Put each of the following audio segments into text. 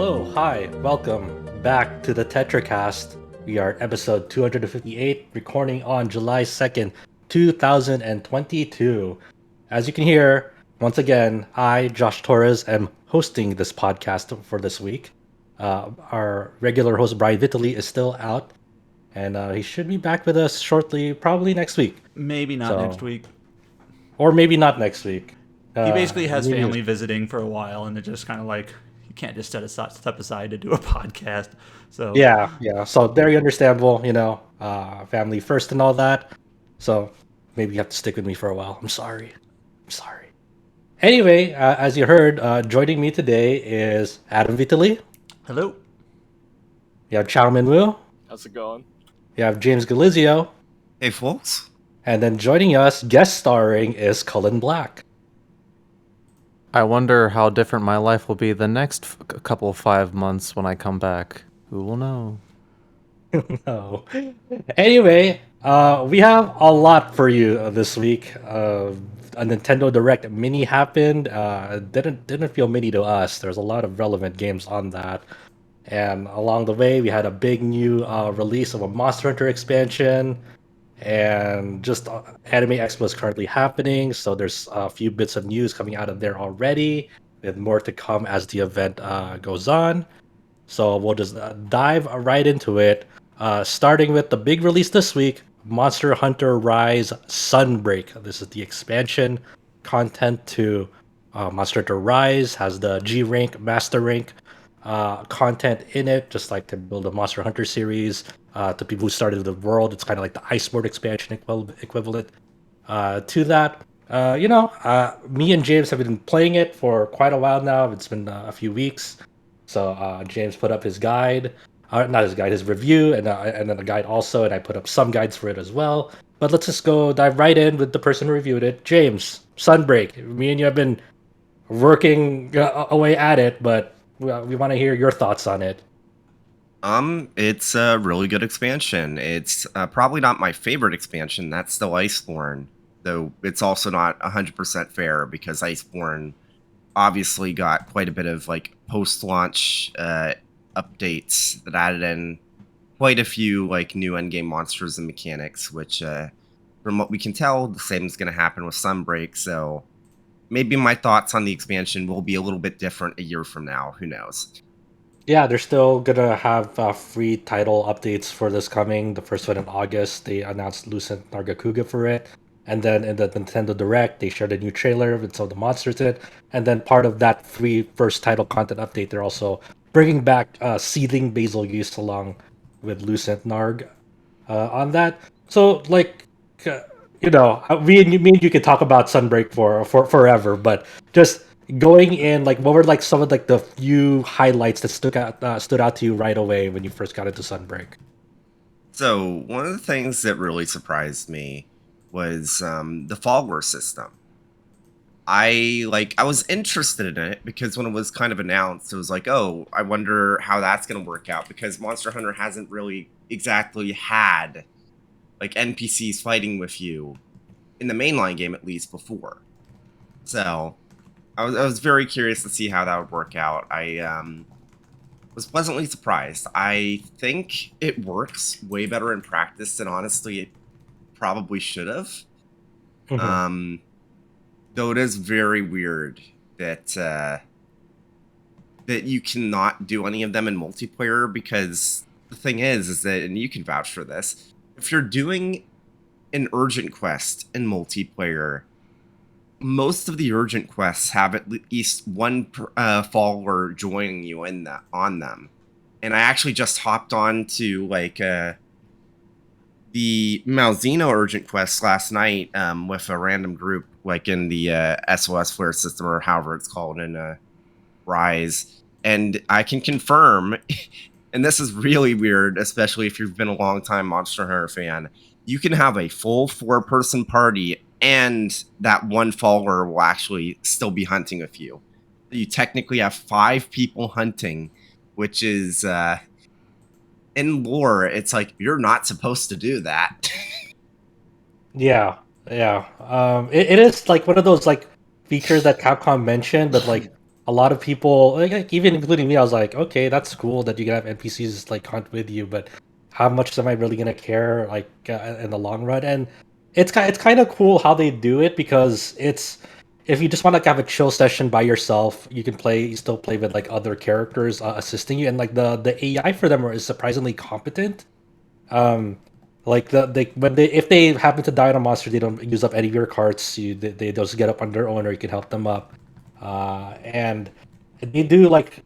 Hello, hi, welcome back to the Tetracast. We are episode 258, recording on July 2nd, 2022. As you can hear, once again, I, Josh Torres, am hosting this podcast for this week. Our regular host, Brian Vitali, is still out, and he should be back with us shortly, probably next week. Maybe not next week. Or maybe not next week. He basically has Maybe family visiting for a while, and it's just kind of like you can't just step aside to do a podcast. So Yeah. So very understandable, family first and all that. So maybe you have to stick with me for a while. I'm sorry. Anyway, as you heard, joining me today is Adam Vitali. hello. You have Chow Min Wu. How's it going? You have James Galizio. Hey, folks. And then joining us, guest starring, is Cullen Black. I wonder how different my life will be the next couple 5 months when I come back. Who will know? No. Anyway, we have a lot for you this week. A Nintendo Direct mini happened. Didn't feel mini to us. There's a lot of relevant games on that. And along the way, we had a big new release of a Monster Hunter expansion. And just Anime Expo is currently happening, so there's a few bits of news coming out of there already, with more to come as the event goes on. So we'll just dive right into it, starting with the big release this week, Monster Hunter Rise Sunbreak. This is the expansion content to Monster Hunter Rise, has the G rank, Master rank content in it, just like to build a Monster Hunter series. To people who started the world, it's kind of like the Iceborne expansion equivalent to that. Me and James have been playing it for quite a while now. It's been a few weeks. So James put up his guide, not his guide, his review, and then a guide also, and I put up some guides for it as well. But let's just go dive right in with the person who reviewed it. James, Sunbreak. Me and you have been working away at it, but we want to hear your thoughts on it. It's a really good expansion. It's probably not my favorite expansion. That's still Iceborne, though it's also not 100% fair because Iceborne obviously got quite a bit of like post-launch updates that added in quite a few like new endgame monsters and mechanics, which from what we can tell, the same is going to happen with Sunbreak. So maybe my thoughts on the expansion will be a little bit different a year from now. Who knows? Yeah, they're still gonna have free title updates for this coming. The first one in August, they announced Lucent Nargacuga for it. And then in the Nintendo Direct, they shared a new trailer with some of the monsters in it. And then part of that free first title content update, they're also bringing back Seething Basil Use along with Lucent Narg on that. So, like, me and you could talk about Sunbreak for forever, but just going in, like, what were like some of like the few highlights that stood out to you right away when you first got into Sunbreak? So one of the things that really surprised me was the follower system. I was interested in it because when it was kind of announced, it was like, oh, I wonder how that's going to work out, because Monster Hunter hasn't really exactly had like NPCs fighting with you in the mainline game, at least before. So I was very curious to see how that would work out. I was pleasantly surprised. I think it works way better in practice than honestly it probably should have. Though it is very weird that that you cannot do any of them in multiplayer, because the thing is that, and you can vouch for this, if you're doing an urgent quest in multiplayer, most of the urgent quests have at least one follower joining you on them. And I actually just hopped on to like the Malzeno urgent quest last night with a random group, like in the SOS Flare system, or however it's called in Rise. And I can confirm, and this is really weird, especially if you've been a long time Monster Hunter fan, you can have a full 4-person party and that one follower will actually still be hunting with you. You technically have 5 people hunting, which is in lore, it's like you're not supposed to do that. Yeah. It is like one of those like features that Capcom mentioned, but like a lot of people, like even including me, I was like, okay, that's cool that you can have NPCs like hunt with you, but how much am I really gonna care like in the long run? And it's kind of cool how they do it because it's if you just want to like, have a chill session by yourself, you can play, you still play with like other characters assisting you, and like the AI for them is surprisingly competent. Um, like they when they if they happen to die on a monster, they don't use up any of your carts. They just get up on their own, or you can help them up. And they do like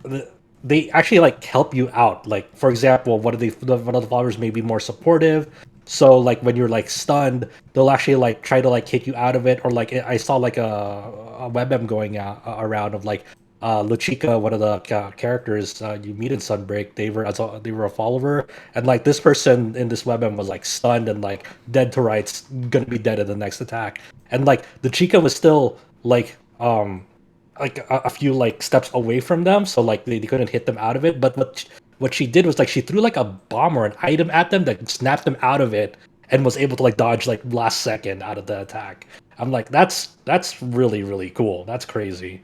the, they actually like help you out. Like for example, one of the followers may be more supportive. So like when you're like stunned, they'll actually like try to like kick you out of it. Or like I saw like a webm going out around of like Luchika, one of the characters you meet in Sunbreak. They were a follower, and like this person in this webm was like stunned and like dead to rights, gonna be dead in the next attack. And like the Chica was still like a few like steps away from them, so like they couldn't hit them out of it. But what she did was like she threw like a bomb or an item at them that snapped them out of it and was able to like dodge like last second out of the attack. I'm like, that's really really cool. That's crazy.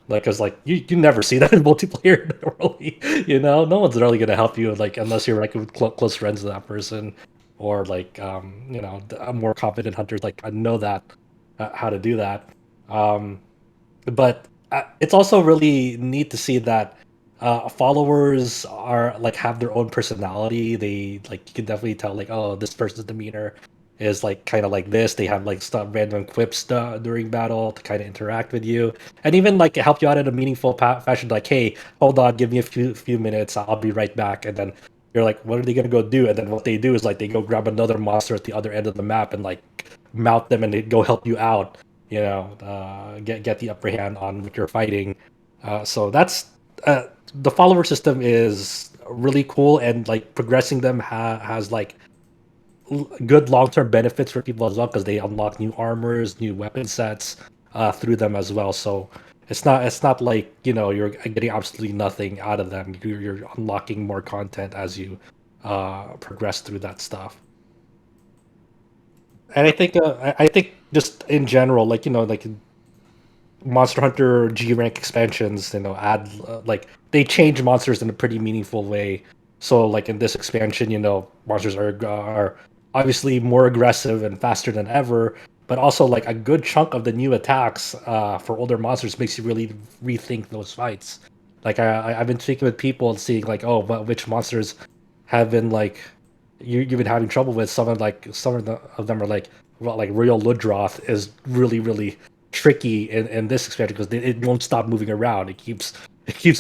Like, cause like you never see that in multiplayer really. No one's really gonna help you like unless you're like with close friends with that person, or like more competent hunters like I know that how to do that. But it's also really neat to see that followers are like have their own personality. They like you can definitely tell like, oh, this person's demeanor is like kind of like this. They have like stuff random quips during battle to kind of interact with you, and even like help you out in a meaningful fashion. Like, hey, hold on, give me a few minutes. I'll be right back. And then you're like, what are they gonna go do? And then what they do is like they go grab another monster at the other end of the map and like mount them, and they go help you out. Get the upper hand on what you're fighting. So that's the follower system is really cool, and like progressing them has like good long-term benefits for people as well because they unlock new armors, new weapon sets through them as well. So it's not like you're getting absolutely nothing out of them. You're unlocking more content as you progress through that stuff. And I think just in general, like like Monster Hunter G rank expansions, add like they change monsters in a pretty meaningful way. So like in this expansion, monsters are obviously more aggressive and faster than ever, but also like a good chunk of the new attacks for older monsters makes you really rethink those fights. Like I've been speaking with people and seeing like, oh, which monsters have been like you've been having trouble with. Some of them are like, well, like Royal Ludroth is really really tricky in this expansion because it won't stop moving around. It keeps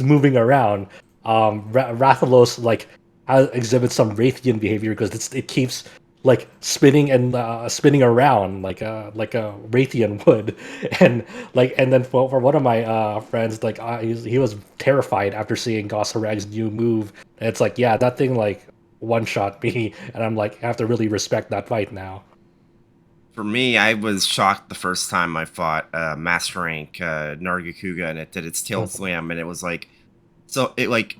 moving around. Rathalos like exhibits some Raytheon behavior because it keeps like spinning and spinning around like a Raytheon would, and then for one of my friends, like he was terrified after seeing Gossarag's new move. And it's like, yeah, that thing like one shot me, and I'm like, I have to really respect that fight now. For me, I was shocked the first time I fought Master Rank Nargacuga, and it did its tail slam, and it was like, so it like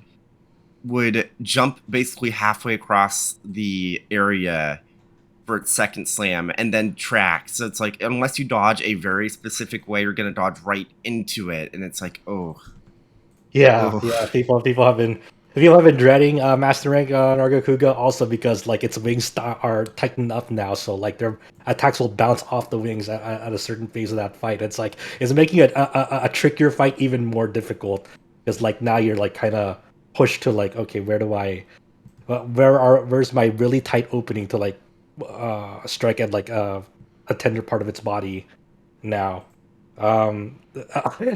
would jump basically halfway across the area for its second slam and then track. So it's like, unless you dodge a very specific way, you're gonna dodge right into it, and it's like, oh, Yeah, oh. yeah. People have been dreading Master Rank Nargacuga also because like its wings are tightened up now, so like their attacks will bounce off the wings at a certain phase of that fight. It's making a trickier fight even more difficult because like now you're like kind of pushed to like, okay, where's my really tight opening to like strike at like a tender part of its body now. Um,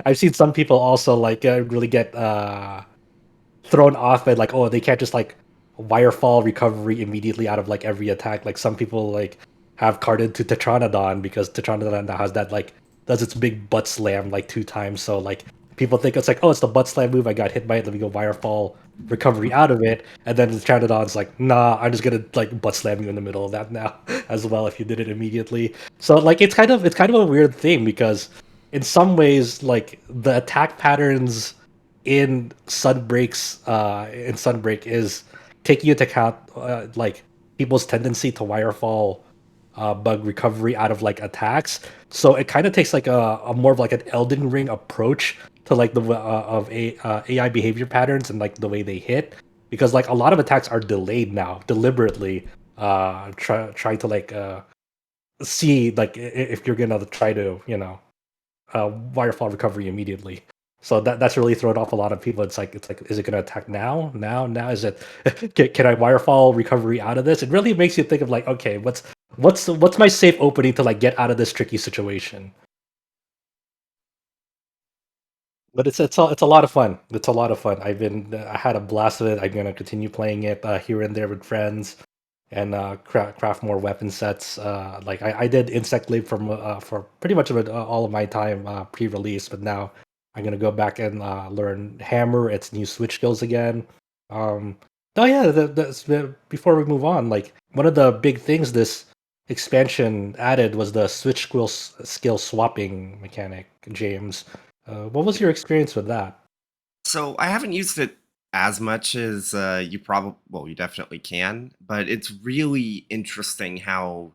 I've seen some people also like really get thrown off at like, oh, they can't just like wirefall recovery immediately out of like every attack. Like some people like have carded to Tetranodon because Tetranodon now has that like does its big butt slam like two times. So like people think it's like, oh, it's the butt slam move. I got hit by it. Let me go wirefall recovery out of it. And then the Tetranodon's like, nah, I'm just gonna like butt slam you in the middle of that now as well if you did it immediately. So like it's kind of a weird thing because in some ways like the attack patterns in Sunbreak is taking into account like people's tendency to wirefall bug recovery out of like attacks. So it kind of takes like a more of like an Elden Ring approach to like the AI behavior patterns and like the way they hit, because like a lot of attacks are delayed now deliberately, trying to like see like if you're gonna try to wirefall recovery immediately. So that's really thrown off a lot of people. It's like is it gonna attack now? Now is it can I wirefall recovery out of this? It really makes you think of like, okay, what's my safe opening to like get out of this tricky situation? But it's a lot of fun. It's a lot of fun. I had a blast with it. I'm gonna continue playing it here and there with friends, and craft more weapon sets. Like I did Insect Leap for pretty much of it, all of my time pre-release, but now I'm gonna go back and learn Hammer, its new switch skills again. Um, oh yeah, before we move on, like one of the big things this expansion added was the switch skill swapping mechanic, James. What was your experience with that? So I haven't used it as much as you probably, well, you definitely can, but it's really interesting how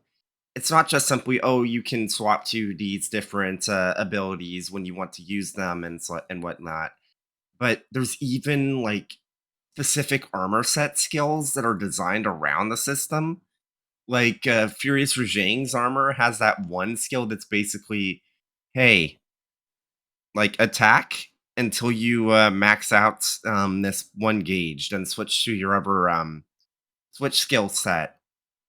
it's not just simply, oh, you can swap to these different abilities when you want to use them and whatnot. But there's even like specific armor set skills that are designed around the system. Like Furious Rajang's armor has that one skill that's basically, hey, like attack until you max out this one gauge, then switch to your other switch skill set,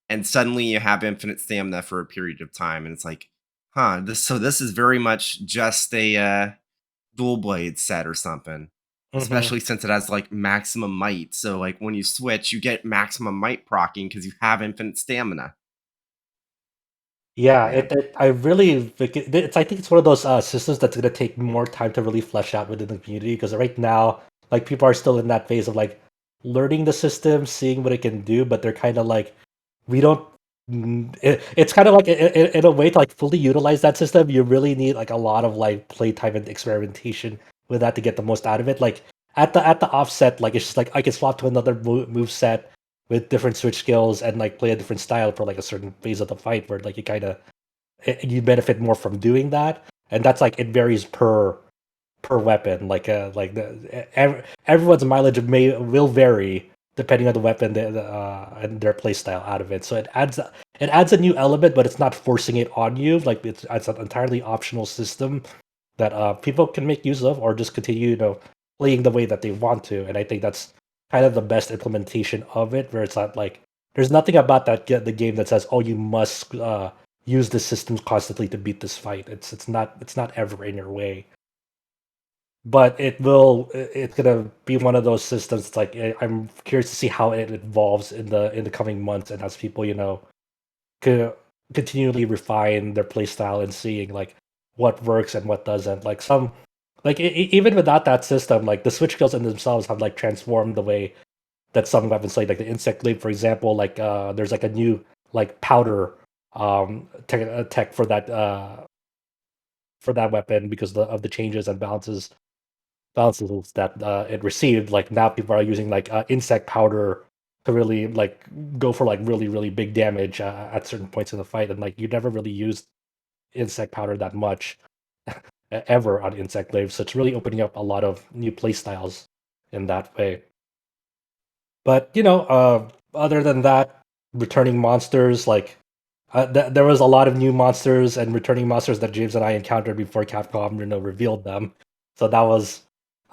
and suddenly you have infinite stamina for a period of time. And it's like, huh, this is very much just a dual blade set or something. Hmm. Especially since it has like maximum might. So like when you switch, you get maximum might proccing because you have infinite stamina. Yeah, Man. I really it's I think it's one of those systems that's gonna take more time to really flesh out within the community, because right now like people are still in that phase of like learning the system, seeing what it can do, but they're kind of like we don't. It's kind of like in a way to like fully utilize that system, you really need like a lot of like playtime and experimentation with that to get the most out of it. Like at the offset, like it's just like I can swap to another move set with different switch skills and like play a different style for like a certain phase of the fight where like you kind of you benefit more from doing that, and that's like it varies per weapon. Like everyone's mileage will vary depending on the weapon and their play style out of it. So it adds a new element, but it's not forcing it on you. Like it's an entirely optional system that people can make use of or just continue playing the way that they want to. And I think that's kind of the best implementation of it, where it's not like there's nothing about the game that says, oh, you must use this system constantly to beat this fight. It's not ever in your way, but it's gonna be one of those systems. It's like I'm curious to see how it evolves in the coming months, and as people co- continually refine their play style and seeing like what works and what doesn't. Like some like even without that system, like the switch skills in themselves have like transformed the way that some weapons play. Like the insect leap, for example, like there's like a new like powder tech for that weapon because of the changes and balances that it received. Like now people are using like insect powder to really like go for like really big damage at certain points in the fight, and like you never really used insect powder that much ever on insect waves. So it's really opening up a lot of new play styles in that way. But other than that, returning monsters like there was a lot of new monsters and returning monsters that James and I encountered before Capcom, revealed them. So that was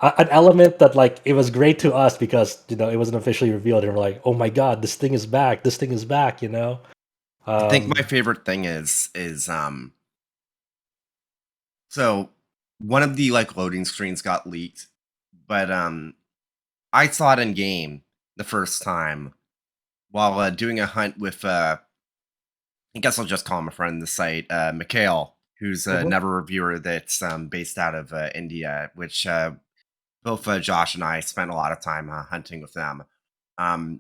an element that like it was great to us because it wasn't officially revealed, and we're like, oh my god, this thing is back! This thing is back. I think my Um, favorite thing is so one of the like loading screens got leaked, but I saw it in game the first time while doing a hunt with I guess I'll just call him a friend in the site, Mikhail, who's mhm. another reviewer that's based out of India, which both Josh and I spent a lot of time hunting with them. Um,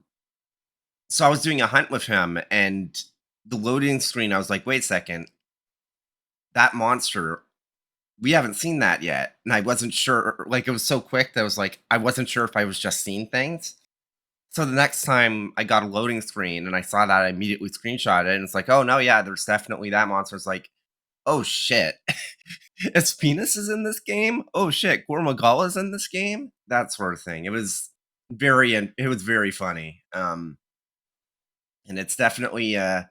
so I was doing a hunt with him, and the loading screen, I was like, wait a second, that monster, we haven't seen that yet. And I wasn't sure, like, it was so quick that I was like, I wasn't sure if I was just seeing things. So the next time I got a loading screen and I saw that, I immediately screenshot it, and it's like, oh no, yeah, there's definitely that monster. It's like, oh shit. Espinas is in this game. Oh shit, Gormagala's in this game. That sort of thing. It was very funny. And it's definitely a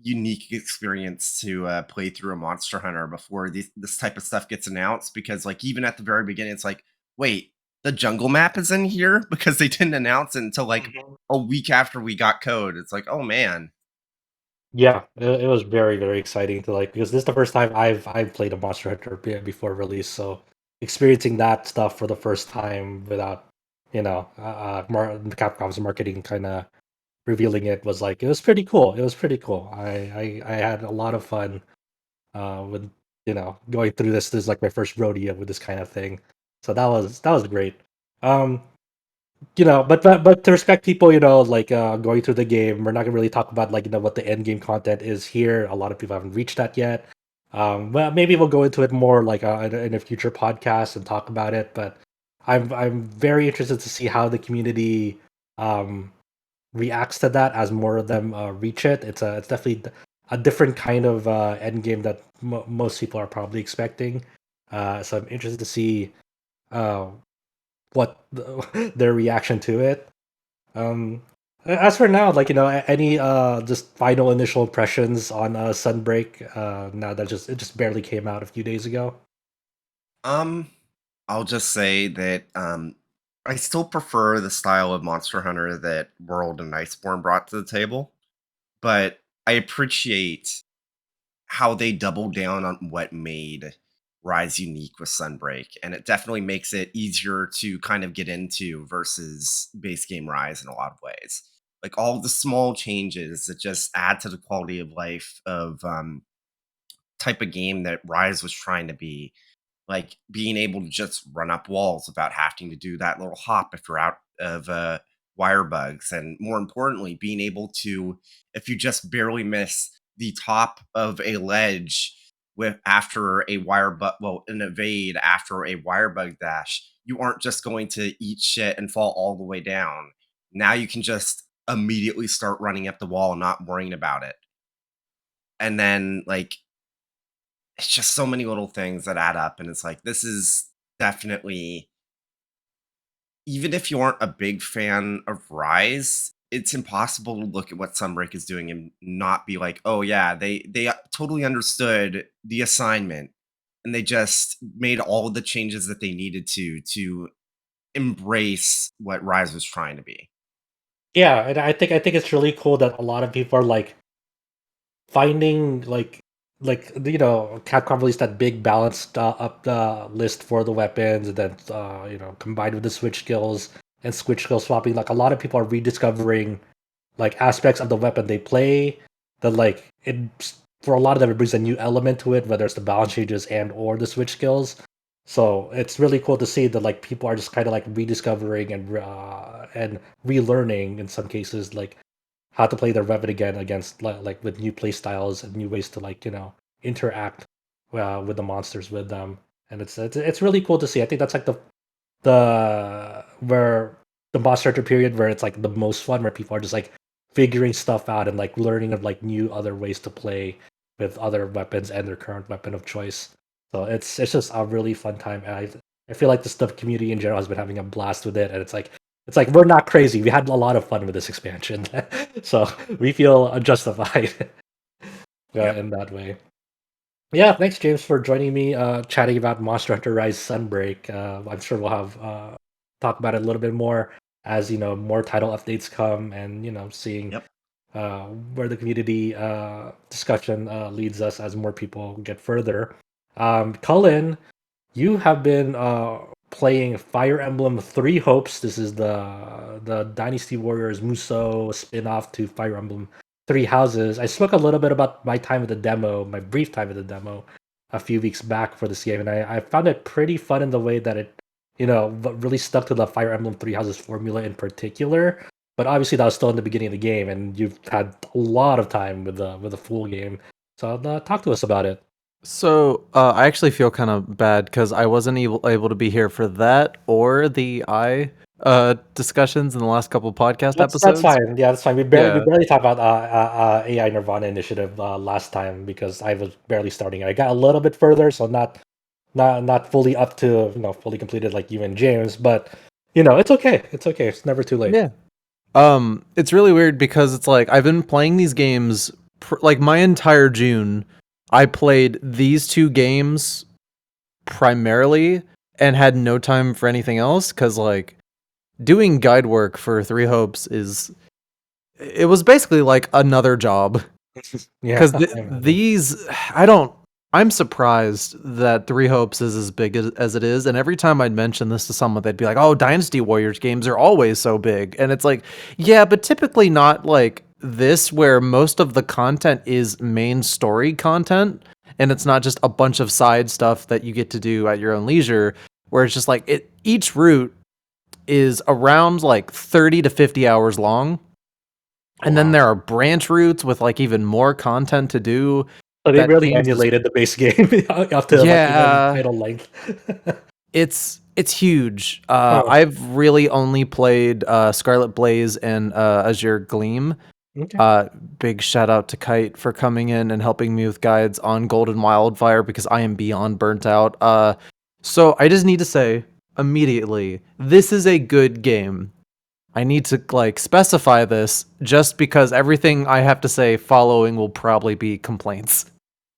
unique experience to play through a Monster Hunter before this type of stuff gets announced. Because like even at the very beginning, it's like, wait, the jungle map is in here because they didn't announce it until like Mhm. a week after we got code. It's like, oh man. Yeah, it was very, very exciting to like because this is the first time I've played a Monster Hunter before release, so experiencing that stuff for the first time without Capcom's marketing kind of revealing it was like it was pretty cool. It was pretty cool. I had a lot of fun with going through this. This is like my first rodeo with this kind of thing, so that was great. Um, but to respect people, like going through the game, we're not gonna really talk about like what the end game content is here. A lot of people haven't reached that yet. Well, maybe we'll go into it more like in a future podcast and talk about it. But I'm very interested to see how the community um reacts to that as more of them reach it. It's definitely a different kind of end game that most people are probably expecting. So I'm interested to see uh what their reaction to it. Um, as for now, like any just final initial impressions on Sunbreak. Now that it just barely came out a few days ago. Um, I'll just say that I still prefer the style of Monster Hunter that World and Iceborne brought to the table, but I appreciate how they doubled down on what made Rise unique with Sunbreak, and it definitely makes it easier to kind of get into versus base game Rise in a lot of ways. Like all the small changes that just add to the quality of life of type of game that Rise was trying to be, like being able to just run up walls without having to do that little hop if you're out of wire bugs, and more importantly being able to, if you just barely miss the top of a ledge with after a wire bug, well, an evade after a wire bug dash, you aren't just going to eat shit and fall all the way down. Now you can just immediately start running up the wall and not worrying about it. And then like it's just so many little things that add up, and it's like this is definitely, even if you aren't a big fan of Rise, it's impossible to look at what Sunbreak is doing and not be like, oh yeah, they totally understood the assignment, and they just made all the changes that they needed to embrace what Rise was trying to be. Yeah, and I think it's really cool that a lot of people are like finding like Capcom released that big balanced up list for the weapons, and then combined with the switch skills and switch skill swapping, like a lot of people are rediscovering like aspects of the weapon they play that like it for a lot of them it brings a new element to it, whether it's the balance changes and or the switch skills. So it's really cool to see that like people are just kind of like rediscovering and relearning in some cases like how to play their weapon again against like with new play styles and new ways to like interact with the monsters with them. And it's really cool to see. I think that's like the where the Monster Hunter period where it's like the most fun, where people are just like figuring stuff out and like learning of like new other ways to play with other weapons and their current weapon of choice. So it's just a really fun time. And I feel like the stuff community in general has been having a blast with it, and it's like we're not crazy. We had a lot of fun with this expansion, so we feel justified Yep. in that way. Yeah, thanks, James, for joining me, chatting about Monster Hunter Rise Sunbreak. I'm sure we'll have talk about it a little bit more as more title updates come, and seeing Yep. where the community discussion leads us as more people get further. Cullen, you have been playing Fire Emblem Three Hopes. This is the Dynasty Warriors Musou spin-off to Fire Emblem Three Houses. I spoke a little bit about my time with the demo, my brief time with the demo, a few weeks back for this game, and I found it pretty fun in the way that it, really stuck to the Fire Emblem Three Houses formula in particular. But obviously, that was still in the beginning of the game, and you've had a lot of time with the full game. So talk to us about it. So I actually feel kind of bad because I wasn't able to be here for that or the discussions in the last couple podcast That's episodes. fine. Yeah, that's fine. We Yeah. barely talked about AI nirvanA initiative last time because I was barely starting it. I got a little bit further, so not not fully up to fully completed like you and James, but it's okay. It's okay. It's never too late. Yeah. It's really weird because it's like I've been playing these games like my entire June. I played these two games primarily and had no time for anything else because like doing guide work for Three Hopes it was basically like another job Yeah. because I'm surprised that Three Hopes is as big as it is, and every time I'd mention this to someone, they'd be like, "Oh, Dynasty Warriors games are always so big," and it's like, yeah, but typically not like this, where most of the content is main story content, and it's not just a bunch of side stuff that you get to do at your own leisure. Where it's just like each route is around like 30 to 50 hours long, and then there are branch routes with like even more content to do. So they That really seems- emulated the base game up to like Yeah. even title length. It's huge. Oh. I've really only played Scarlet Blaze and Azure Gleam. Okay. Big shout out to Kite for coming in and helping me with guides on Golden Wildfire because I am beyond burnt out. So I just need to say immediately, this is a good game. I need to like specify this just because everything I have to say following will probably be complaints.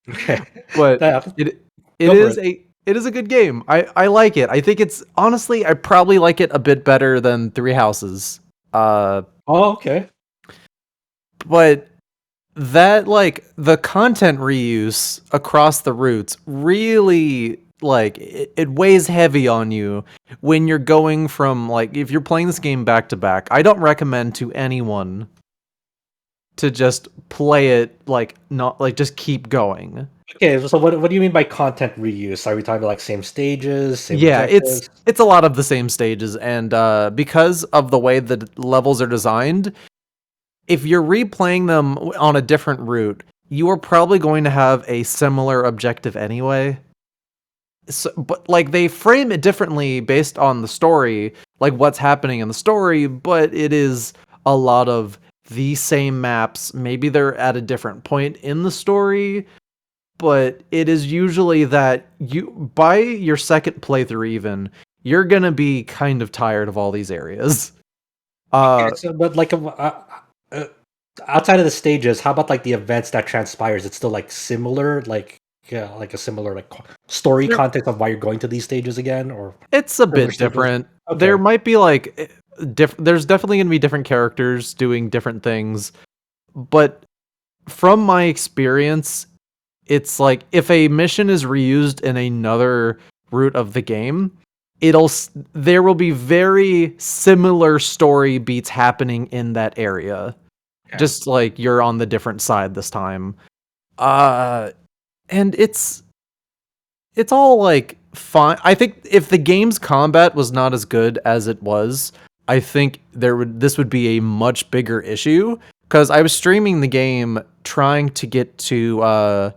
Okay. But Yeah. it Go for is it is a good game. I like it. I think it's honestly I probably like it a bit better than Three Houses. Oh, okay. But that like the content reuse across the routes really like it weighs heavy on you when you're going from like if you're playing this game back to back. I don't recommend to anyone to just play it like not like just keep going. Okay, so what do you mean by content reuse? Are we talking about like same stages, same Yeah, objectives? it's a lot of the same stages, and because of the way the levels are designed, if you're replaying them on a different route, you are probably going to have a similar objective anyway. So, but like they frame it differently based on the story, like what's happening in the story, but it is a lot of the same maps. Maybe they're at a different point in the story, but it is usually that you by your second playthrough even, you're going to be kind of tired of all these areas. Okay, but like outside of the stages, how about like the events that transpires? It's still like similar, like like a similar like story There- context of why you're going to these stages again, or It's a bit stages? different. Okay. There might be like there's definitely going to be different characters doing different things, but from my experience, it's like if a mission is reused in another route of the game, there will be very similar story beats happening in that area. Okay. Just like you're on the different side this time. And it's all like fine. I think if the game's combat was not as good as it was, I think this would be a much bigger issue because I was streaming the game trying to get to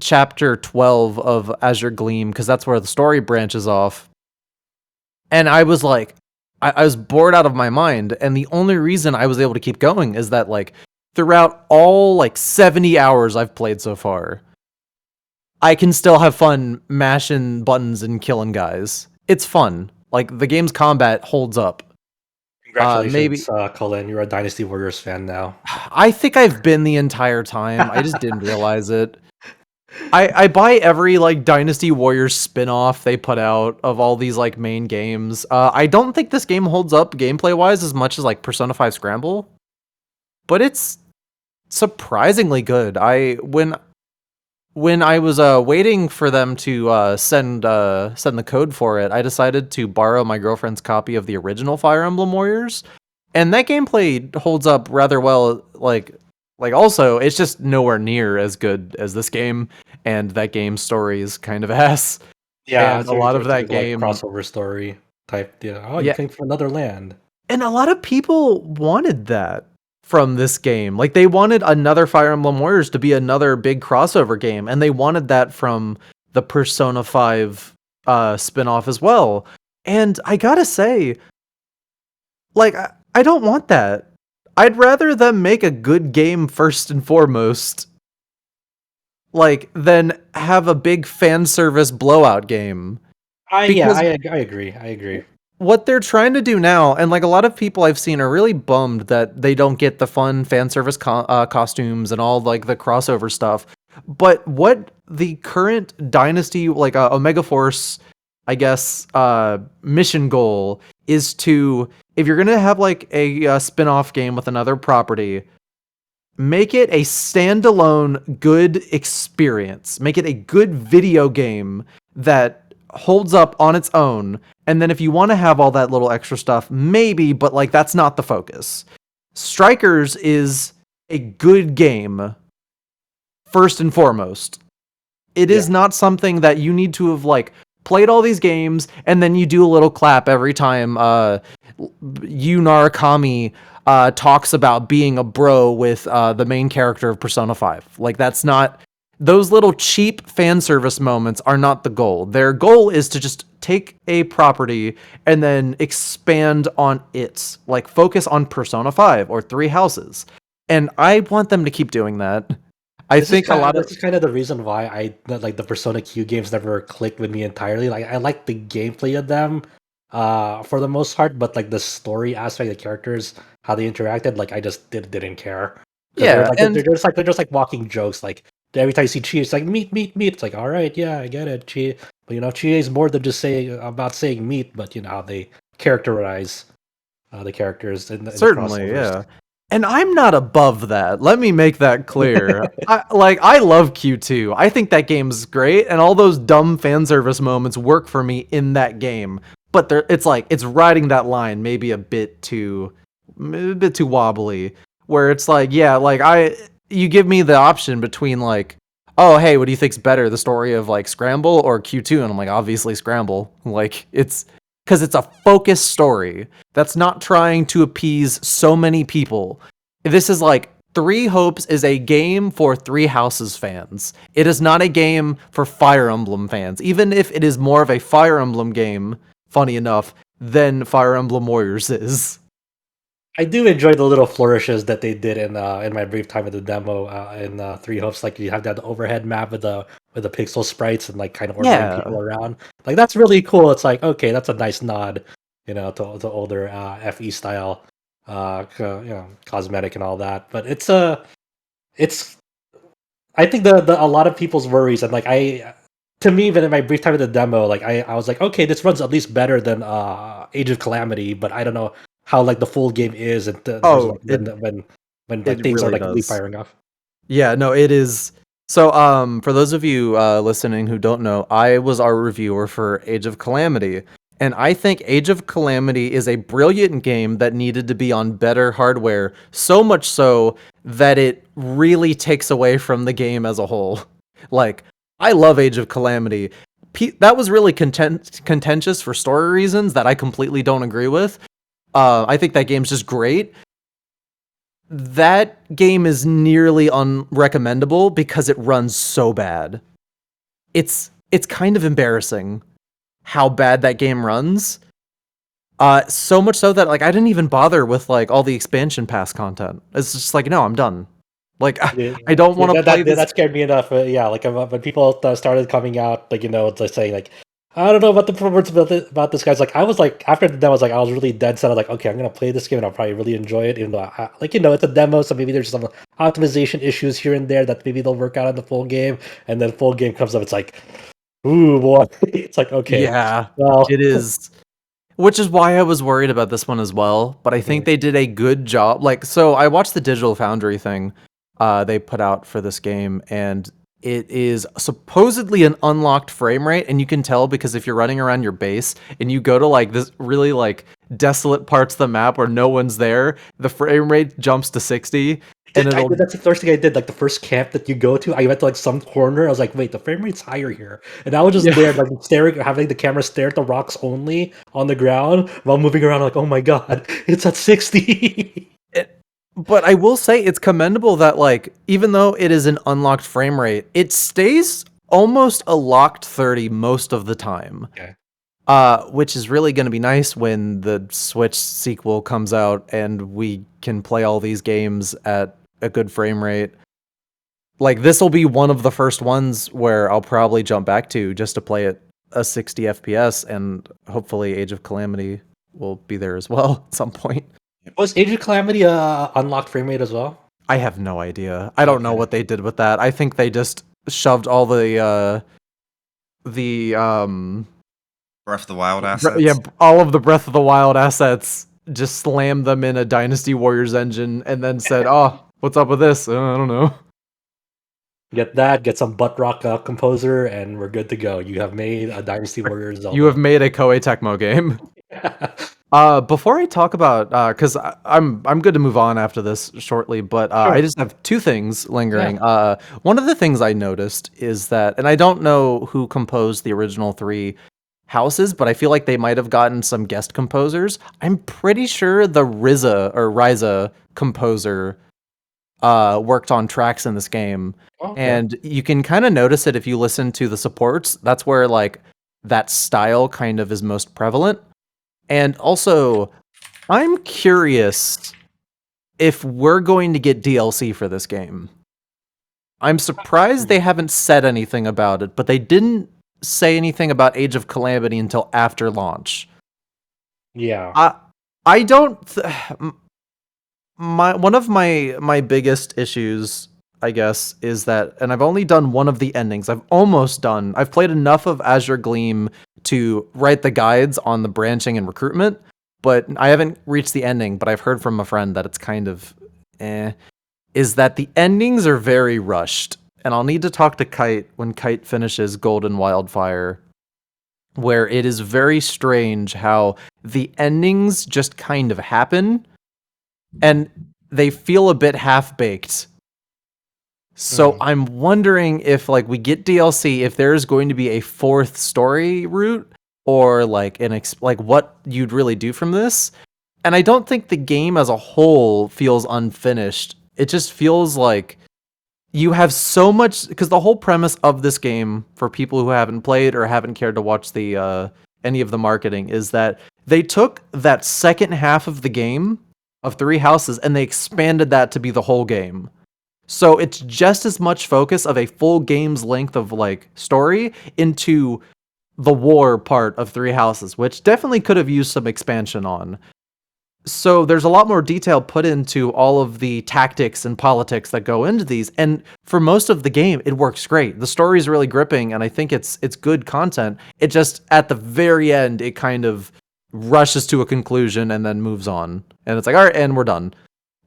chapter 12 of Azure Gleam because that's where the story branches off. And I was like I was bored out of my mind, and the only reason I was able to keep going is that like throughout all like 70 hours I've played so far, I can still have fun mashing buttons and killing guys. It's fun. Like the game's combat holds up. Congratulations, Colin. You're a Dynasty Warriors fan now. I think I've been the entire time. I just didn't realize it. I buy every like Dynasty Warriors spin-off they put out of all these like main games. I don't think this game holds up gameplay wise as much as like Persona 5 Scramble, but it's surprisingly good. When I was waiting for them to send the code for it, I decided to borrow my girlfriend's copy of the original Fire Emblem Warriors, and that gameplay holds up rather well. Like also, it's just nowhere near as good as this game, and that game's story is kind of ass. Yeah, and a lot of that like game crossover story type. Yeah. Oh, you Yeah. came from another land. And a lot of people wanted that from this game. Like they wanted another Fire Emblem Warriors to be another big crossover game, and they wanted that from the Persona 5 spin-off as well. And I gotta say, like I don't want that. I'd rather them make a good game first and foremost. like then have a big fan service blowout game. Because I agree. I agree. what they're trying to do now, and like a lot of people I've seen are really bummed that they don't get the fun fan service costumes and all like the crossover stuff. But what the current Dynasty, like Omega Force, I guess, mission goal is to, if you're gonna have like a spin-off game with another property, make it a standalone good experience. Make it a good video game that holds up on its own. And then if you want to have all that little extra stuff, maybe, but like that's not the focus. Strikers is a good game first and foremost. It is not something that you need to have like played all these games and then you do a little clap every time Yu Narukami talks about being a bro with the main character of Persona 5. Like that's not, those little cheap fan service moments are not the goal. Their goal is to just take a property and then expand on it. Like focus on Persona 5 or Three Houses. And I want them to keep doing that. This is kind of the reason why like the Persona Q games never clicked with me entirely. Like I like the gameplay of them for the most part, but like the story aspect, the characters, how they interacted, like I just didn't care. Yeah, they're just like walking jokes. Like every time you see Chi, it's like meat. It's like, all right, yeah, I get it, Chi. But you know, Chi is more than just saying meat, but you know how they characterize the characters in certainly, the yeah. And I'm not above that. Let me make that clear. I love Q2. I think that game's great, and all those dumb fan service moments work for me in that game. But it's riding that line maybe a bit too wobbly. Where it's like, yeah, like you give me the option between like, oh hey, what do you think's better, the story of like Scramble or Q2? And I'm like, obviously Scramble. Like it's because it's a focused story that's not trying to appease so many people. This is like Three Hopes is a game for Three Houses fans. It is not a game for Fire Emblem fans, even if it is more of a Fire Emblem game, funny enough, than Fire Emblem Warriors is. I do enjoy the little flourishes that they did in my brief time at the demo in Three Hopes. Like you have that overhead map with the pixel sprites and like kind of ordering people around. Like that's really cool. It's like, okay, that's a nice nod, you know, to older FE style, you know, cosmetic and all that. But it's I think a lot of people's worries, and like to me, even in my brief time at the demo, like I was like, okay, this runs at least better than Age of Calamity, but I don't know how like the full game is and when like, things really are like really does. firing off. Yeah, no, it is. So for those of you listening who don't know, I was our reviewer for Age of Calamity, and I think Age of Calamity is a brilliant game that needed to be on better hardware, so much so that it really takes away from the game as a whole. Like, I love Age of Calamity. That was really contentious for story reasons that I completely don't agree with. I think that game's just great. That game is nearly unrecommendable because it runs so bad. It's kind of embarrassing how bad that game runs. So much so that like I didn't even bother with like all the expansion pass content. It's just like, no, I'm done. Like I don't want to play this. That scared me enough. Yeah, like when people started coming out, like, you know, it's like saying like, I don't know about the performance about this guy's. Like I was like, after the demo, I was really dead set. I was like, okay, I'm gonna play this game and I'll probably really enjoy it, even though like, you know, it's a demo, so maybe there's some optimization issues here and there that maybe they'll work out in the full game. And then full game comes up, it's like, ooh boy, it's like, okay, Yeah, well, it is. Which is why I was worried about this one as well. But I think they did a good job. Like, so I watched the Digital Foundry thing they put out for this game, and it is supposedly an unlocked frame rate, and you can tell because if you're running around your base and you go to like this really like desolate parts of the map where no one's there, the frame rate jumps to 60. And that's the first thing I did. Like the first camp that you go to, I went to like some corner. I was like, wait, the frame rate's higher here, and I was just there, like staring, having the camera stare at the rocks only on the ground while moving around. Like, oh my god, it's at 60. But I will say it's commendable that like even though it is an unlocked frame rate, it stays almost a locked 30 most of the time. Okay. Which is really going to be nice when the Switch sequel comes out and we can play all these games at a good frame rate. like this will be one of the first ones where I'll probably jump back to just to play it a 60 FPS, and hopefully Age of Calamity will be there as well at some point. Was Age of Calamity unlocked frame rate as well? I have no idea. I don't know what they did with that. I think they just shoved all the Breath of the Wild assets. yeah, all of the Breath of the Wild assets, just slammed them in a Dynasty Warriors engine and then said, "Oh, what's up with this? I don't know." Get that, get some butt rock composer, and we're good to go. You have made a Dynasty Warriors Zelda. You have made a Koei Tecmo game. Before I talk about, because I'm good to move on after this shortly, but Sure. I just have two things lingering. One of the things I noticed is that, and I don't know who composed the original 3 houses, but I feel like they might have gotten some guest composers. I'm pretty sure the Ryza composer worked on tracks in this game. Okay. And you can kind of notice it if you listen to the supports. That's where like that style kind of is most prevalent. And also, I'm curious if we're going to get DLC for this game. I'm surprised they haven't said anything about it, but they didn't say anything about Age of Calamity until after launch. Yeah. I don't. One of my biggest issues, I guess, is that, and I've only done one of the endings. I've played enough of Azure Gleam to write the guides on the branching and recruitment, but I haven't reached the ending. But I've heard from a friend that it's kind of is that the endings are very rushed. And I'll need to talk to Kite when Kite finishes Golden Wildfire, where it is very strange how the endings just kind of happen and they feel a bit half-baked. So I'm wondering if like we get DLC, if there's going to be a 4th story route, or like like what you'd really do from this. And I don't think the game as a whole feels unfinished. It just feels like you have so much, because the whole premise of this game, for people who haven't played or haven't cared to watch the any of the marketing, is that they took that second half of the game of 3 houses and they expanded that to be the whole game. So it's just as much focus of a full game's length of like story into the war part of 3 houses, which definitely could have used some expansion on. So there's a lot more detail put into all of the tactics and politics that go into these, and for most of the game it works great. The story is really gripping, and I think it's good content. It just, at the very end, it kind of rushes to a conclusion and then moves on, and it's like, all right, and we're done.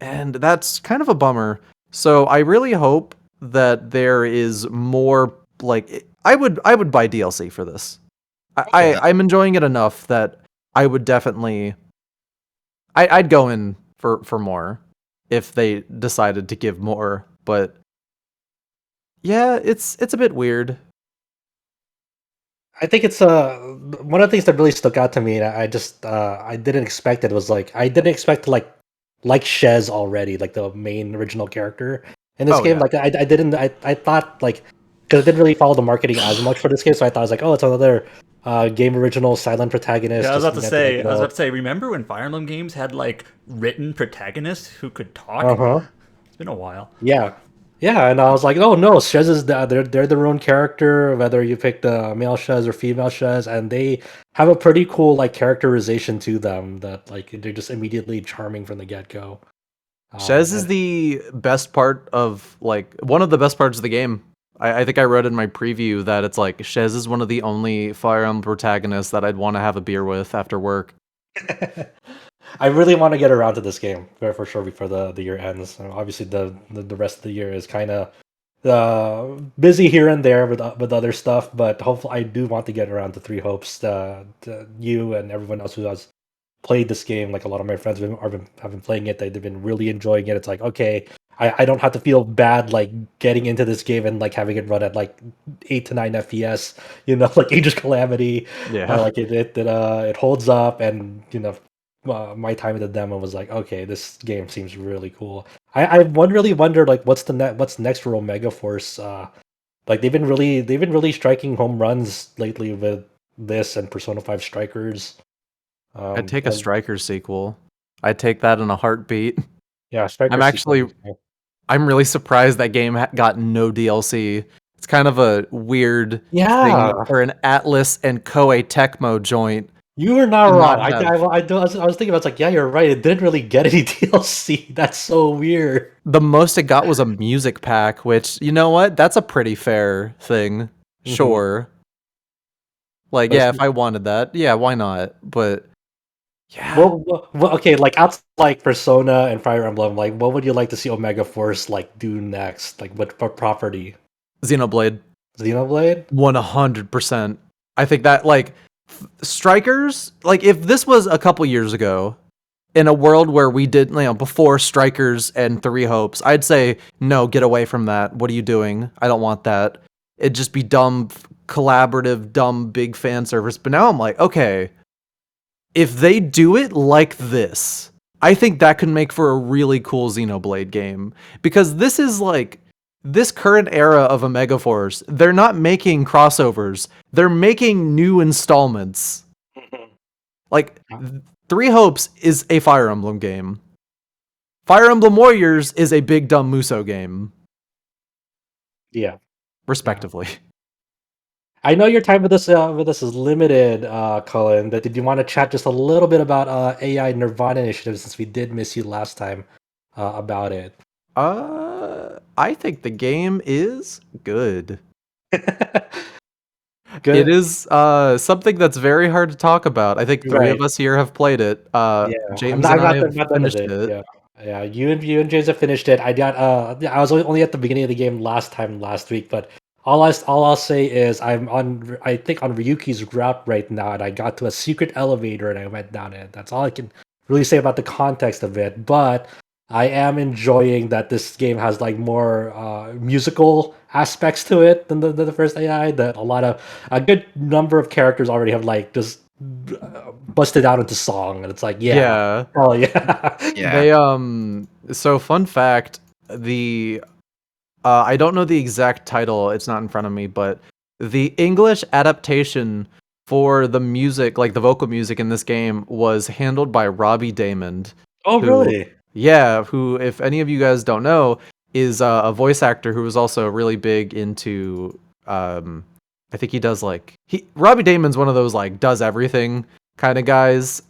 And that's kind of a bummer. So I really hope that there is more, like, I would buy DLC for this. I'm enjoying it enough that I would definitely, I'd go in for more if they decided to give more. But yeah, it's a bit weird. I think it's one of the things that really stuck out to me, and I didn't expect it, was like, I didn't expect to like Shez already, like the main original character in this game. Yeah. Like I thought, like, because I didn't really follow the marketing as much for this game, so I thought, I was like, oh, it's another game original silent protagonist. Yeah, I was about just to say, remember when Fire Emblem games had like written protagonists who could talk? It's been a while. Yeah, and I was like, oh no, Shez is they're their own character, whether you pick the male Shez or female Shez, and they have a pretty cool like characterization to them that like they're just immediately charming from the get go. Shez is the best part of, like, one of the best parts of the game. I think I wrote in my preview that it's like Shez is one of the only Fire Emblem protagonists that I'd want to have a beer with after work. I really want to get around to this game for sure before the year ends. Obviously, the rest of the year is kind of busy here and there with other stuff, but hopefully, I do want to get around to Three Hopes. To you and everyone else who has played this game, like a lot of my friends have been playing it. They've been really enjoying it. It's like, okay, I don't have to feel bad like getting into this game and like having it run at like 8 to 9 FPS. You know, like Age of Calamity. Yeah. Like it holds up, and you know. My time in the demo was like, okay, this game seems really cool. I really wonder like what's next for Omega Force. Like they've been really striking home runs lately with this and Persona 5 Strikers. I'd take a Strikers sequel. I'd take that in a heartbeat. Yeah, Strikers. I'm actually I'm really surprised that game got no DLC. It's kind of a weird Yeah. thing for an Atlas and Koei Tecmo joint. You were not to wrong. not have- I was thinking about it's like, yeah, you're right. It didn't really get any DLC. That's so weird. The most it got was a music pack, which, you know what? That's a pretty fair thing. Sure. Like, But yeah, it's- if I wanted that, yeah, why not? But yeah, well, okay, like outside like Persona and Fire Emblem, like what would you like to see Omega Force like do next? Like what property? Xenoblade, Xenoblade? 100%. I think that like Strikers, like if this was a couple years ago, in a world where we did, before Strikers and Three Hopes, I'd say no, get away from that. What are you doing? I don't want that. It'd just be dumb, collaborative, dumb, big fan service. But now I'm like, okay, if they do it like this, I think that could make for a really cool Xenoblade game. Because this is like, this current era of Omega Force, they're not making crossovers, they're making new installments. Like, Three Hopes is a Fire Emblem game. Fire Emblem Warriors is a big dumb Muso game. Yeah. Respectively. I know your time with this is limited, Cullen, but did you want to chat just a little bit about AI nirvanA initiative since we did miss you last time about it? I think the game is good. Good. It is something that's very hard to talk about. I think three of us here have played it. James and I have finished it. Yeah. You and James have finished it. I got I was only at the beginning of the game last week, but all I'll say is I'm on I think on Ryuki's route right now, and I got to a secret elevator and I went down it. That's all I can really say about the context of it. But I am enjoying that this game has like more musical aspects to it than the first AI. That a good number of characters already have like just busted out into song, and it's like Yeah. oh yeah. They so fun fact, the I don't know the exact title, it's not in front of me, but the English adaptation for the music, like the vocal music in this game, was handled by Robbie Daymond. Oh really? Yeah, who, if any of you guys don't know, is a voice actor who was also really big into I think he does Robbie Daymond's one of those like does everything kind of guys.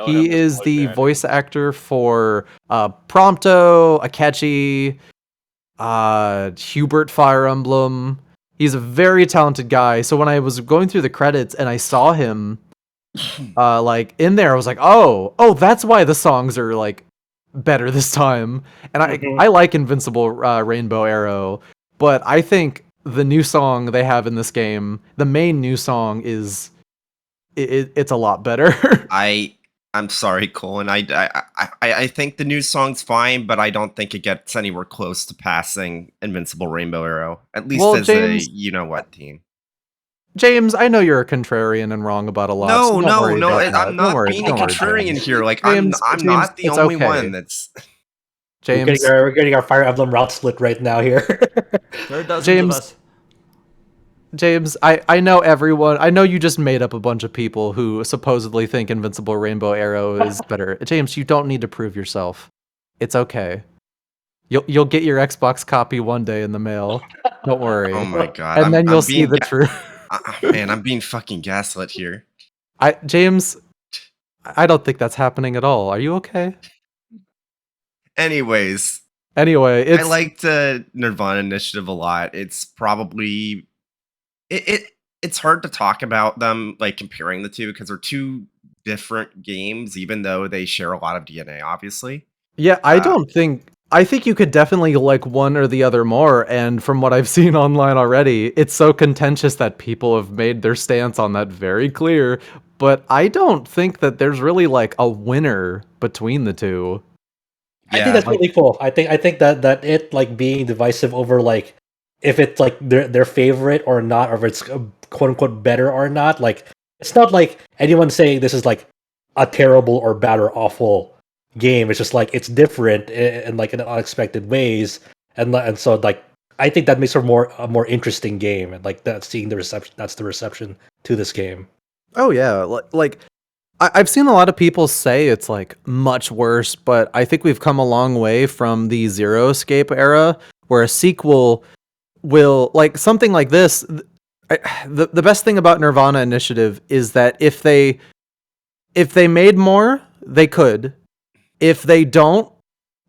He is the voice actor for Prompto, Akechi, Hubert Fire Emblem. He's a very talented guy. So when I was going through the credits and I saw him like in there, I was like, oh, that's why the songs are like better this time. And I like Invincible Rainbow Arrow, but I think the new song they have in this game, the main new song, is it's a lot better. I'm sorry, Colin. I think the new song's fine, but I don't think it gets anywhere close to passing Invincible Rainbow Arrow. At least as James, a you-know-what team. James, I know you're a contrarian and wrong about a lot. No, so I'm not being a contrarian here. Like, James, I'm not the only okay. one that's... James, we're getting our Fire Emblem route split right now here. There are dozens James, of us. James, I know everyone. I know you just made up a bunch of people who supposedly think Invincible Rainbow Arrow is better. James, you don't need to prove yourself. It's okay. You'll get your Xbox copy one day in the mail. Don't worry. Oh my god. And then you'll see the truth. Man, I'm being fucking gaslit here. James, I don't think that's happening at all. Are you okay? Anyways. Anyway, I liked nirvanA Initiative a lot. It's probably... It's hard to talk about them, like, comparing the two, because they're two different games, even though they share a lot of DNA, obviously. Yeah, I think you could definitely like one or the other more, and from what I've seen online already, it's so contentious that people have made their stance on that very clear, but I don't think that there's really like a winner between the two. I think that's really cool. I think that it like being divisive over like if it's like their favorite or not, or if it's quote unquote better or not. Like it's not like anyone saying this is like a terrible or bad or awful game. It's just like it's different in like in unexpected ways, and so like I think that makes for a more interesting game, and like that seeing the reception, that's the reception to this game. Oh yeah, like I've seen a lot of people say it's like much worse, but I think we've come a long way from the Zero Escape era, where a sequel will, like something like this. The best thing about nirvanA Initiative is that if they made more, they could. If they don't,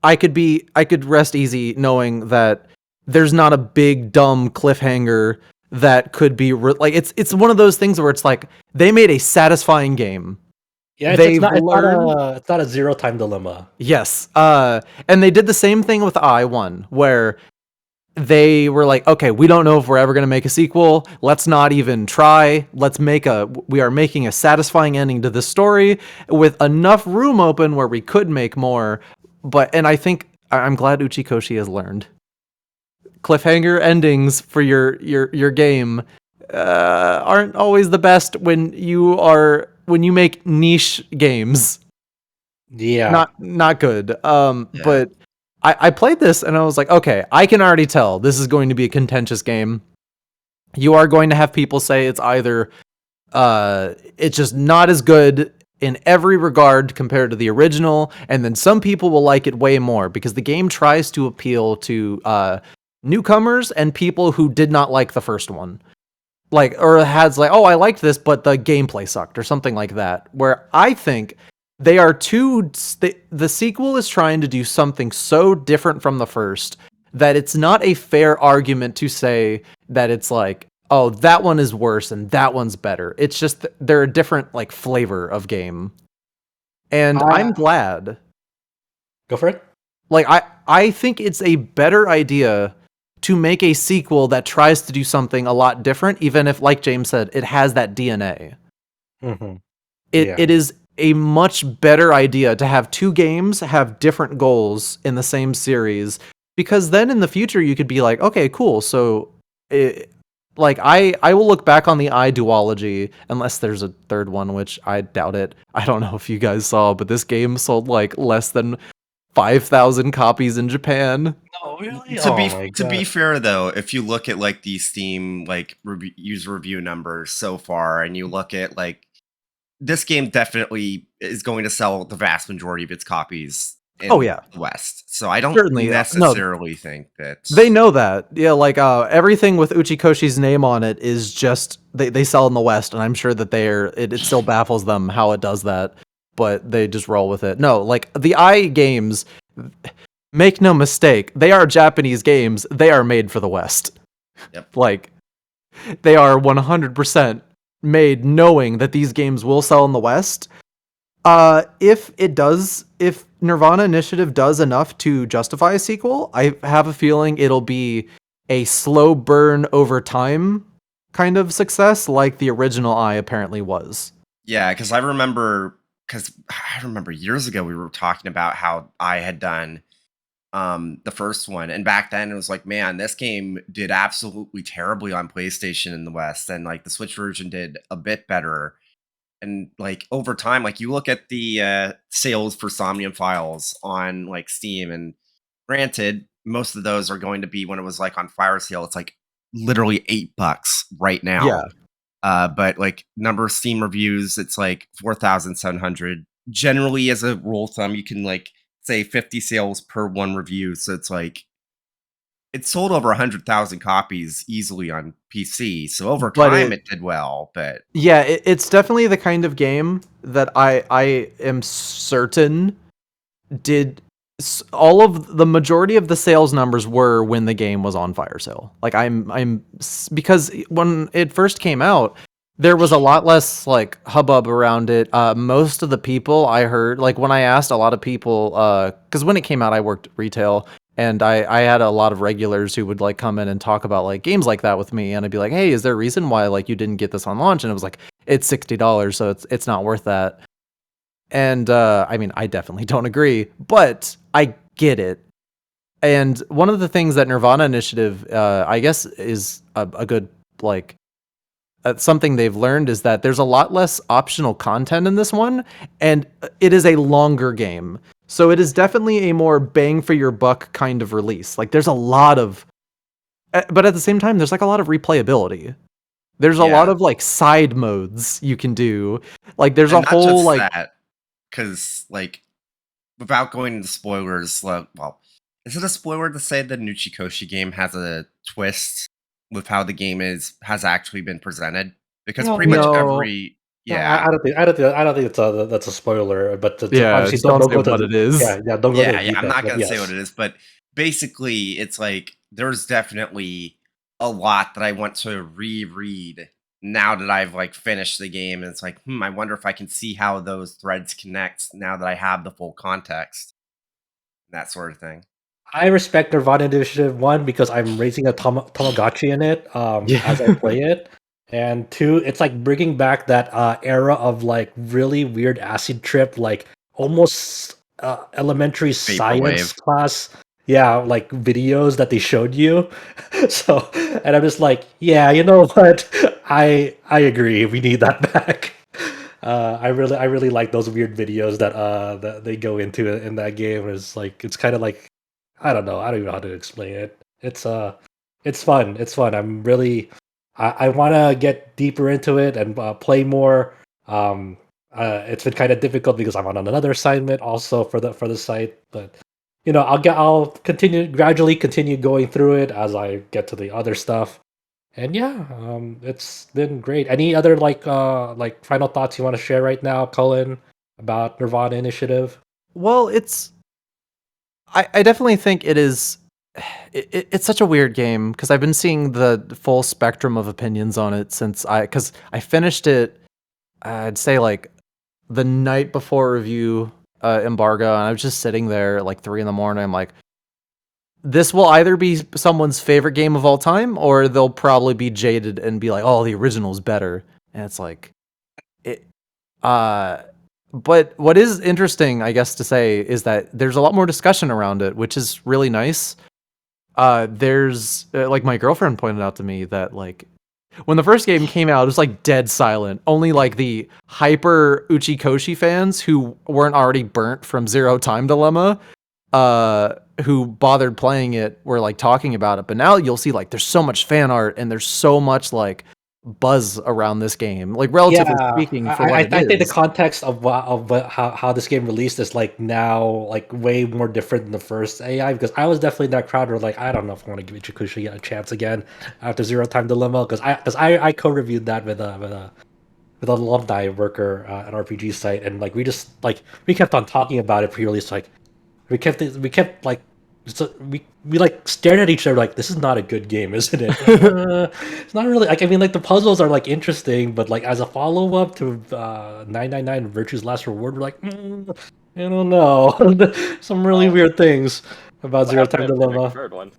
I could rest easy knowing that there's not a big dumb cliffhanger that could be like it's one of those things where it's like they made a satisfying game. Yeah, They've learned. it's not a zero time dilemma. Yes. And they did the same thing with I1, where they were like, okay, we don't know if we're ever going to make a sequel. Let's not even try. We are making a satisfying ending to this story with enough room open where we could make more. And I think I'm glad Uchikoshi has learned. Cliffhanger endings for your game aren't always the best when you make niche games. Yeah. Not good. But I played this and I was like, okay, I can already tell this is going to be a contentious game. You are going to have people say it's either it's just not as good in every regard compared to the original, and then some people will like it way more because the game tries to appeal to newcomers and people who did not like the first one. Like, or has like, oh, I liked this, but the gameplay sucked or something like that. Where I think they are the sequel is trying to do something so different from the first that it's not a fair argument to say that it's like, oh, that one is worse and that one's better. It's just they're a different like flavor of game. And I'm glad. Go for it. Like I think it's a better idea to make a sequel that tries to do something a lot different, even if, like James said, it has that DNA. Mm-hmm. It is a much better idea to have two games have different goals in the same series, because then in the future you could be like, okay, cool. So I will look back on the duology, unless there's a third one, which I doubt it. I don't know if you guys saw, but this game sold like less than 5,000 copies in Japan. Oh, really? To be fair though, if you look at like the Steam like user review numbers so far, and you look at like this game definitely is going to sell the vast majority of its copies in the West. So I don't necessarily think that they know that. Yeah, like everything with Uchikoshi's name on it is just they sell in the West, and I'm sure that it still baffles them how it does that, but they just roll with it. No, like the games, make no mistake, they are Japanese games. They are made for the West. Yep. Like they are 100% made knowing that these games will sell in the West. If nirvanA Initiative does enough to justify a sequel, I have a feeling it'll be a slow burn over time kind of success, like the original apparently was. Yeah, because I remember years ago we were talking about how I had done the first one, and back then it was like, man, this game did absolutely terribly on PlayStation in the West, and like the Switch version did a bit better. And like over time, like you look at the sales for Somnium Files on like Steam, and granted, most of those are going to be when it was like on fire sale, it's like literally $8 right now. Yeah. But like number of Steam reviews, it's like 4,700. Generally, as a rule of thumb, you can like say 50 sales per one review. So it's like it sold over 100,000 copies easily on PC. So over time, it did well. But yeah, it's definitely the kind of game that I am certain did all of the majority of the sales numbers were when the game was on fire sale. Like I'm because when it first came out, there was a lot less like hubbub around it. Most of the people I heard, like when I asked a lot of people, because when it came out, I worked retail, and I had a lot of regulars who would like come in and talk about like games like that with me, and I'd be like, hey, is there a reason why like you didn't get this on launch? And it was like, it's $60, so it's not worth that. And I mean, I definitely don't agree, but I get it. And one of the things that nirvanA Initiative, I guess, is a good like something they've learned is that there's a lot less optional content in this one, and it is a longer game. So it is definitely a more bang for your buck kind of release. Like there's a lot of, but at the same time, there's like a lot of replayability. There's a lot Yeah. of like side modes you can do. Like there's And a not whole just like that, because like without going into spoilers, well, is it a spoiler to say that Nuchikoshi game has a twist with how the game has actually been presented? Because No, pretty much no, every no, yeah. I don't think it's that's a spoiler. But yeah, obviously just don't don't say go to what it is. don't go to the Yeah, I'm details. not But gonna say what yes, it is, but basically, it's like there's definitely a lot that I want to reread now that I've like finished the game, and it's like, I wonder if I can see how those threads connect now that I have the full context, that sort of thing. I respect nirvanA Initiative 1 because I'm raising a Tamagotchi in it as I Yeah. play it, and 2, it's like bringing back that era of like really weird acid trip, like almost elementary science Vaporwave. class, yeah, like videos that they showed you. So, and I'm just like, yeah, you know what? I agree. We need that back. I really like those weird videos that they go into in that game. It's like it's kind of like I don't know. I don't even know how to explain it. It's fun. It's fun. I want to get deeper into it and play more. It's been kind of difficult because I'm on another assignment also for the site, but I'll gradually continue going through it as I get to the other stuff. And yeah, it's been great. Any other like final thoughts you want to share right now, Cullen, about nirvanA Initiative? Well, I definitely think it is. It's such a weird game because I've been seeing the full spectrum of opinions on it since because I finished it. I'd say like the night before review embargo, and I was just sitting there at like 3 a.m. I'm like, this will either be someone's favorite game of all time, or they'll probably be jaded and be like, "Oh, the original's better." And it's like, it. Uh, but what is interesting, I guess, to say is that there's a lot more discussion around it, which is really nice. There's like my girlfriend pointed out to me that like when the first game came out, it was like dead silent. Only like the hyper Uchikoshi fans who weren't already burnt from Zero Time Dilemma, who bothered playing it were like talking about it. But now you'll see like there's so much fan art and there's so much like buzz around this game, like relatively Yeah, speaking for what it I think the is. context how this game released is like now like way more different than the first AI, because I was definitely in that crowd where like I don't know if I want to give Ichikushi a chance again after Zero Time Dilemma, because I co-reviewed that with an alumni worker at an RPG site, and like we kept on talking about it pre-release, like we kept like we like stared at each other like this is not a good game, isn't it? It's not really like I mean like the puzzles are like interesting, but like as a follow up to 999 Virtue's Last Reward, we're like I don't know. Some really Oh, weird things about what Zero happened Time if they make a Dilemma. third one?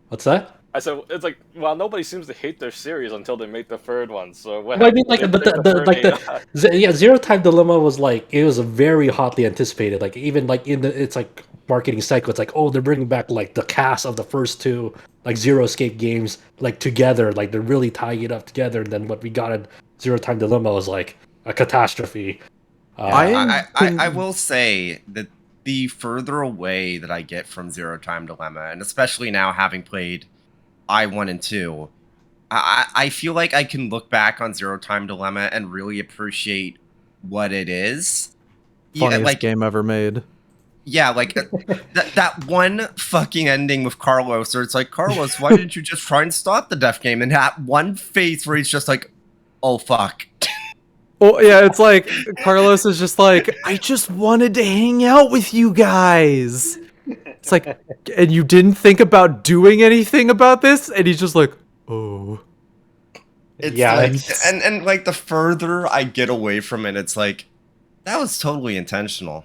What's that? I said it's like, well, nobody seems to hate their series until they make the third one. So what Well, I mean, happens like, if but they make the third AI? yeah, Zero Time Dilemma was like it was a very hotly anticipated. Like even like in the it's like marketing cycle, it's like oh they're bringing back like the cast of the first two like Zero Escape games like together, like they're really tying it up together. And then what we got in Zero Time Dilemma was like a catastrophe. Yeah, Uh, I will say that the further away that I get from Zero Time Dilemma, and especially now having played I1 and 2, I feel like I can look back on Zero Time Dilemma and really appreciate what it is. Yeah, Funniest like game ever made. yeah, like that one fucking ending with Carlos, where it's like, Carlos, why didn't you just try and stop the death game? And that one face where he's just like, oh fuck. Well, yeah, it's like Carlos is just like, I just wanted to hang out with you guys. It's like, and you didn't think about doing anything about this? And he's just like, oh. It's Yeah, like, it's- and like the further I get away from it, it's like that was totally intentional.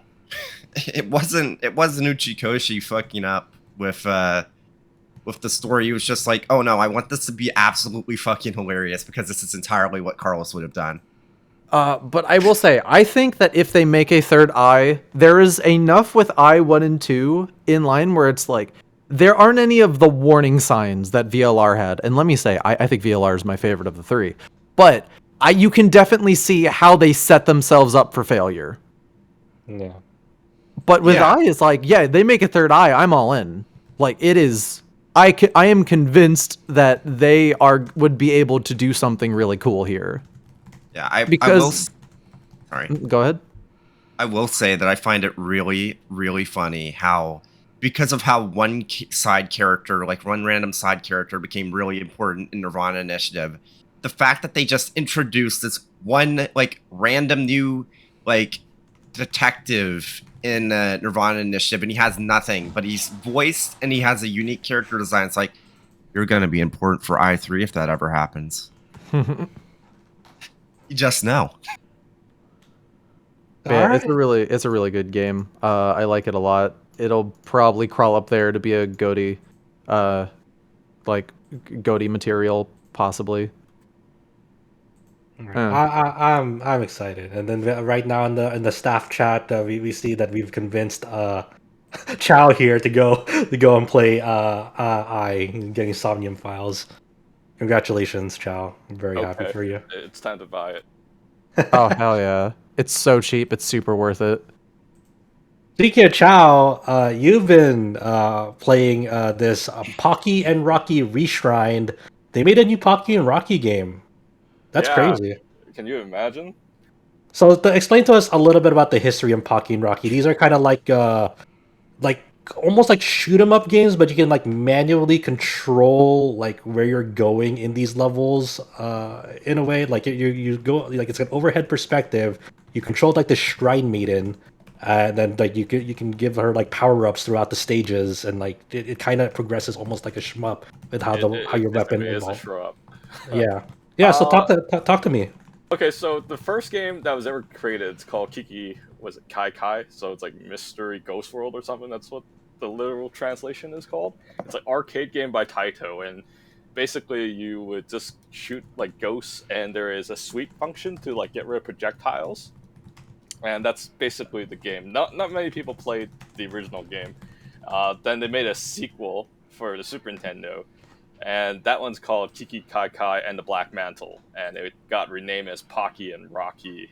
It wasn't Uchikoshi fucking up with the story. He was just like, oh no, I want this to be absolutely fucking hilarious because this is entirely what Carlos would have done. But I will say, I think that if they make a third eye, there is enough with eye 1 and 2 in line where it's like, there aren't any of the warning signs that VLR had. And let me say, I think VLR is my favorite of the three. But you can definitely see how they set themselves up for failure. yeah. But with Yeah. eye, it's like, yeah, they make a third eye, I'm all in. Like, it is I am convinced that they would be able to do something really cool here. Yeah, I will. Because Sorry. go ahead. I will say that I find it really, really funny how, because of how one side character, like one random side character, became really important in nirvanA Initiative. The fact that they just introduced this one like random new like detective in nirvanA Initiative, and he has nothing, but he's voiced and he has a unique character design. It's like, you're gonna be important for I3 if that ever happens. You just know. Yeah, it's a really good game. I like it a lot. It'll probably crawl up there to be a GOTY, like GOTY material possibly. I'm excited, and then right now in the staff chat, we see that we've convinced Chow here to go and play getting Somnium Files. Congratulations, Chow. I'm very happy for you. It's time to buy it. Oh hell yeah! It's so cheap. It's super worth it. Speaking of Chow, you've been playing this Pocky and Rocky Reshrined. They made a new Pocky and Rocky game. That's crazy. Can you imagine? So explain to us a little bit about the history of Pocky and Rocky. These are kind of like almost like shoot 'em up games, but you can like manually control like where you're going in these levels. In a way, like you go like it's an overhead perspective. You control like the shrine maiden, and then like you can give her like power ups throughout the stages, and like it kind of progresses almost like a shmup with how how your weapon is a evolves. shrub. Yeah. So talk to me. Okay, so the first game that was ever created, it's called Kiki, was it Kai Kai? So it's like Mystery Ghost World or something. That's what the literal translation is called. It's an arcade game by Taito, and basically you would just shoot like ghosts, and there is a sweep function to like get rid of projectiles, and that's basically the game. Not many people played the original game. Then they made a sequel for the Super Nintendo. And that one's called Kiki Kai Kai and the Black Mantle, and it got renamed as Pocky and Rocky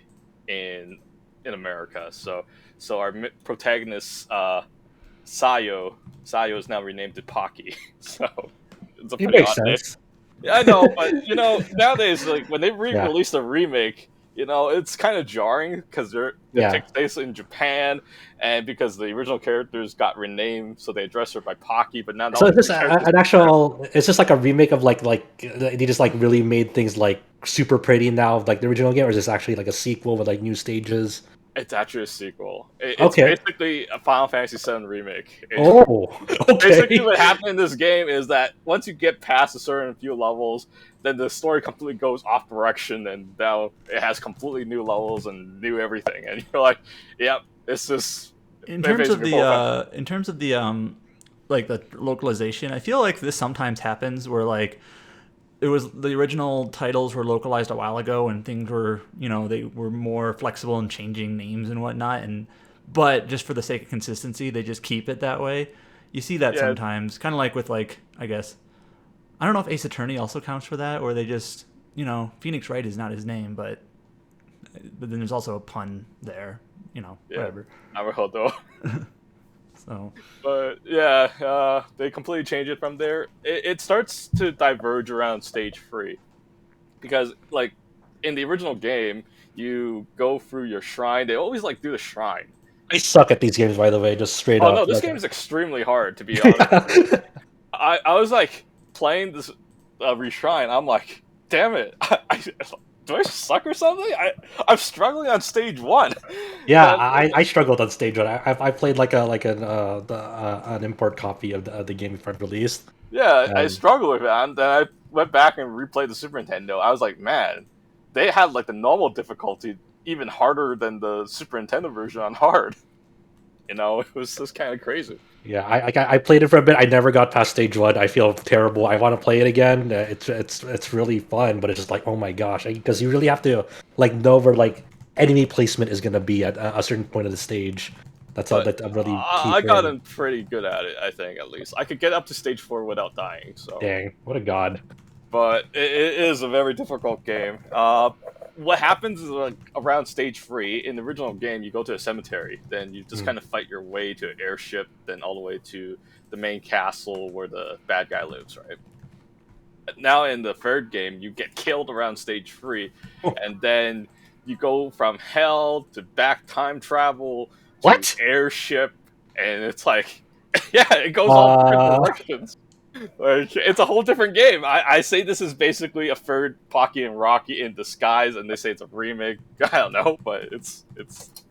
in America. So our protagonist Sayo is now renamed to Pocky. So it's a It pretty makes odd name. sense. Yeah, I know, but nowadays like when they released a remake, it's kind of jarring because it takes place in Japan, and because the original characters got renamed, so they address her by Pocky. But now, So it's just an actual. It's just like a remake of like they just like really made things like super pretty now, like the original game, or is this actually like a sequel with like new stages? It's actually a sequel. It's basically a Final Fantasy VII remake. Basically, what happened in this game is that once you get past a certain few levels, then the story completely goes off direction, and now it has completely new levels and new everything. And you're like, "Yep, it's just." In terms of the like the localization, I feel like this sometimes happens where like it was the original titles were localized a while ago, and things were they were more flexible in changing names and whatnot, but just for the sake of consistency, they just keep it that way. You see that sometimes, kind of like with like I guess I don't know if Ace Attorney also counts for that, or they just Phoenix Wright is not his name, but then there's also a pun there, whatever. Naruhodo. So, but they completely change it from there. It starts to diverge around stage 3, because like in the original game, you go through your shrine. They always like do the shrine. I suck at these games, by the way, just straight up. Oh no, this game is extremely hard, to be honest. I was like playing this Reshrine. I'm like, damn it, do I suck or something? I'm struggling on stage 1. Yeah, I struggled on stage 1. I played like an import copy of the game before it released. Yeah, I struggled with it, and then I went back and replayed the Super Nintendo. I was like, man, they had like the normal difficulty even harder than the Super Nintendo version on hard. It was just kind of crazy. Yeah, I played it for a bit. I never got past stage 1. I feel terrible. I want to play it again. It's really fun, but it's just like, oh my gosh, because you really have to like know where like enemy placement is gonna be at a certain point of the stage. That's really key. I gotten pretty good at it. I think at least I could get up to stage 4 without dying. So dang, what a god! But it is a very difficult game. what happens is like around stage 3 in the original game, you go to a cemetery, then you just kind of fight your way to an airship, then all the way to the main castle where the bad guy lives, right? Now in the third game, you get killed around stage 3, and then you go from hell to back time travel to What? airship, and it's like, yeah, it goes all different directions. Like, it's a whole different game. I say this is basically a third Pocky and Rocky in disguise, and they say it's a remake. I don't know, but it's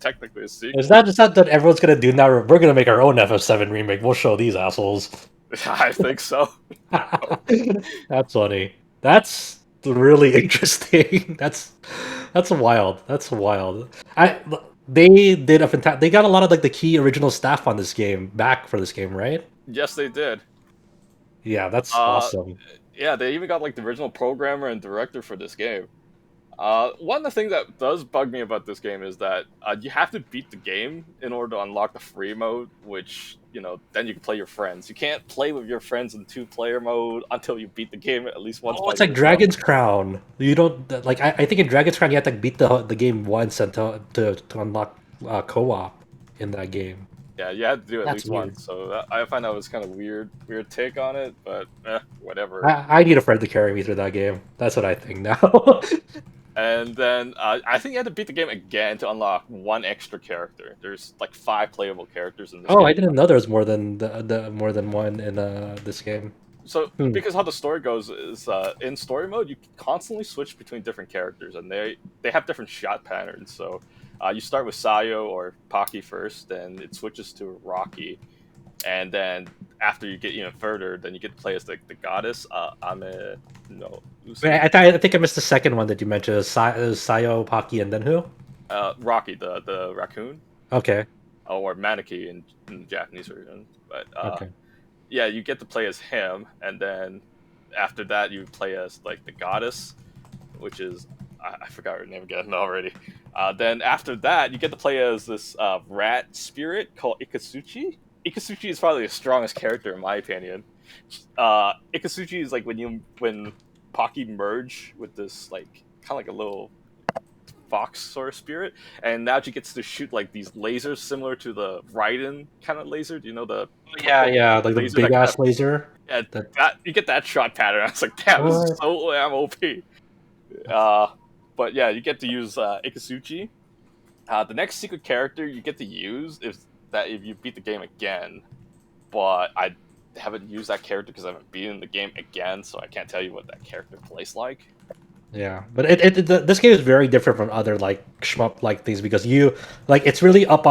technically a sequel. Is that everyone's gonna do now? We're gonna make our own FF7 remake. We'll show these assholes. I think so. That's funny. That's really interesting. That's wild. That's wild. They did a fantastic. They got a lot of like the key original staff on this game back for this game, right? Yes, they did. Yeah, that's awesome. Yeah, they even got like the original programmer and director for this game. One of the things that does bug me about this game is that you have to beat the game in order to unlock the free mode, which, then you can play your friends. You can't play with your friends in 2-player mode until you beat the game at least once. Oh, it's like Dragon's Crown. You don't like. I think in Dragon's Crown you have to beat the game once and to unlock co-op in that game. Yeah, you had to do it at That's least weird. once. So I find that was kind of weird take on it, but whatever. I need a friend to carry me through that game. That's what I think now. And then I think you had to beat the game again to unlock one extra character. There's like 5 playable characters in this game. I didn't know there was more than more than one in this game. So because how the story goes is in story mode you constantly switch between different characters, and they have different shot patterns. So you start with Sayo or Pocky first, then it switches to Rocky, and then after you get even further, then you get to play as the goddess Wait, I think I missed the second one that you mentioned. It was Sayo, Pocky, and then who? Rocky, the raccoon, Okay. or Maneki in the Japanese version. But Okay. yeah, you get to play as him, and then after that you play as like the goddess, which is I forgot her name again already. Then after that you get to play as this rat spirit called Ikatsuchi. Ikatsuchi is probably the strongest character in my opinion. Ikatsuchi is like when Pocky merge with this like kind of like a little fox sort of spirit, and now she gets to shoot like these lasers similar to the Raiden kind of laser. Do you know the Yeah, like the laser big that ass laser. yeah, That- you get that shot pattern. I was like, damn, this is so damn OP. But yeah, you get to use Ikatsuchi. The next secret character you get to use is that if you beat the game again, but I haven't used that character because I haven't beaten the game again, so I can't tell you what that character plays like. Yeah, but this game is very different from other like shmup like things because you like it's really up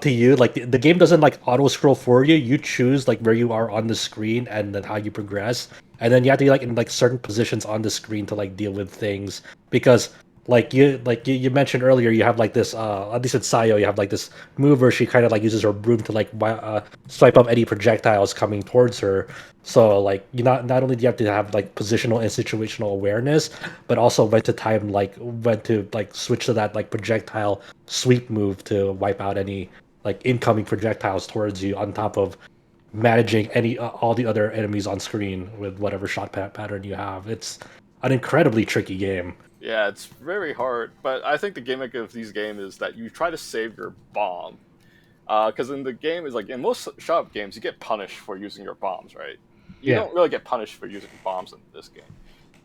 to you. Like the game doesn't like auto scroll for you. You choose like where you are on the screen and then how you progress, and then you have to be like in like certain positions on the screen to like deal with things because you mentioned earlier you have like this at least in Sayo you have like this move where she kind of like uses her broom to like swipe up any projectiles coming towards her. So like you not only do you have to have like positional and situational awareness, but also when to switch to that like projectile sweep move to wipe out any like incoming projectiles towards you, on top of managing any all the other enemies on screen with whatever shot pattern you have. It's an incredibly tricky game. Yeah, it's very hard, but I think the gimmick of these games is that you try to save your bomb. Because in the game, is like in most shop games, you get punished for using your bombs, right? You don't really get punished for using bombs in this game.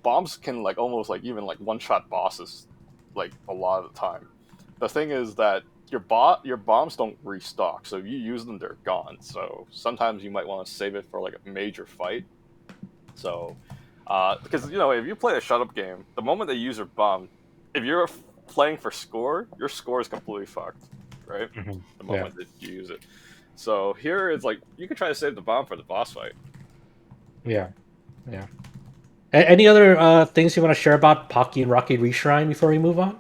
Bombs can like almost like even like one-shot bosses, like a lot of the time. The thing is that your bombs don't restock, so if you use them, they're gone. So sometimes you might want to save it for like a major fight. So, because if you play a shut-up game, the moment they use your bomb, if you're playing for score, your score is completely fucked, right? Mhm. The moment that you use it. So here it's like you can try to save the bomb for the boss fight. Yeah. Any other things you want to share about Pocky and Rocky Reshrined before we move on?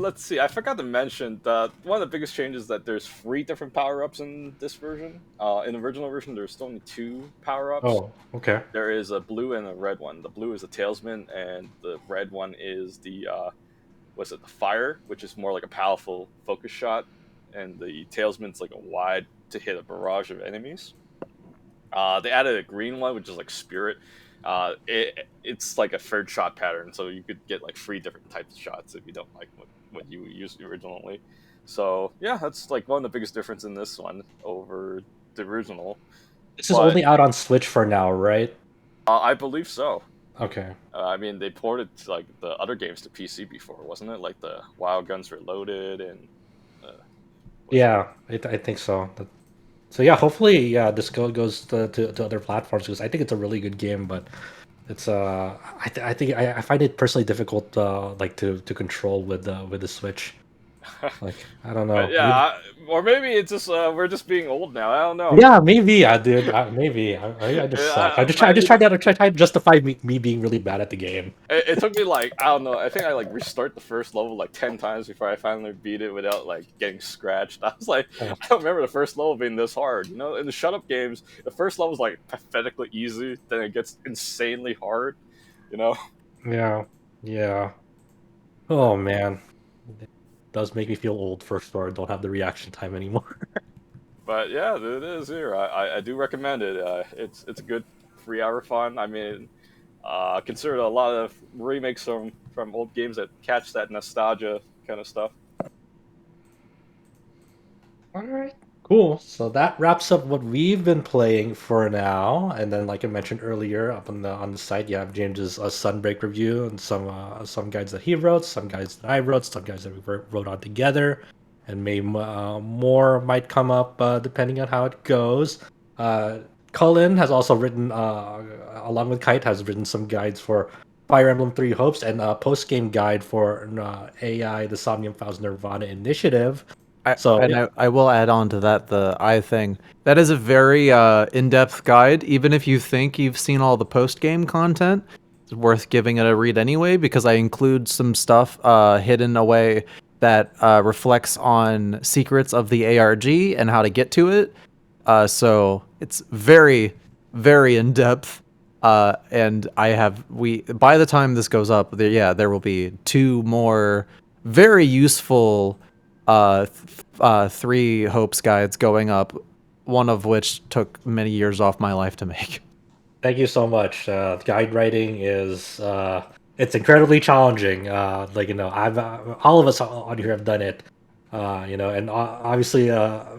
Let's see. I forgot to mention that one of the biggest changes is that there's 3 different power-ups in this version. In the original version, there's still only 2 power-ups. Oh, okay. There is a blue and a red one. The blue is the Tailsman, and the red one is the the Fire, which is more like a powerful focus shot, and the Tailsman's like a wide to hit a barrage of enemies. They added a green one, which is like Spirit. It's like a third shot pattern, so you could get like 3 different types of shots if you don't like what you used originally. So yeah, that's like one of the biggest difference in this one over the original. This is But only out on Switch for now, right? I believe so. Okay. I mean, they ported like the other games to PC before, wasn't it? Like the Wild Guns Reloaded and what's the Yeah, I think so. So yeah, hopefully, yeah, this goes to other platforms because I think it's a really good game, but it's I think I find it personally difficult like to control with the Switch. Like I don't But know. yeah, or maybe it's just we're just being old now. I don't know. Yeah, maybe I did. Maybe I just suck. I just try to justify me being really bad at the game. It took me like I don't know. I think I like restart the first level like 10 times before I finally beat it without like getting scratched. I was like, Oh, I don't remember the first level being this hard. You know, in the shut up games, the first level's like pathetically easy, then it gets insanely hard. You know, yeah, yeah. Oh man, it does make me feel old for sure. Don't have the reaction time anymore. but yeah, it is here. I do recommend it. It's a good 3 hour fun. I mean, consider a lot of remakes from old games that catch that nostalgia kind of stuff. All right, cool. So that wraps up what we've been playing for now. And then, like I mentioned earlier, up on the site, you have James's Sunbreak review and some guides that he wrote, some guides that I wrote, some guides that we wrote on together, and maybe more might come up depending on how it goes. Uh, Cullen has also written, along with Kite, has written some guides for Fire Emblem Three Hopes and a post game guide for AI, the Somnium Files nirvanA initiative. So yeah, I will add on to that the eye thing. That is a very in-depth guide. Even if you think you've seen all the post-game content, it's worth giving it a read anyway because I include some stuff hidden away that reflects on secrets of the ARG and how to get to it. So it's very, very in-depth. And by the time this goes up, there will be 2 more very useful 3 hopes guides going up, one of which took many years off my life to make. thank you so much. Guide writing is it's incredibly challenging. Like I've all of us on here have done it. And obviously,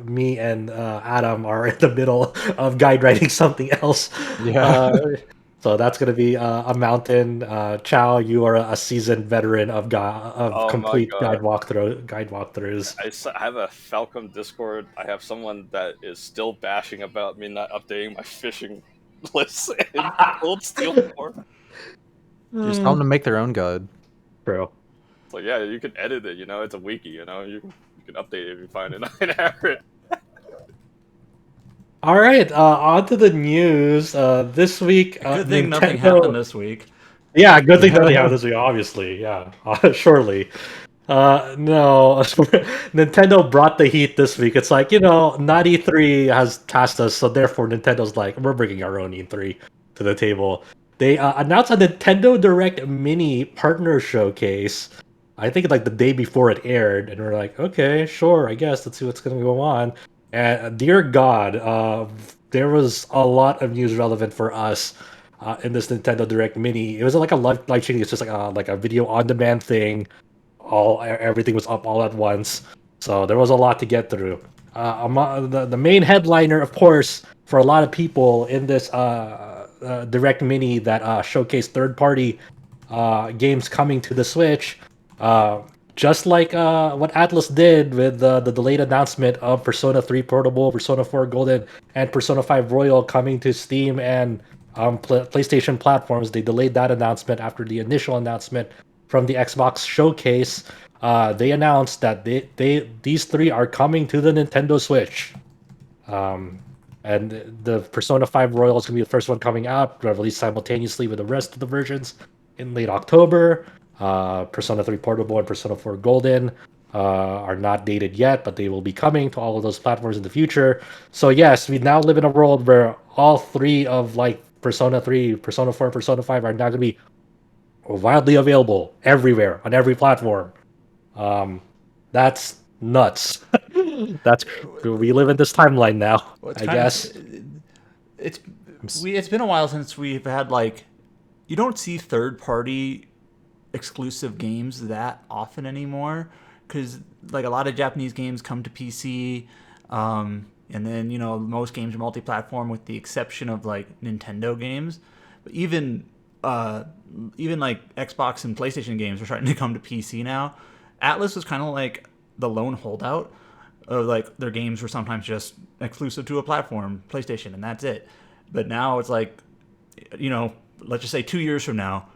me and Adam are in the middle of guide writing something else. Yeah. Uh, so that's gonna be a mountain. Chow, you are a seasoned veteran of Oh my complete god. guide walkthroughs. I have a Falcon Discord. I have someone that is still bashing about me not updating my fishing lists in Old Steel 4. Just tell them to make their own guide. True. So yeah, you can edit it. You know, it's a wiki. You can update it if you find it inaccurate. All right, on to the news. This week, Good thing nothing Nintendo. happened this week. Yeah, good thing nothing happened this week. Obviously, yeah, surely. No, Nintendo brought the heat this week. It's like not E3 has tasked us, so therefore Nintendo's like, we're bringing our own E3 to the table. They announced a Nintendo Direct Mini partner showcase. I think like the day before it aired, and we're like, okay, sure, I guess let's see what's gonna go on. And dear God, there was a lot of news relevant for us in this Nintendo Direct Mini. It was like a live streaming. It's just like a video on demand thing. Everything was up all at once, so there was a lot to get through. The main headliner, of course, for a lot of people in this Direct Mini that showcased third party games coming to the Switch. Just like what Atlas did with the delayed announcement of Persona 3 Portable, Persona 4 Golden, and Persona 5 Royal coming to Steam and PlayStation platforms, they delayed that announcement after the initial announcement from the Xbox showcase. They announced that these 3 are coming to the Nintendo Switch. And the Persona 5 Royal is going to be the first one coming out, released simultaneously with the rest of the versions in late October. Persona 3 Portable and Persona 4 Golden are not dated yet, but they will be coming to all of those platforms in the future. So yes, we now live in a world where all 3 of like Persona 3, Persona 4, and Persona 5 are now going to be widely available everywhere on every platform. That's nuts. That's we live in this timeline now. Well, I guess. it's been a while since we've had like you don't see third-party exclusive games that often anymore, because like a lot of Japanese games come to PC, and then most games are multi-platform with the exception of like Nintendo games. But even like Xbox and PlayStation games are starting to come to PC now. Atlas was kind of like the lone holdout of like their games were sometimes just exclusive to a platform, PlayStation, and that's it. But now it's like, let's just say 2 years from now,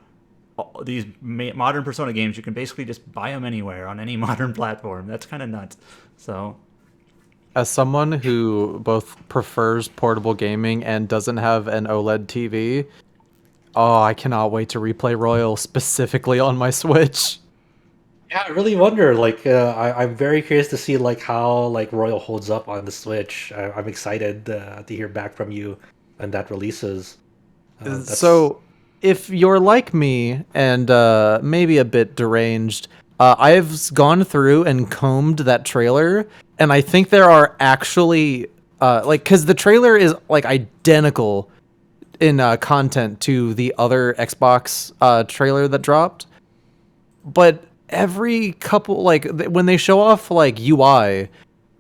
these modern Persona games, you can basically just buy them anywhere on any modern platform. That's kind of nuts. So, As someone who both prefers portable gaming and doesn't have an OLED TV, oh, I cannot wait to replay Royal specifically on my Switch. Yeah, I really wonder. Like, I'm very curious to see like how like Royal holds up on the Switch. I'm excited to hear back from you when that releases. That's So, if you're like me and maybe a bit deranged, I've gone through and combed that trailer, and I think there are actually because the trailer is like identical in content to the other Xbox trailer that dropped, but every couple when they show off like UI,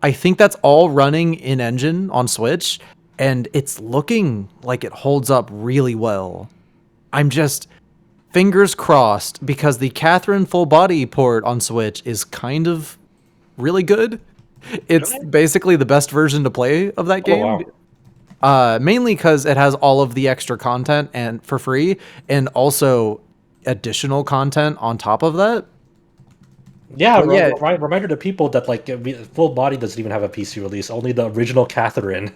I think that's all running in engine on Switch, and it's looking like it holds up really well. I'm just fingers crossed because the Catherine full body port on Switch is kind of really good. It's Really? basically the best version to play of that Oh game. wow. Mainly because it has all of the extra content and for free, and also additional content on top of that. Yeah, But yeah, reminder to people that like Full Body doesn't even have a PC release. Only the original Catherine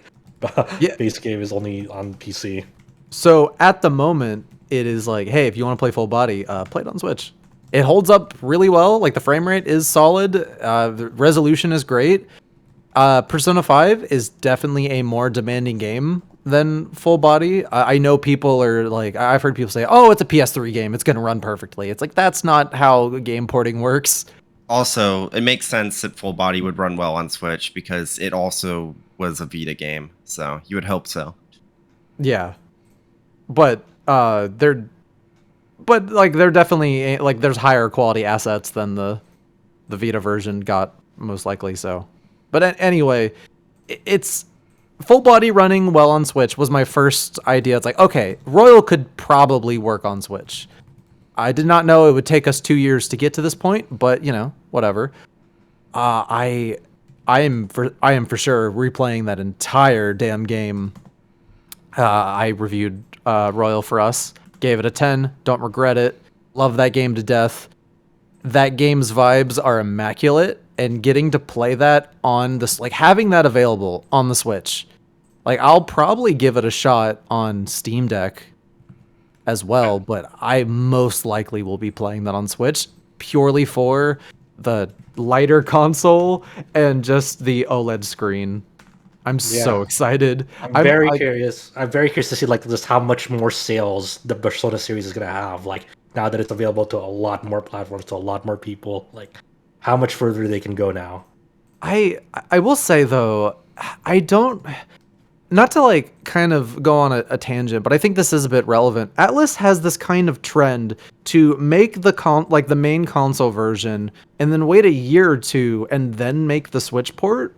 yeah. base game is only on PC. So at the moment, it is like, hey, if you want to play full body, play it on Switch. It holds up really well. Like the frame rate is solid. The resolution is great. Persona 5 is definitely a more demanding game than full body. I know people are like, I've heard people say, oh, it's a PS3 game. It's going to run perfectly. It's like, that's not how game porting works. Also, it makes sense that Full Body would run well on Switch because it also was a Vita game, so you would hope so. Yeah. But they're definitely like there's higher quality assets than the Vita version got, most likely. So, but anyway, it's full body running well on Switch was my first idea. It's like, okay, Royal could probably work on Switch. I did not know it would take us 2 years to get to this point, but whatever. I am for sure replaying that entire damn game. I reviewed Royal for us, gave it a 10. Don't regret it. Love that game to death. That game's vibes are immaculate, and getting to play that on this, like having that available on the Switch, like I'll probably give it a shot on Steam Deck as well, but I most likely will be playing that on Switch purely for the lighter console and just the OLED screen. I'm so Yeah. excited. I'm very curious. I'm very curious to see like just how much more sales the Persona series is gonna have. Like now that it's available to a lot more platforms, to a lot more people. Like how much further they can go now. I will say though, I don't, not to like kind of go on a tangent, but I think this is a bit relevant. Atlas has this kind of trend to make the main console version and then wait a year or two and then make the Switch port.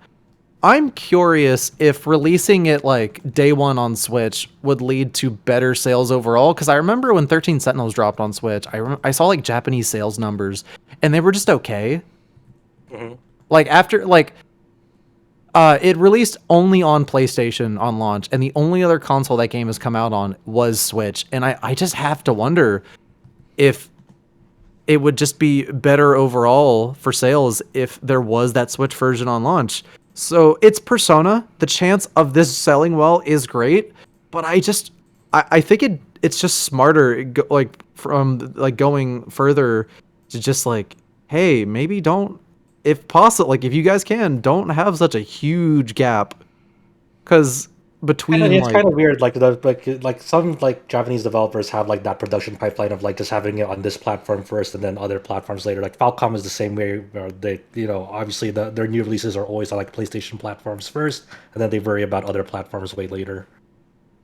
I'm curious if releasing it like day one on Switch would lead to better sales overall. Because I remember when 13 Sentinels dropped on Switch, I saw like Japanese sales numbers, and they were just okay. Mhm. Like after it released only on PlayStation on launch, and the only other console that game has come out on was Switch. And I just have to wonder if it would just be better overall for sales if there was that Switch version on launch. So it's Persona. The chance of this selling well is great, but I think it's just smarter from like going further to just like, hey, maybe don't, if possible, like if you guys can, don't have such a huge gap, because between It's like kind of weird. Like some like Japanese developers have like that production pipeline of like just having it on this platform first and then other platforms later. Like Falcom is the same way. Where they obviously their new releases are always on like PlayStation platforms first, and then they worry about other platforms way later.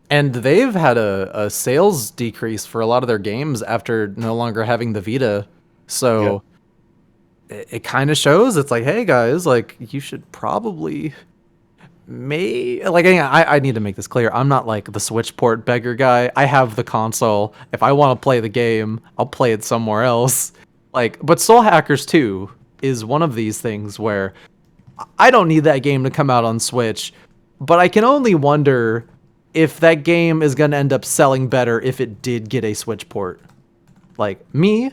And they've had a sales decrease for a lot of their games after no longer having the Vita. So it kind of shows. It's like, hey guys, like you should probably I need to make this clear. I'm not like the Switch port beggar guy. I have the console. If I want to play the game, I'll play it somewhere else. Like, but Soul Hackers 2 is one of these things where I don't need that game to come out on Switch, but I can only wonder if that game is going to end up selling better if it did get a Switch port. Like, me,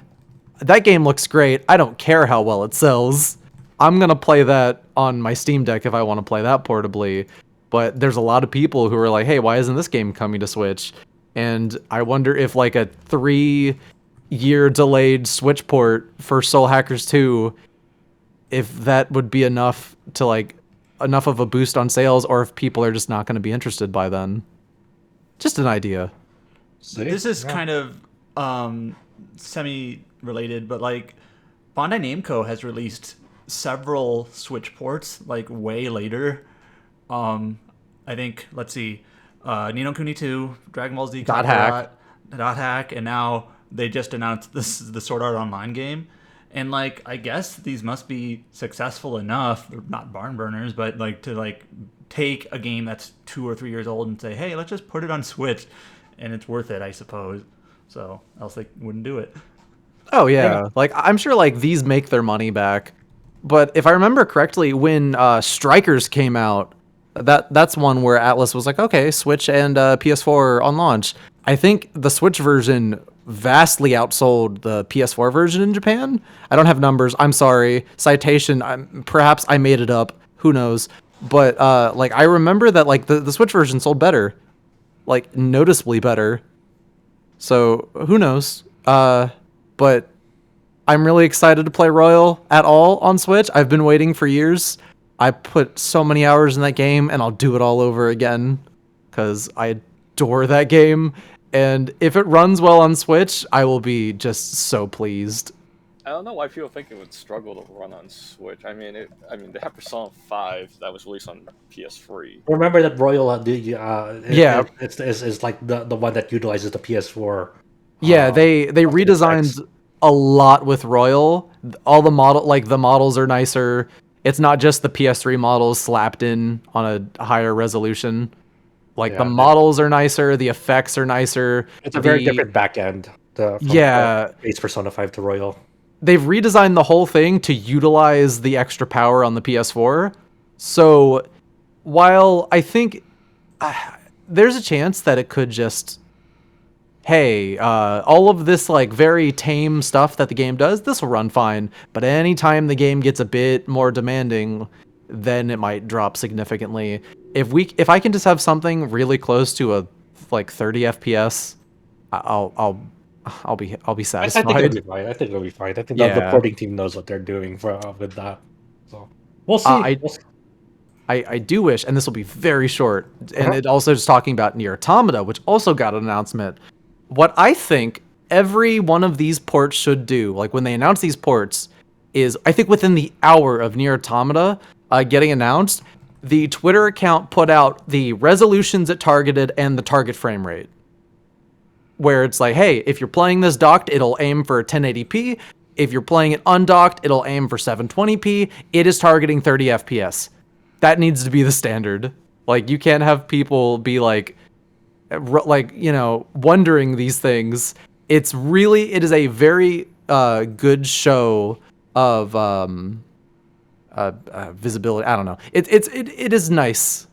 that game looks great. I don't care how well it sells. I'm going to play that on my Steam Deck if I want to play that portably. But there's a lot of people who are like, hey, why isn't this game coming to Switch? And I wonder if like a 3-year delayed Switch port for Soul Hackers 2, if that would be enough to like enough of a boost on sales, or if people are just not going to be interested by then. Just an idea. This is kind of semi-related, but like Bandai Namco has released several Switch ports like way later. I think, let's see, Ni no Kuni 2, Dragon Ball Z Dot Hack, and now they just announced this the Sword Art Online game. And like, I guess these must be successful enough, not barn burners, but like to like take a game that's 2 or 3 years old and say, hey, let's just put it on Switch, and it's worth it, I suppose. So else they wouldn't do it. Oh yeah, like I'm sure like these make their money back. But if I remember correctly, when Strikers came out, that's one where Atlas was like, okay, Switch and PS4 on launch. I think the Switch version vastly outsold the PS4 version in Japan. I don't have numbers. I'm sorry. Citation. Perhaps I made it up. Who knows? But like I remember that like the Switch version sold better, like noticeably better. So who knows? But I'm really excited to play Royal at all on Switch. I've been waiting for years. I put so many hours in that game, and I'll do it all over again because I adore that game. And if it runs well on Switch, I will be just so pleased. I don't know why people think it would struggle to run on Switch. I mean, they have Persona 5 that was released on PS3. Remember that Royal, Yeah. it's like the one that utilizes the PS4. Yeah, they redesigned a lot with Royal. All the the models are nicer. It's not just the PS3 models slapped in on a higher resolution. Like the models are nicer, the effects are nicer. It's a very different back end. From base Persona 5 to Royal. They've redesigned the whole thing to utilize the extra power on the PS4. So while I think there's a chance that it could just, hey, all of this like very tame stuff that the game does, this will run fine. But anytime the game gets a bit more demanding, then it might drop significantly. If I can just have something really close to a like 30 FPS, I'll be satisfied. I think it'll be fine. I think the porting team knows what they're doing with that. So we'll see. I do wish, and this will be very short, and it also is talking about NieR Automata, which also got an announcement. What I think every one of these ports should do, like when they announce these ports, is I think within the hour of NieR Automata getting announced, the Twitter account put out the resolutions it targeted and the target frame rate. Where it's like, hey, if you're playing this docked, it'll aim for 1080p. If you're playing it undocked, it'll aim for 720p. It is targeting 30 FPS. That needs to be the standard. Like, you can't have people be like, you know, wondering these things. It is a very good show of visibility. I don't know. It is nice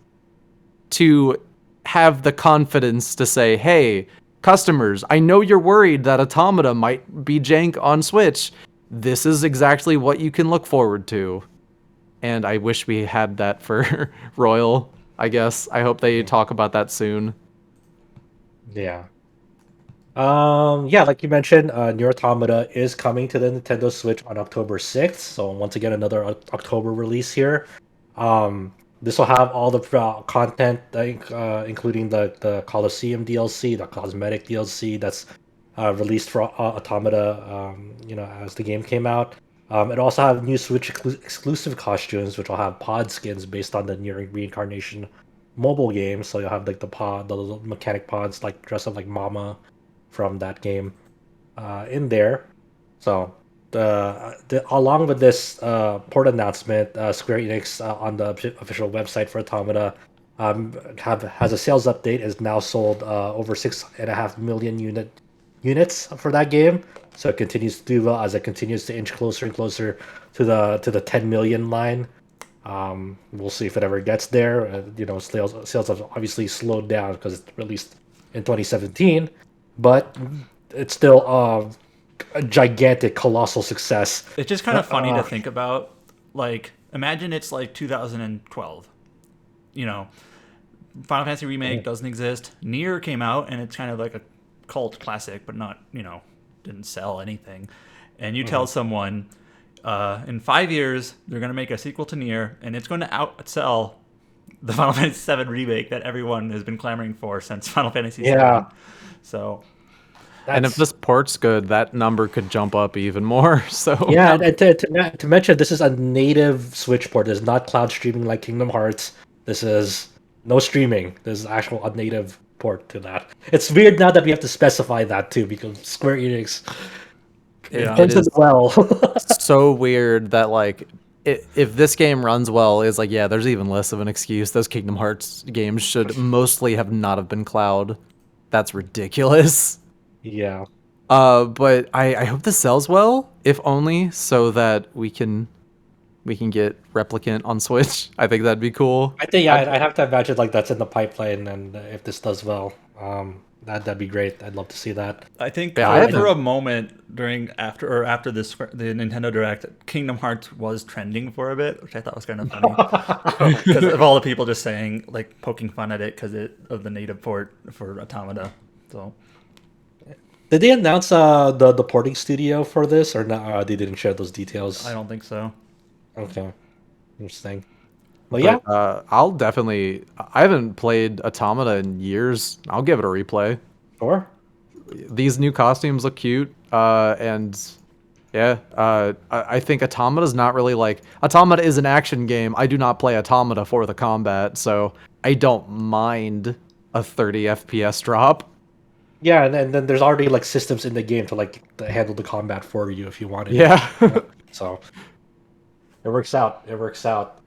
to have the confidence to say, hey, customers, I know you're worried that Automata might be jank on Switch. This is exactly what you can look forward to. And I wish we had that for Royal, I guess. I hope they talk about that soon. Yeah. Like you mentioned, NieR Automata is coming to the Nintendo Switch on October 6th. So once again, another October release here. This will have all the content, including the Colosseum DLC, the cosmetic DLC that's released for Automata, as the game came out. It also have new Switch exclusive costumes, which will have pod skins based on the NieR reincarnation mobile games. So you'll have like the little mechanic pods like dressed up like Mama from that game in there. So along with this port announcement, Square Enix on the official website for Automata has a sales update. Is now sold over 6.5 million units for that game. So it continues to do well as it continues to inch closer and closer to the 10 million line. We'll see if it ever gets there. Sales have obviously slowed down because it's released in 2017, but it's still a gigantic, colossal success. It's just kind of funny to think about. Like, imagine it's like 2012. You know, Final Fantasy Remake doesn't exist. NieR came out, and it's kind of like a cult classic, but not, didn't sell anything. And you tell someone, in 5 years, they're going to make a sequel to NieR, and it's going to outsell the Final Fantasy VII Remake that everyone has been clamoring for since Final Fantasy VII. Yeah. So... And if this port's good, that number could jump up even more. So yeah, and to mention, this is a native Switch port. This is not cloud streaming like Kingdom Hearts. This is no streaming. This is actual a native port to that. It's weird now that we have to specify that too, because Square Enix intends it well. so weird that like if this game runs well, is like, yeah, there's even less of an excuse. Those Kingdom Hearts games should mostly have been cloud. That's ridiculous. Yeah. But I hope this sells well, if only so that we can get Replicant on Switch. I think that'd be cool. I think I'd have to imagine like that's in the pipeline, and if this does well, that'd be great. I'd love to see that. I think Yeah, for a moment after the Nintendo Direct, Kingdom Hearts was trending for a bit, which I thought was kind of funny because of all the people just saying, like, poking fun at it because of the native port for Automata. So. Did they announce the porting studio for this, or not? They didn't share those details. I don't think so. Okay, interesting. Well, yeah, I'll definitely. I haven't played Automata in years. I'll give it a replay. sure. These new costumes look cute, and yeah, I think Automata's not really like Automata is an action game. I do not play Automata for the combat, so I don't mind a 30 FPS drop. Yeah, and then there's already like systems in the game to handle the combat for you if you wanted. Yeah. So it works out. It works out.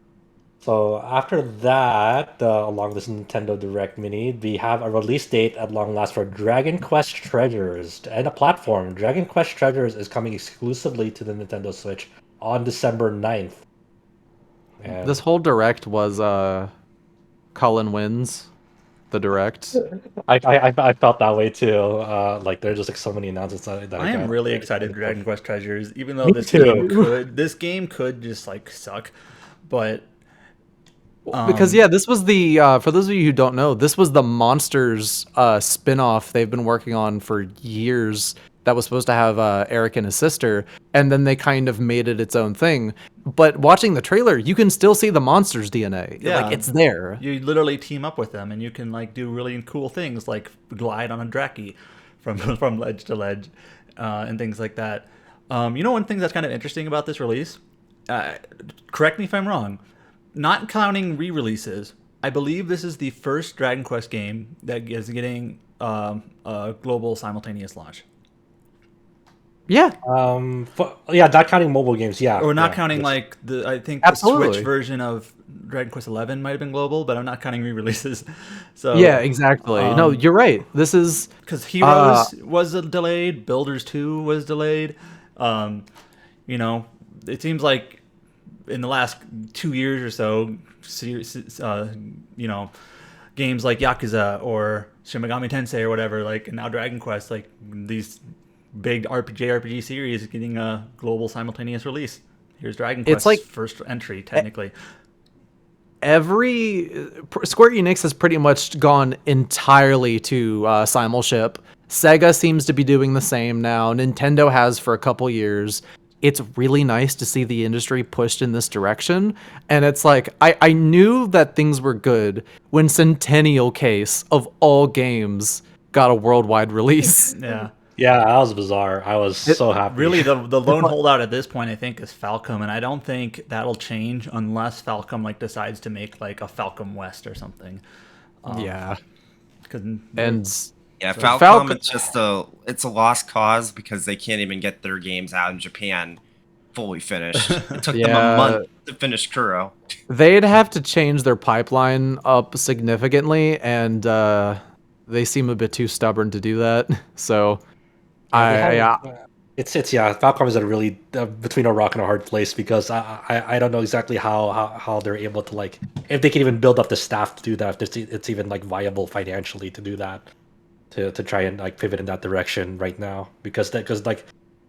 So after that, along this Nintendo Direct Mini, we have a release date at long last for Dragon Quest Treasures and a platform. Dragon Quest Treasures is coming exclusively to the Nintendo Switch on December 9th. And This whole direct was Cullen wins the direct. I felt that way too. Like there's just like so many announcements that I am got. really excited for Dragon Quest Treasures, even though Me too. this game could just like suck, but Because this was the for those of you who don't know, this was the Monsters spin-off they've been working on for years that was supposed to have Eric and his sister, and then they kind of made it its own thing. But watching the trailer, you can still see the Monsters DNA. Yeah. Like it's there. you literally team up with them and you can like do really cool things like glide on a Draki from ledge to ledge and things like that. One thing that's kind of interesting about this release, correct me if I'm wrong, not counting re-releases, I believe this is the first Dragon Quest game that is getting a global simultaneous launch. Yeah. Not counting mobile games. Yeah, Or not yeah. counting like I think Absolutely. the Switch version of Dragon Quest 11 might have been global, but I'm not counting re-releases. So Yeah, exactly. No, you're right. This is because Heroes was delayed, Builders 2 was delayed. It seems like in the last 2 years or so, games like Yakuza or Shin Megami Tensei or whatever, like, and now Dragon Quest, like these big RPG series getting a global simultaneous release. Here's Dragon Quest's like first entry, technically. Square Enix has pretty much gone entirely to simulship. Sega seems to be doing the same now. Nintendo has for a couple years. It's really nice to see the industry pushed in this direction. And it's like, I knew that things were good when Centennial Case of all games got a worldwide release. Yeah. Yeah, that was bizarre. I was so happy. Really, the lone holdout at this point, I think, is Falcom, and I don't think that'll change unless Falcom like decides to make like a Falcom West or something. Yeah. Because And Yeah, So Falcom, it's a lost cause because they can't even get their games out in Japan fully finished. It took them a Yeah. month to finish Kuro. they'd have to change their pipeline up significantly, and they seem a bit too stubborn to do that. So Yeah, they have. yeah, It's yeah. Falcom is a really between a rock and a hard place because I don't know exactly how they're able to like if they can even build up the staff to do that. If it's even like viable financially to do that to try and like pivot in that direction right now because like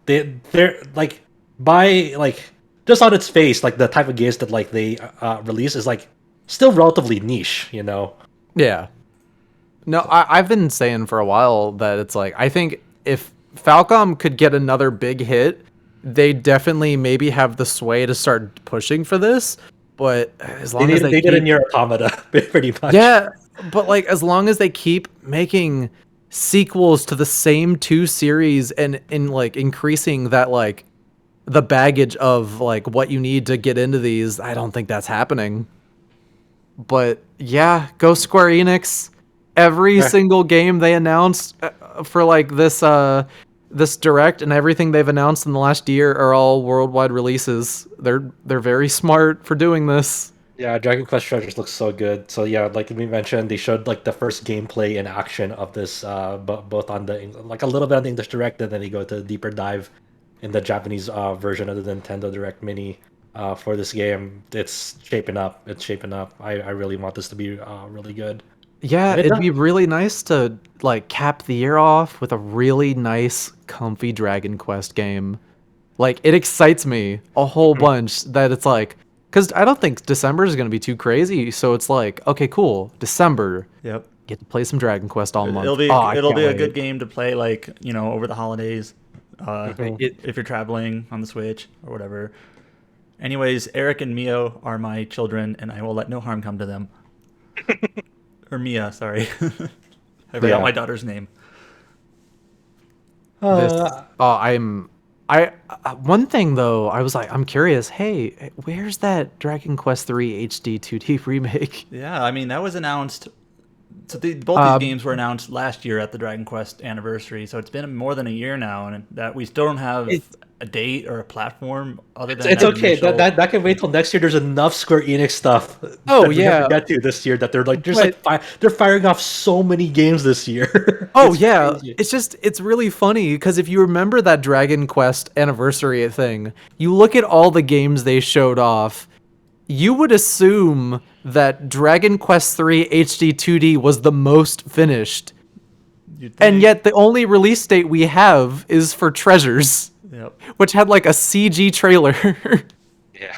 they're like by like just on its face like the type of games that like they release is like still relatively niche, you know. yeah. No, I've been saying for a while that it's like I think if Falcom could get another big hit, they definitely maybe have the sway to start pushing for this. But as long as They did a near Automata pretty much. yeah, but like as long as they keep making sequels to the same two series and in like increasing that like the baggage of like what you need to get into these, I don't think that's happening. But yeah, go Square Enix. Every single game they announced for like this direct and everything they've announced in the last year are all worldwide releases. They're very smart for doing this. Yeah, Dragon Quest Treasures looks so good. So yeah, like we mentioned, they showed like the first gameplay in action of this, both on the like a little bit on the English Direct, and then they go to a deeper dive in the Japanese version of the Nintendo Direct Mini for this game. It's shaping up. It's shaping up. I really want this to be really good. Yeah, And it it'd does. be really nice to like cap the year off with a really nice, comfy Dragon Quest game. Like it excites me a whole bunch that it's like, because I don't think December is gonna be too crazy. So it's like, okay, cool, December, Yep, get to play some Dragon Quest all month. it'll be Oh, I it'll can't be a wait. good game to play like over the holidays, It- if you're traveling on the Switch or whatever. Anyways, Eric and Mio are my children, and I will let no harm come to them. Or Mia, sorry. I forgot Yeah. my daughter's name. this, one thing though, I was like, I'm curious. Hey, where's that Dragon Quest 3 HD 2D remake? Yeah, I mean that was announced. So both these games were announced last year at the Dragon Quest anniversary. So it's been more than a year now, and that we still don't have a date or a platform other than It's that okay. initial- That can wait till next year. There's enough Square Enix stuff. Oh, that we have yeah. to get to this year. That they're like, But- they're firing off so many games this year. Oh It's yeah, crazy. it's really funny because if you remember that Dragon Quest anniversary thing, you look at all the games they showed off, you would assume that Dragon Quest 3 HD 2D was the most finished. You'd And think- yet the only release date we have is for Treasures, Yep. which had like a CG trailer. Yeah.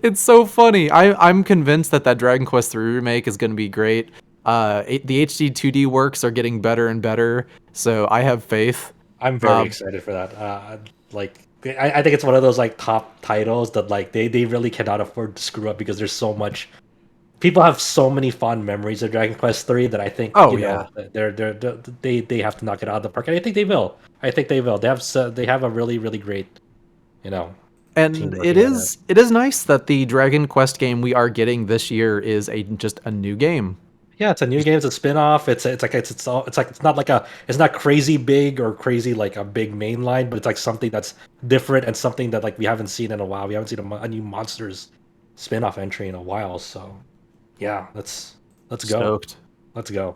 It's so funny. I'm convinced that Dragon Quest 3 remake is going to be great. The HD 2D works are getting better and better, so I have faith. I'm very excited for that. I think it's one of those like top titles that like they really cannot afford to screw up because there's so much. People have so many fond memories of Dragon Quest 3 that I think Oh, you know, they have to knock it out of the park, and I think they will. I think they will. They have a really great, you know. And team it working on is nice that the Dragon Quest game we are getting this year is just a new game. Yeah, it's a new game. It's a spin-off. It's it's not crazy big or crazy like a big main line, but it's like something that's different and something that like we haven't seen in a while. We haven't seen a new Monsters spin-off entry in a while. So yeah, let's go. Stoked. Let's go.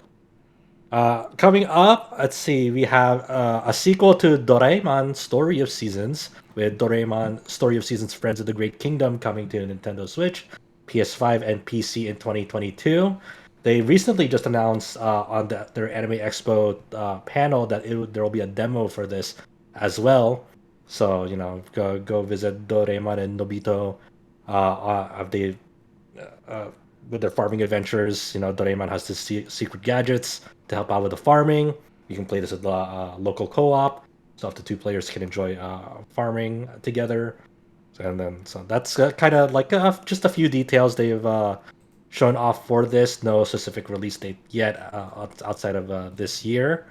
Coming up, let's see. We have a sequel to Doraemon Story of Seasons with Doraemon Story of Seasons Friends of the Great Kingdom coming to Nintendo Switch, PS5, and PC in 2022. They recently just announced on their Anime Expo panel that there will be a demo for this as well. So you know, go visit Doraemon and Nobito. With their farming adventures. You know, Doraemon has this secret gadgets to help out with the farming. You can play this with the local co-op, so up to two players can enjoy farming together. So that's kind of like just a few details they've shown off for this. No specific release date yet outside of this year.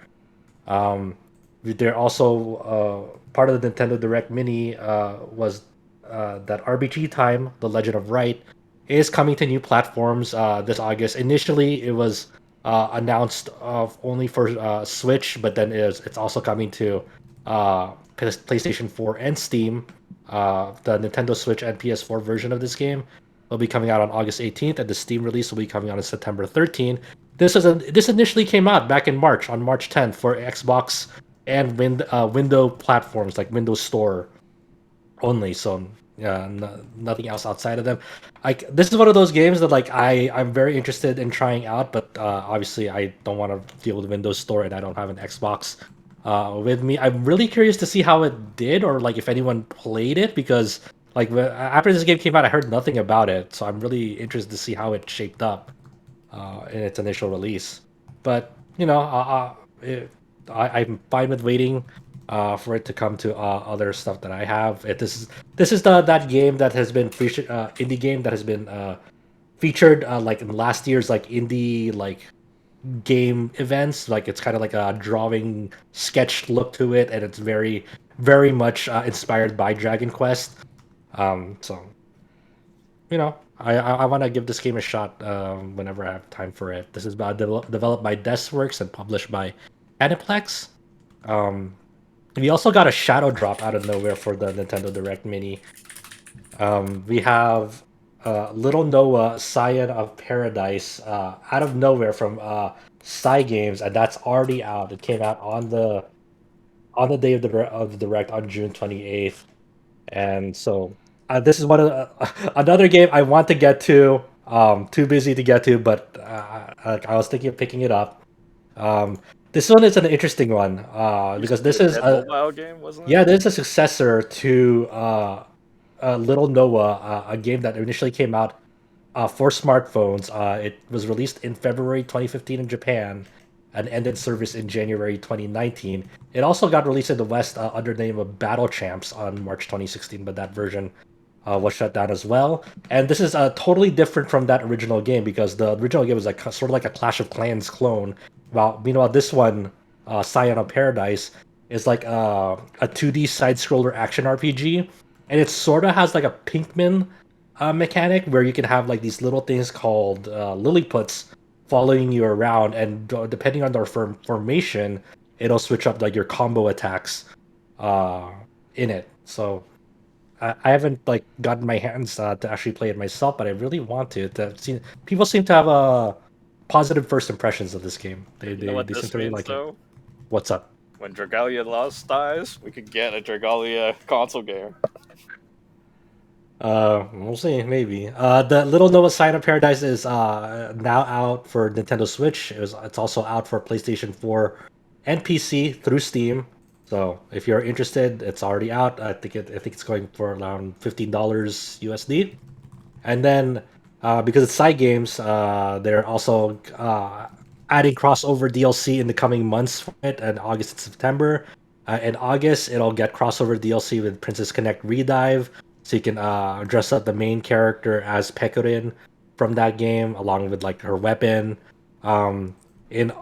They're also part of the Nintendo Direct Mini was that RPG Time, The Legend of Wright, is coming to new platforms this August. Initially, it was announced only for Switch, but then it's also coming to PlayStation 4 and Steam. The Nintendo Switch and PS4 version of this game will be coming out on August 18th, and the Steam release will be coming out on September 13th. This initially came out back in March, on March 10th, for Xbox and Window platforms like Windows Store only. So yeah, nothing else outside of them. Like this is one of those games that like I'm very interested in trying out, but obviously I don't want to deal with Windows Store and I don't have an Xbox with me. I'm really curious to see how it did, or like if anyone played it, because like after this game came out, I heard nothing about it. So I'm really interested to see how it shaped up in its initial release. But you know, I'm fine with waiting for it to come to other stuff that I have. This is the that game that has been featured, indie game that has been featured like in last year's like indie like game events. Like it's kind of like a drawing sketch look to it, and it's very much inspired by Dragon Quest. So you know, I want to give this game a shot whenever I have time for it. This is developed by Deskworks and published by Aniplex. Um, we also got a shadow drop out of nowhere for the Nintendo Direct Mini. We have Little Noah, Scion of Paradise, out of nowhere from Cygames, and that's already out. It came out on the day of the direct on June 28th, and so this is one of another game I want to get to. Too busy to get to, but I was thinking of picking it up. This one is an interesting one because this is a mobile game, wasn't it? yeah, this is a successor to Little Noah, a game that initially came out for smartphones. It was released in February 2015 in Japan and ended service in January 2019. It also got released in the West under the name of Battle Champs on March 2016, but that version was shut down as well. And this is totally different from that original game because the original game was like sort of like a Clash of Clans clone. Well, meanwhile, this one, Scion of Paradise, is like a 2D side scroller action RPG, and it sort of has like a Pinkman mechanic where you can have like these little things called Lilliputs following you around, and depending on their formation, it'll switch up like your combo attacks in it. So I haven't like gotten my hands to actually play it myself, but I really want to. People seem to have positive first impressions of this game. You know what They seem this to really means, like it. though? What's up? When Dragalia Lost dies, we could get a Dragalia console game. We'll see, maybe. The Little Noah Sign of Paradise is now out for Nintendo Switch. It's also out for PlayStation 4 and PC through Steam. So if you're interested, it's already out. I think it's going for around $15 USD. And then because it's Cygames, they're also adding crossover DLC in the coming months for it, in August and September. In August, it'll get crossover DLC with Princess Connect Redive, so you can dress up the main character as Pecorin from that game, along with like her weapon. In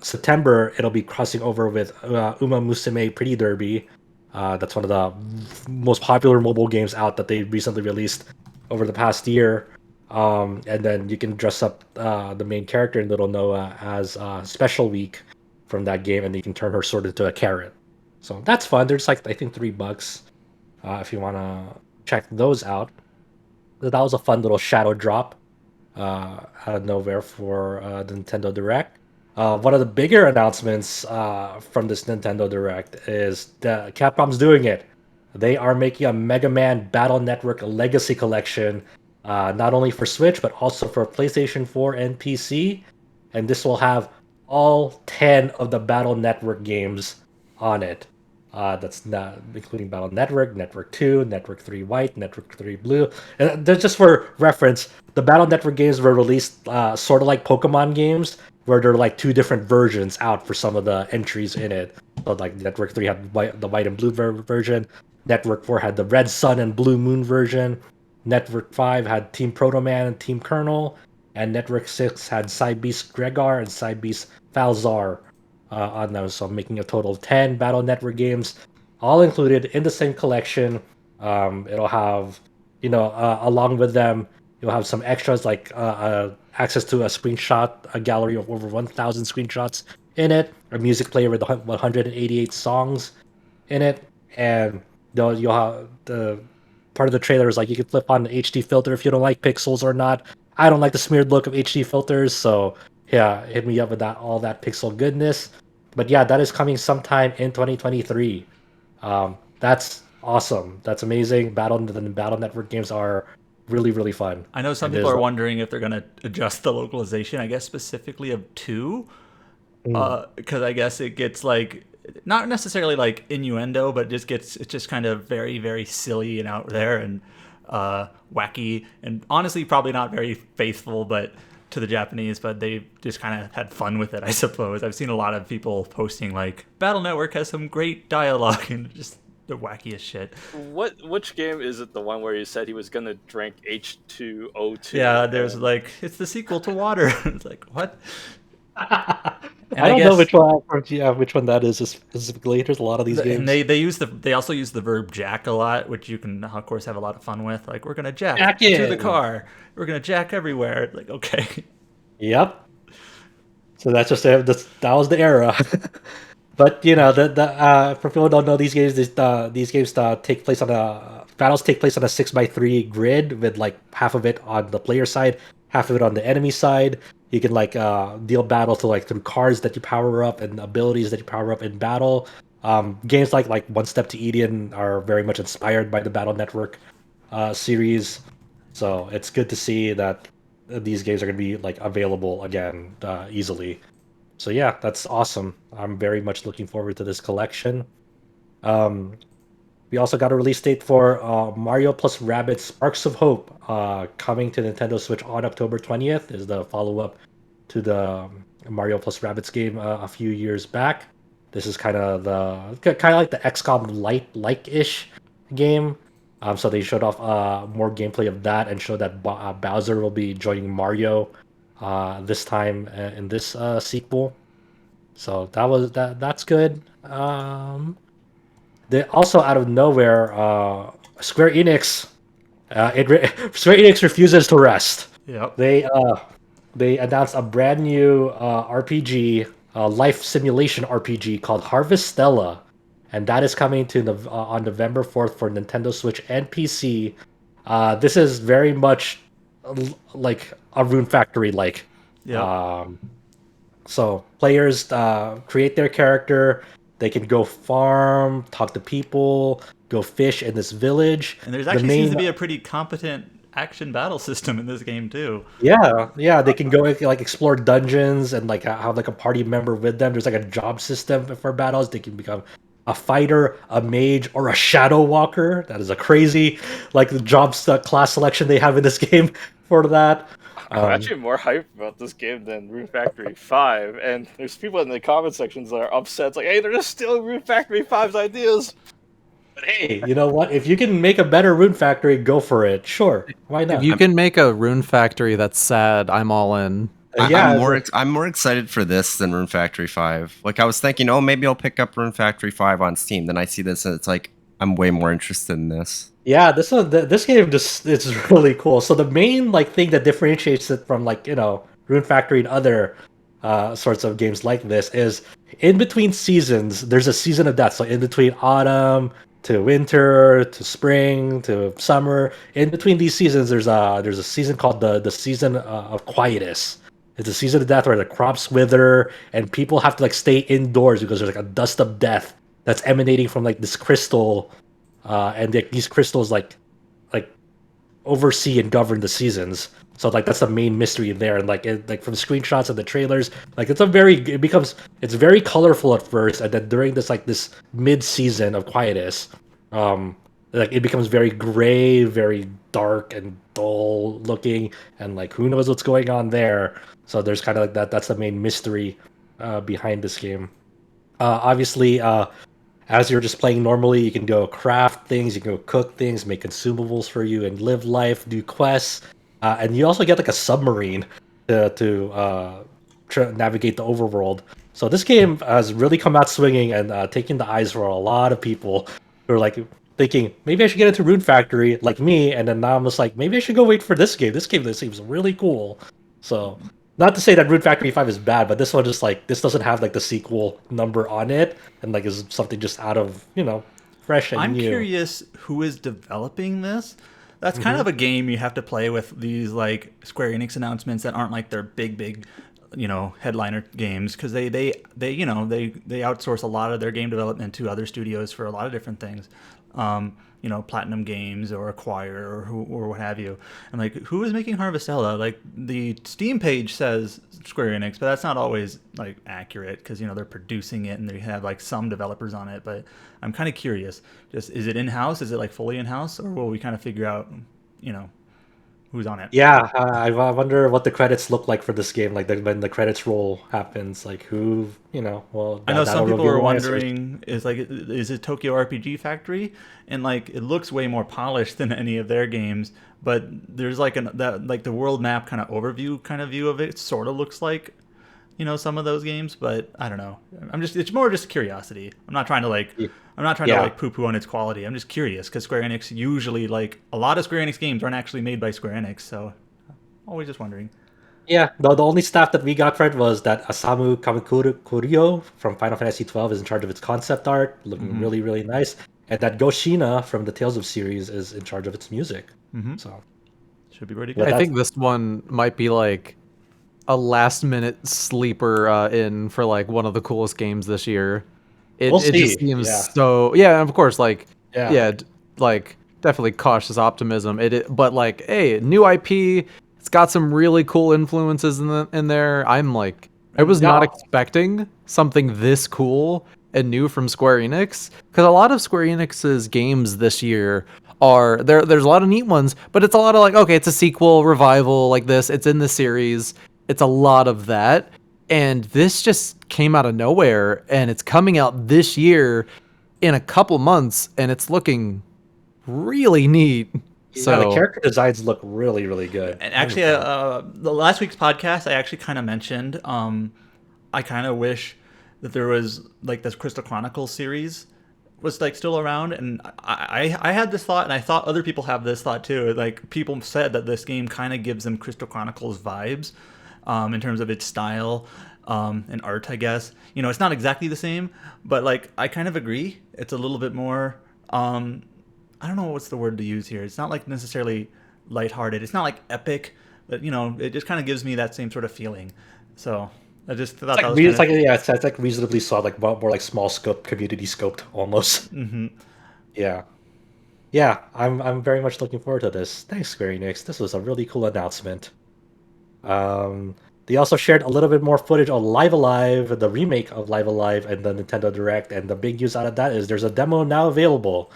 September, it'll be crossing over with Uma Musume Pretty Derby. That's one of the most popular mobile games out that they recently released over the past year. And then you can dress up the main character in Little Noah as Special Week from that game, and you can turn her sword into a carrot. So that's fun. There's like I think $3 if you want to check those out. So that was a fun little shadow drop out of nowhere for the Nintendo Direct. One of the bigger announcements from this Nintendo Direct is that Capcom's doing it. They are making a Mega Man Battle Network Legacy Collection, not only for Switch, but also for PlayStation 4 and PC. And this will have all 10 of the Battle Network games on it. That's not including Battle Network, Network 2, Network 3 White, Network 3 Blue. And just for reference, the Battle Network games were released sort of like Pokemon games, where there are like two different versions out for some of the entries in it. So like Network 3 had the white and blue version, Network 4 had the Red Sun and Blue Moon version, Network 5 had Team Proto Man and Team Colonel, and Network 6 had Cybeast Gregar and Cybeast Falzar. on them. So making a total of 10 Battle Network games, all included in the same collection. It'll have, along with them, you'll have some extras like access to a gallery of over 1,000 screenshots in it, a music player with 188 songs in it, and you'll have the part of the trailer is like you can flip on the HD filter if you don't like pixels or not. I don't like the smeared look of HD filters, so yeah, hit me up with all that pixel goodness. But yeah, that is coming sometime in 2023. That's awesome. That's amazing. The Battle Network games are really, really fun. I know some And people there's are wondering if they're going to adjust the localization, I guess specifically of 2, because I guess it gets like not necessarily like innuendo, but it's just kind of very, very silly and out there and wacky, and honestly probably not very faithful, but to the Japanese, but they just kind of had fun with it, I suppose. I've seen a lot of people posting like Battle Network has some great dialogue and just the wackiest shit. Which game is it? The one where he said he was gonna drink H2O2? Yeah, there's like it's the sequel to Water. It's like what? I don't know which one. Yeah, which one that is specifically. There's a lot of these games. And they also use the verb jack a lot, which you can of course have a lot of fun with. Like we're gonna jack to the car. We're gonna jack everywhere. Like okay. Yep. So that's just that was the era. But for people who don't know these games, these games take place on battles take place on a 6x3 grid with like half of it on the player side, half of it on the enemy side. You can like deal battle through cards that you power up and abilities that you power up in battle. Games like One Step to Eden are very much inspired by the Battle Network series, so it's good to see that these games are going to be like available again easily. So yeah, that's awesome. I'm very much looking forward to this collection. Um, we also got a release date for Mario plus Rabbids Sparks of Hope, coming to Nintendo Switch on October 20th. Is the follow-up to the Mario plus Rabbids game a few years back. This is kind of like the XCOM like-ish game. So they showed off more gameplay of that and showed that Bowser will be joining Mario this time in this sequel. So that's good. They also out of nowhere, Square Enix, Square Enix refuses to rest. Yep. They announced a brand new RPG, life simulation RPG called Harvestella, and that is coming to on November 4th for Nintendo Switch and PC. This is very much like a Rune Factory like. Yeah. So players create their character. They can go farm, talk to people, go fish in this village. And there's actually seems to be a pretty competent action battle system in this game too. Yeah. They can go like explore dungeons and like have like a party member with them. There's like a job system for battles. They can become a fighter, a mage, or a shadow walker. That is a crazy like the class selection they have in this game for that. I'm actually more hyped about this game than Rune Factory 5, and there's people in the comment sections that are upset. It's like, hey, they're just stealing Rune Factory 5's ideas. But hey, you know what? If you can make a better Rune Factory, go for it. Sure, why not? If you can make a Rune Factory that's sad, I'm all in. I'm more excited for this than Rune Factory 5. Like I was thinking, oh, maybe I'll pick up Rune Factory 5 on Steam. Then I see this and it's like I'm way more interested in this. Yeah, this game it's really cool. So the main like thing that differentiates it from like Rune Factory and other sorts of games like this is in between seasons. There's a season of death. So in between autumn to winter to spring to summer, in between these seasons, there's a season called the season of quietus. It's a season of death where the crops wither and people have to like stay indoors because there's like a dust of death that's emanating from like this crystal. And these crystals like oversee and govern the seasons. So like that's the main mystery there. And like from the screenshots and the trailers, like it's very colorful at first, and then during this mid season of quietus, like it becomes very gray, very dark and dull looking, and like who knows what's going on there. So there's kind of like that. That's the main mystery behind this game. Obviously. As you're just playing normally, you can go craft things, you can go cook things, make consumables for you, and live life, do quests. And you also get like a submarine to navigate the overworld. So this game has really come out swinging and taking the eyes for a lot of people who are like thinking maybe I should get into Rune Factory like me, and then now I'm just like maybe I should go wait for this game. This seems really cool. So not to say that Rune Factory 5 is bad, but this one just like this doesn't have like the sequel number on it, and like is something just out of fresh and I'm new. curious who is developing this. That's kind of a game you have to play with these like Square Enix announcements that aren't like their big headliner games, because they outsource a lot of their game development to other studios for a lot of different things. Platinum Games or Acquire or what have you. And like, who is making Harvestella? Like, the Steam page says Square Enix, but that's not always like accurate, because they're producing it and they have like some developers on it. But I'm kind of curious. Just, is it in-house? Is it like fully in-house, or will we kind of figure out who's on it? Yeah, I wonder what the credits look like for this game. Like when the credits roll happens, like who, well, I know some people reveal are the answers. wondering, is it Tokyo RPG Factory? And like, it looks way more polished than any of their games, but there's like the world map kind of overview kind of view of it. Sort of looks like some of those games, but I don't know. It's more just curiosity. I'm not trying to like poo-poo on its quality. I'm just curious, because Square Enix usually, like, a lot of Square Enix games aren't actually made by Square Enix, so always just wondering. Yeah, the only staff that we got for it was that Asamu Kuryo from Final Fantasy XII is in charge of its concept art, looking really, really nice. And that Yoshina from the Tales of series is in charge of its music. So Should be pretty good. I think this one might be like a last-minute sleeper in for like one of the coolest games this year. It just seems so. Yeah, and of course, like like definitely cautious optimism. But like, hey, new IP. It's got some really cool influences in there. I'm like, I was not expecting something this cool and new from Square Enix, because a lot of Square Enix's games this year are there's a lot of neat ones, but it's a lot of like, okay, it's a sequel revival like this. It's in the series. It's a lot of that. And this just came out of nowhere, and it's coming out this year in a couple months, and it's looking really neat. So the character designs look really, really good. And actually, the last week's podcast, I actually kind of mentioned, I kind of wish that there was like this Crystal Chronicles series was like still around, and I had this thought, and I thought other people have this thought too. Like, people said that this game kind of gives them Crystal Chronicles vibes. In terms of its style and art, I guess. It's not exactly the same, but like, I kind of agree. It's a little bit more, I don't know what's the word to use here. It's not like necessarily lighthearted. It's not like epic, but it just kind of gives me that same sort of feeling. So I just thought that was it's like reasonably saw like more like small scope, community scoped almost. Yeah, I'm very much looking forward to this. Thanks, Square Enix. This was a really cool announcement. They also shared a little bit more footage on Live Alive, the remake of Live Alive, and the Nintendo Direct. And the big news out of that is there's a demo now available,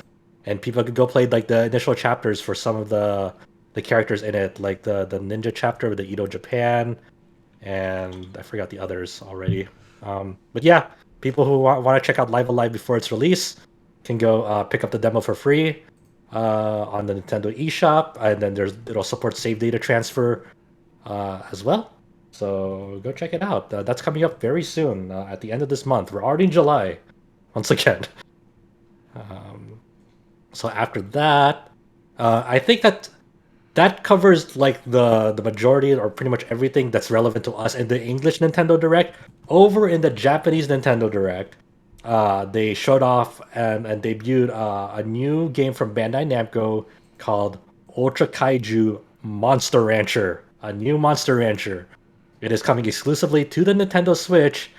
and people could go play like the initial chapters for some of the characters in it, like the ninja chapter with the Edo Japan, and I forgot the others already. But yeah, people who want to check out Live Alive before its release can go pick up the demo for free on the Nintendo eShop, and then it'll support save data transfer as well. So go check it out. That's coming up very soon, at the end of this month. We're already in July, once again. So after that, I think that covers like the majority or pretty much everything that's relevant to us in the English Nintendo Direct. Over in the Japanese Nintendo Direct, they showed off and debuted a new game from Bandai Namco called Ultra Kaiju Monster Rancher. A new Monster Rancher. It is coming exclusively to the Nintendo Switch,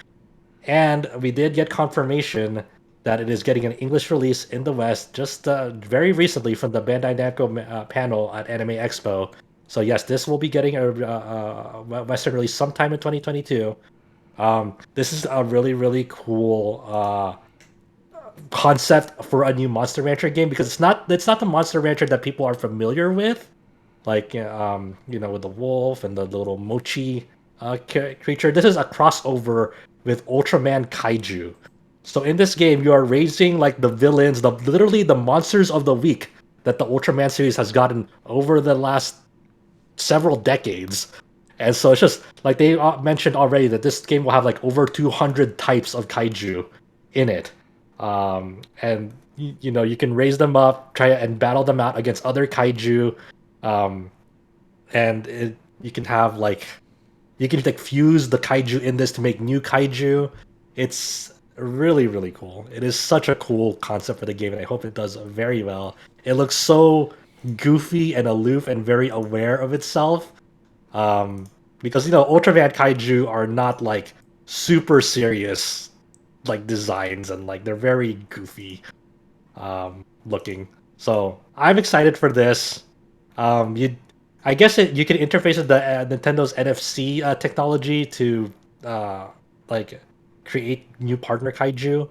and we did get confirmation that it is getting an English release in the West just very recently from the Bandai Namco panel at Anime Expo. So yes, this will be getting a Western release sometime in 2022. This is a really, really cool concept for a new Monster Rancher game, because it's not the Monster Rancher that people are familiar with, like with the wolf and the little mochi creature. This is a crossover with Ultraman Kaiju. So in this game, you are raising like the villains, literally the monsters of the week that the Ultraman series has gotten over the last several decades. And so it's just like they mentioned already that this game will have like over 200 types of kaiju in it. And you know, you can raise them up, try and battle them out against other kaiju. Um, and you can have like you can like fuse the kaiju in this to make new kaiju. It's really really cool. It is such a cool concept for the game, and I hope it does very well. It looks so goofy and aloof and very aware of itself. Because you know Ultraman kaiju are not like super serious like designs, and like they're very goofy looking. So I'm excited for this. You, I guess you can interface with the Nintendo's NFC technology to uh, like create new partner kaiju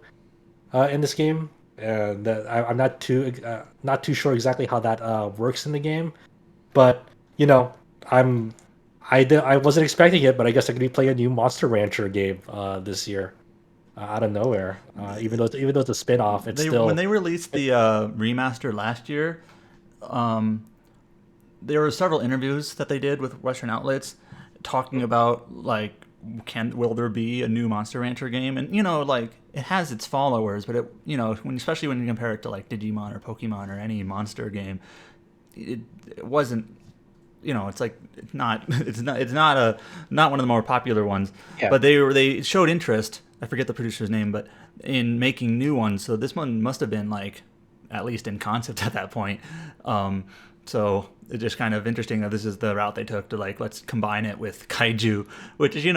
in this game. And I'm not too sure exactly how that works in the game, but you know, I'm I wasn't expecting it, but I guess I could be playing a new Monster Rancher game this year out of nowhere. Even though it's a spin-off, it's They still when they released the remaster last year, there were several interviews that they did with Western outlets talking about like will there be a new Monster Rancher game? And you know, like it has its followers, but it especially when you compare it to like Digimon or Pokemon or any monster game, it wasn't. You know, it's like it's not one of the more popular ones. Yeah. But they showed interest. I forget the producer's name, but in making new ones. So this one must have been like at least in concept at that point. So it's just kind of interesting that this is the route they took to like let's combine it with kaiju, which is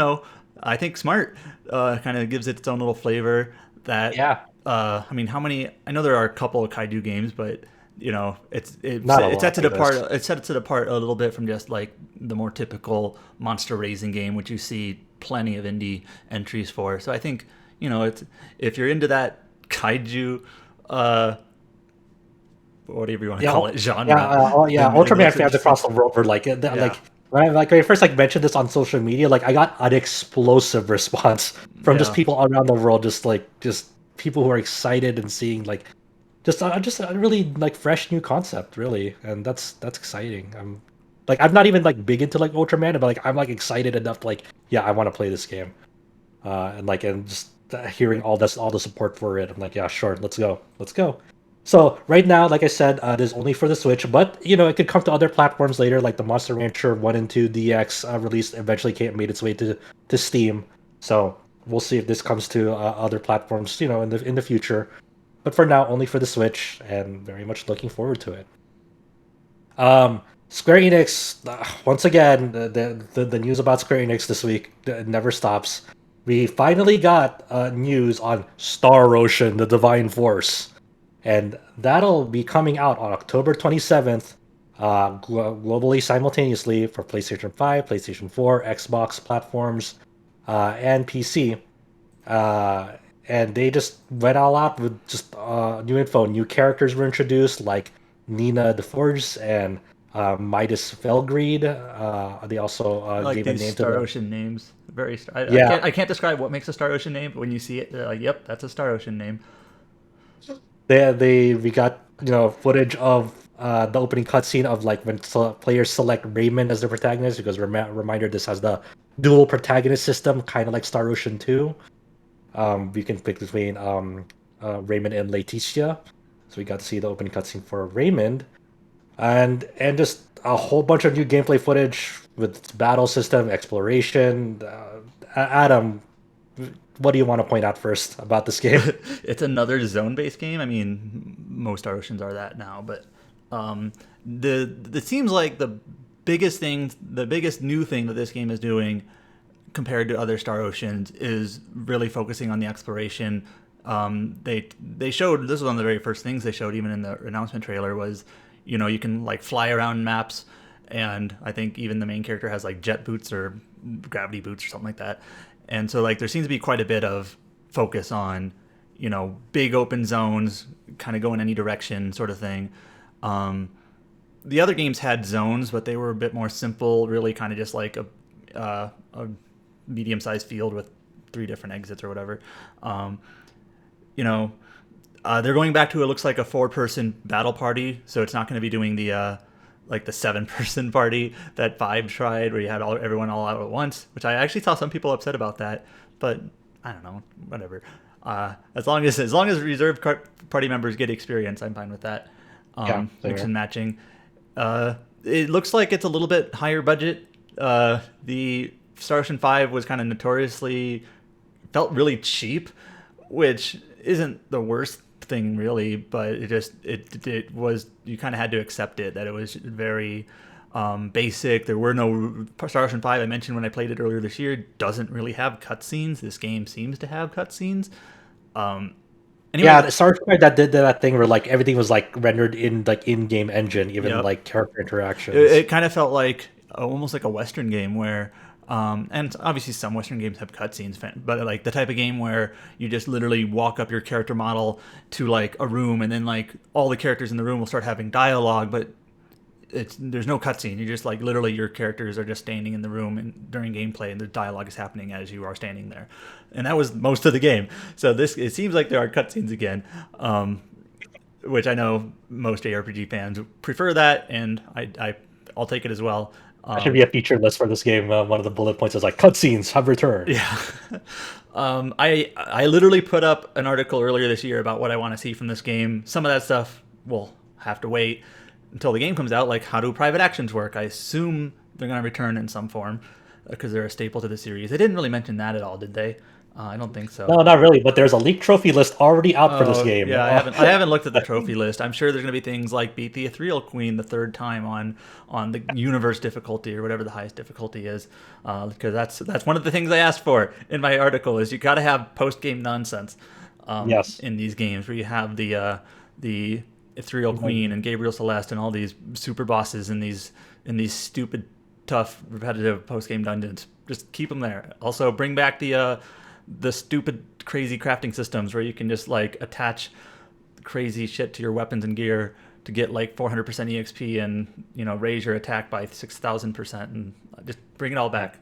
I think smart. Kind of gives it its own little flavor. That Yeah. I mean, how many? I know there are a couple of kaiju games, but it Not a it lot, sets it I guess. apart. It sets it apart a little bit from just like the more typical monster raising game, which you see plenty of indie entries for. So I think it's if you're into that kaiju, whatever you want to call it, genre. Yeah. then it Ultraman looks fans interesting. across the world were like, like when I first like mentioned this on social media, like I got an explosive response from just Yeah. people around the world, just people who are excited and seeing like just a really like fresh new concept, really, and that's exciting. I'm not even like big into like Ultraman, but like I'm like excited enough to like yeah, I want to play this game, and just hearing all the support for it, I'm like yeah, sure, let's go. So right now, like I said, it is only for the Switch, but it could come to other platforms later, like the Monster Rancher 1 and 2 DX release eventually made its way to Steam. So we'll see if this comes to other platforms, in the future. But for now, only for the Switch, and very much looking forward to it. Square Enix, once again, the news about Square Enix this week never stops. We finally got news on Star Ocean: The Divine Force, and that'll be coming out on October 27th, globally simultaneously for PlayStation 5, PlayStation 4, Xbox platforms, and PC. And they just went all out with just new info. New characters were introduced, like Nina the Forge and Midas Felgreed. They also I like gave a these name to Star them. Ocean names. Very. Yeah, I can't describe what makes a Star Ocean name, but when you see it, they're like, "Yep, that's a Star Ocean name." we got footage of the opening cutscene of like when players select Raymond as the protagonist, because reminder, this has the dual protagonist system, kind of like Star Ocean 2. We can pick between Raymond and Leticia. So we got to see the opening cutscene for Raymond, and just a whole bunch of new gameplay footage with its battle system, exploration. Adam, what do you want to point out first about this game? It's another zone-based game. I mean, most Star Oceans are that now, but it seems like the biggest new thing that this game is doing compared to other Star Oceans is really focusing on the exploration. They showed, this was one of the very first things they showed, even in the announcement trailer, was you can like fly around maps, and I think even the main character has like jet boots or gravity boots or something like that. And so like there seems to be quite a bit of focus on big open zones, kind of go in any direction sort of thing. The other games had zones, but they were a bit more simple, really kind of just like a medium-sized field with 3 different exits or whatever. They're going back to, it looks like, a 4-person battle party, so it's not going to be doing the like the 7-person party that Vibe tried, where you had everyone all out at once, which I actually saw some people upset about that, but I don't know, whatever. As long as reserve party members get experience, I'm fine with that. Mix and matching. It looks like it's a little bit higher budget. The Star Ocean 5 was kind of notoriously felt really cheap, which isn't the worst thing really, but it was, you kind of had to accept it, that it was very basic. There were no Star Ocean 5, I mentioned when I played it earlier this year, doesn't really have cutscenes. This game seems to have cutscenes. Anyway, yeah, the Star Ocean 5 that did that thing where like everything was like rendered in like in-game engine, even like character interactions. It kind of felt like almost like a Western game where and obviously some Western games have cutscenes, but like the type of game where you just literally walk up your character model to like a room, and then like all the characters in the room will start having dialogue, but there's no cutscene. You just like literally your characters are just standing in the room and during gameplay, and the dialogue is happening as you are standing there, and that was most of the game. So it seems like there are cutscenes again, which I know most ARPG fans prefer that, and I'll take it as well. That should be a feature list for this game. One of the bullet points is like cutscenes have returned. Yeah. I literally put up an article earlier this year about what I want to see from this game. Some of that stuff will have to wait until the game comes out, like how do private actions work. I assume they're going to return in some form because they're a staple to the series. They didn't really mention that at all, did they? I don't think so. No, not really. But there's a leaked trophy list already out for this game. Yeah, I haven't looked at the trophy list. I'm sure there's going to be things like beat the Ethereal Queen the third time on the universe difficulty or whatever the highest difficulty is, because that's one of the things I asked for in my article. Is you got to have post game nonsense. Yes. In these games where you have the Ethereal Queen and Gabriel Celeste and all these super bosses in these stupid, tough, repetitive post game dungeons. Just keep them there. Also, bring back the stupid crazy crafting systems where you can just like attach crazy shit to your weapons and gear to get like 400% EXP and raise your attack by 6,000%, and just bring it all back.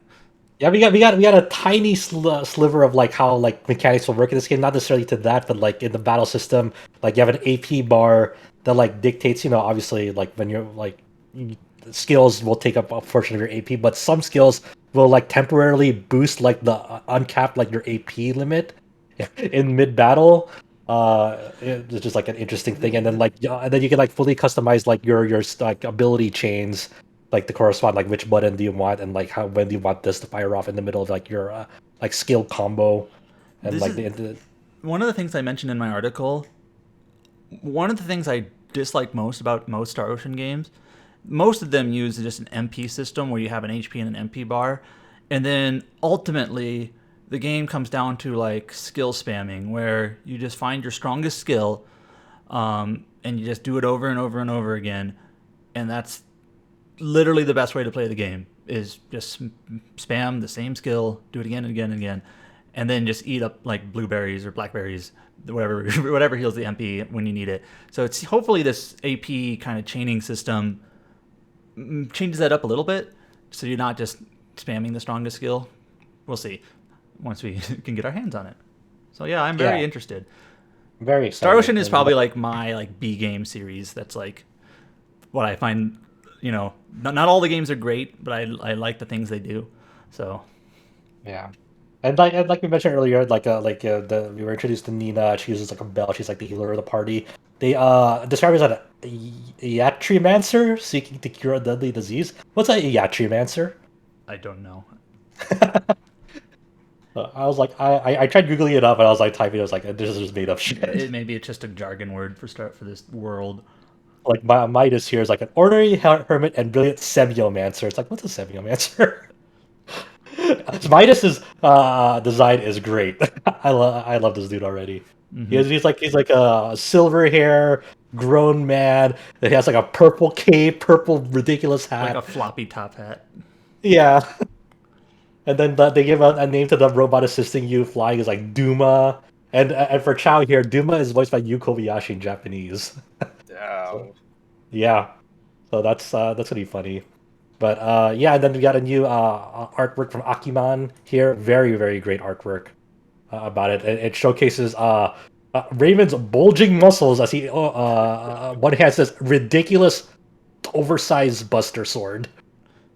Yeah, we got a tiny sliver of like how like mechanics will work in this game. Not necessarily to that, but like in the battle system, like you have an AP bar that like dictates, obviously like when you're like skills will take up a portion of your AP, but some skills will like temporarily boost like the uncap like your AP limit in mid battle. It's just like an interesting thing, and then you can like fully customize like your like ability chains, like to correspond like which button do you want, and like when do you want this to fire off in the middle of like your like skill combo, and one of the things I mentioned in my article. One of the things I dislike most about most Star Ocean games. Most of them use just an MP system where you have an HP and an MP bar. And then ultimately, the game comes down to like skill spamming, where you just find your strongest skill and you just do it over and over and over again. And that's literally the best way to play the game, is just spam the same skill, do it again and again and again, and then just eat up like blueberries or blackberries, whatever heals the MP when you need it. So it's hopefully this AP kind of chaining system changes that up a little bit, so you're not just spamming the strongest skill. We'll see once we can get our hands on it. So yeah, I'm very interested. Very excited. Star Ocean is probably like my like B game series. That's like what I find. Not all the games are great, but I like the things they do. So yeah. And like we mentioned earlier, we were introduced to Nina. She uses like a bell. She's like the healer of the party. They describe her as a Yatrimancer seeking to cure a deadly disease. What's a Yatrimancer? I don't know. I was like, I tried googling it up, and I was like typing. I was like, this is just made up shit. Maybe it's just a jargon word for this world. Like Midas here is like an ordinary hermit and brilliant semiomancer. It's like, what's a semiomancer? Midas's design is great. I love this dude already. Mm-hmm. He's like a silver hair grown man that has like a purple cape, purple ridiculous hat, like a floppy top hat. Yeah. And then they give a name to the robot assisting you flying is like Duma, and for Chow here, Duma is voiced by Yu Kobayashi in Japanese. Damn. Yeah. So that's gonna be funny. But and then we got a new artwork from Akiman here. Very, very great artwork about it. It showcases Raven's bulging muscles as he one hand says ridiculous oversized Buster Sword.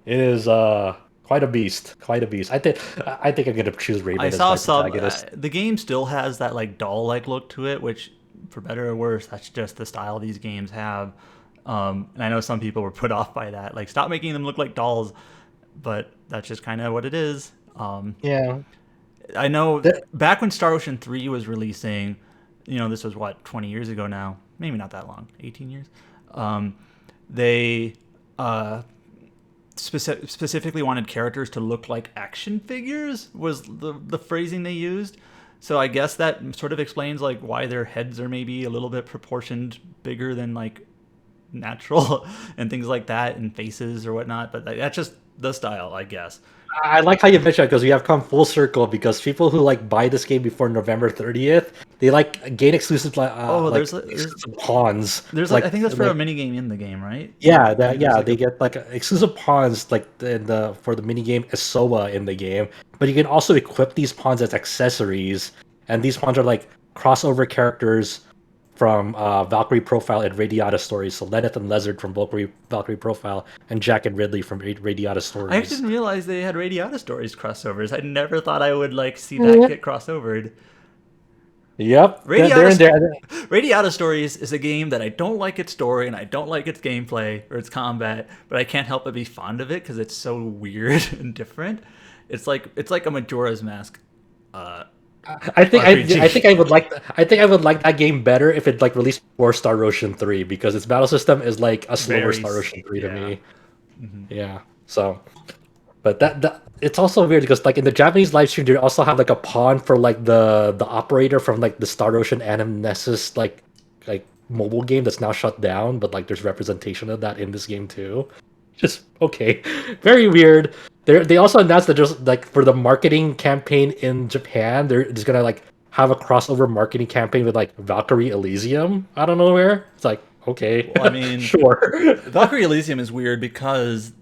It is quite a beast. Quite a beast. I think I'm gonna choose Raven I as saw my some. protagonist. The game still has that like doll-like look to it, which, for better or worse, that's just the style these games have. And I know some people were put off by that. Like, stop making them look like dolls. But that's just kind of what it is. Yeah. I know The- back when Star Ocean 3 was releasing, this was what, 20 years ago now? Maybe not that long, 18 years. They specifically wanted characters to look like action figures, was the phrasing they used. So I guess that sort of explains like why their heads are maybe a little bit proportioned bigger than like natural and things like that, and faces or whatnot. But that's just the style, I guess. I like how you mentioned because we have come full circle because people who like buy this game before November 30th, they like gain exclusive There's exclusive pawns. there's like I think that's for a mini game in the game, right? Yeah, There's like they get like exclusive pawns like for the mini game Esoa in the game, but you can also equip these pawns as accessories, and these pawns are like crossover characters from Valkyrie Profile and Radiata Stories. So Lenneth and Lizard from Valkyrie Profile, and Jack and Ridley from Radiata Stories. I actually didn't realize they had Radiata Stories crossovers. I never thought I would like see that get crossovered. Yep, they're in there. Radiata Stories is a game that I don't like its story and I don't like its gameplay or its combat, but I can't help but be fond of it because it's so weird and different. It's like a Majora's Mask. I think RPG. I think I would like that game better if it like released before Star Ocean 3 because its battle system is like a slower Very Star Ocean 3 to yeah. me. Yeah. So, but that it's also weird because like in the Japanese live stream they also have like a pawn for like the operator from like the Star Ocean Animnesis like mobile game that's now shut down, but like there's representation of that in this game too. Just okay. Very weird. They also announced that just like for the marketing campaign in Japan, they're just gonna like have a crossover marketing campaign with like Valkyrie Elysium out of nowhere. It's like okay, Well, I mean, sure. Valkyrie Elysium is weird because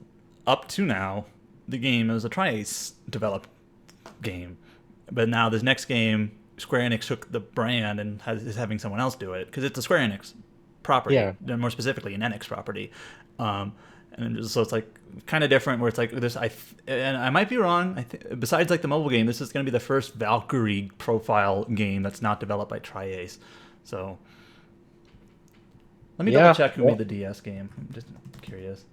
up to now, the game is a Tri-Ace developed game. But now this next game, Square Enix took the brand and is having someone else do it because it's a Square Enix property, Yeah. more specifically an Enix property. And so it's like kind of different where it's like this. And I might be wrong. Besides like the mobile game, this is going to be the first Valkyrie profile game that's not developed by Tri-Ace. So let me double check who made the DS game. I'm just curious.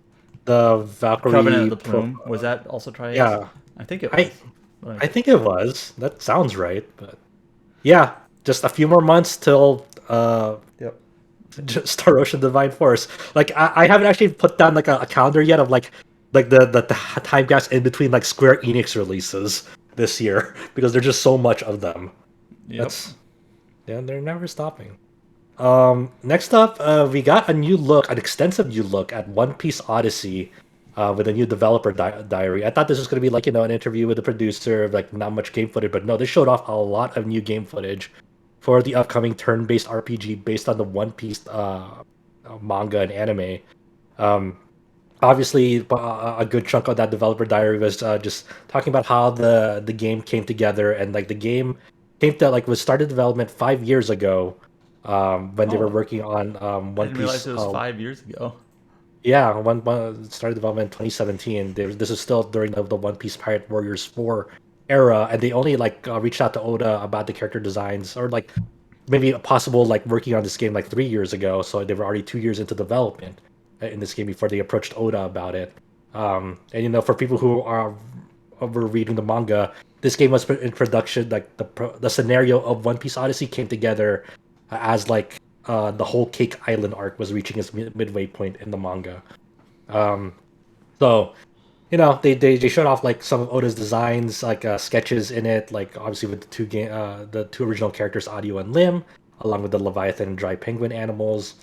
The Valkyrie Covenant of the Plume, was that also Tri-Ace? Yeah. I think it was. I think it was. That sounds right, but yeah, just a few more months till Star Ocean Divine Force. Like I haven't actually put down like a calendar yet of like the time gaps in between like Square Enix releases this year because there's just so much of them. Yep. They're never stopping. Next up, we got an extensive new look at One Piece Odyssey, with a new developer diary. I thought this was going to be like an interview with the producer, like not much game footage, but no, they showed off a lot of new game footage for the upcoming turn-based RPG based on the One Piece manga and anime. Obviously, a good chunk of that developer diary was just talking about how the game came together, and like the game was started development 5 years ago, when they were working on One I didn't Piece. realize it was 5 years ago. Yeah, one started development in 2017. This is still during the One Piece Pirate Warriors 4 era, and they only reached out to Oda about the character designs, or like maybe a possible like working on this game like 3 years ago. So they were already 2 years into development in this game before they approached Oda about it. And for people who were reading the manga, this game was in production. Like the scenario of One Piece Odyssey came together as like the whole Cake Island arc was reaching its midway point in the manga. So they showed off like some of Oda's designs, like sketches in it, like obviously with the two original characters, Audio and Lim, along with the Leviathan and Dry Penguin animals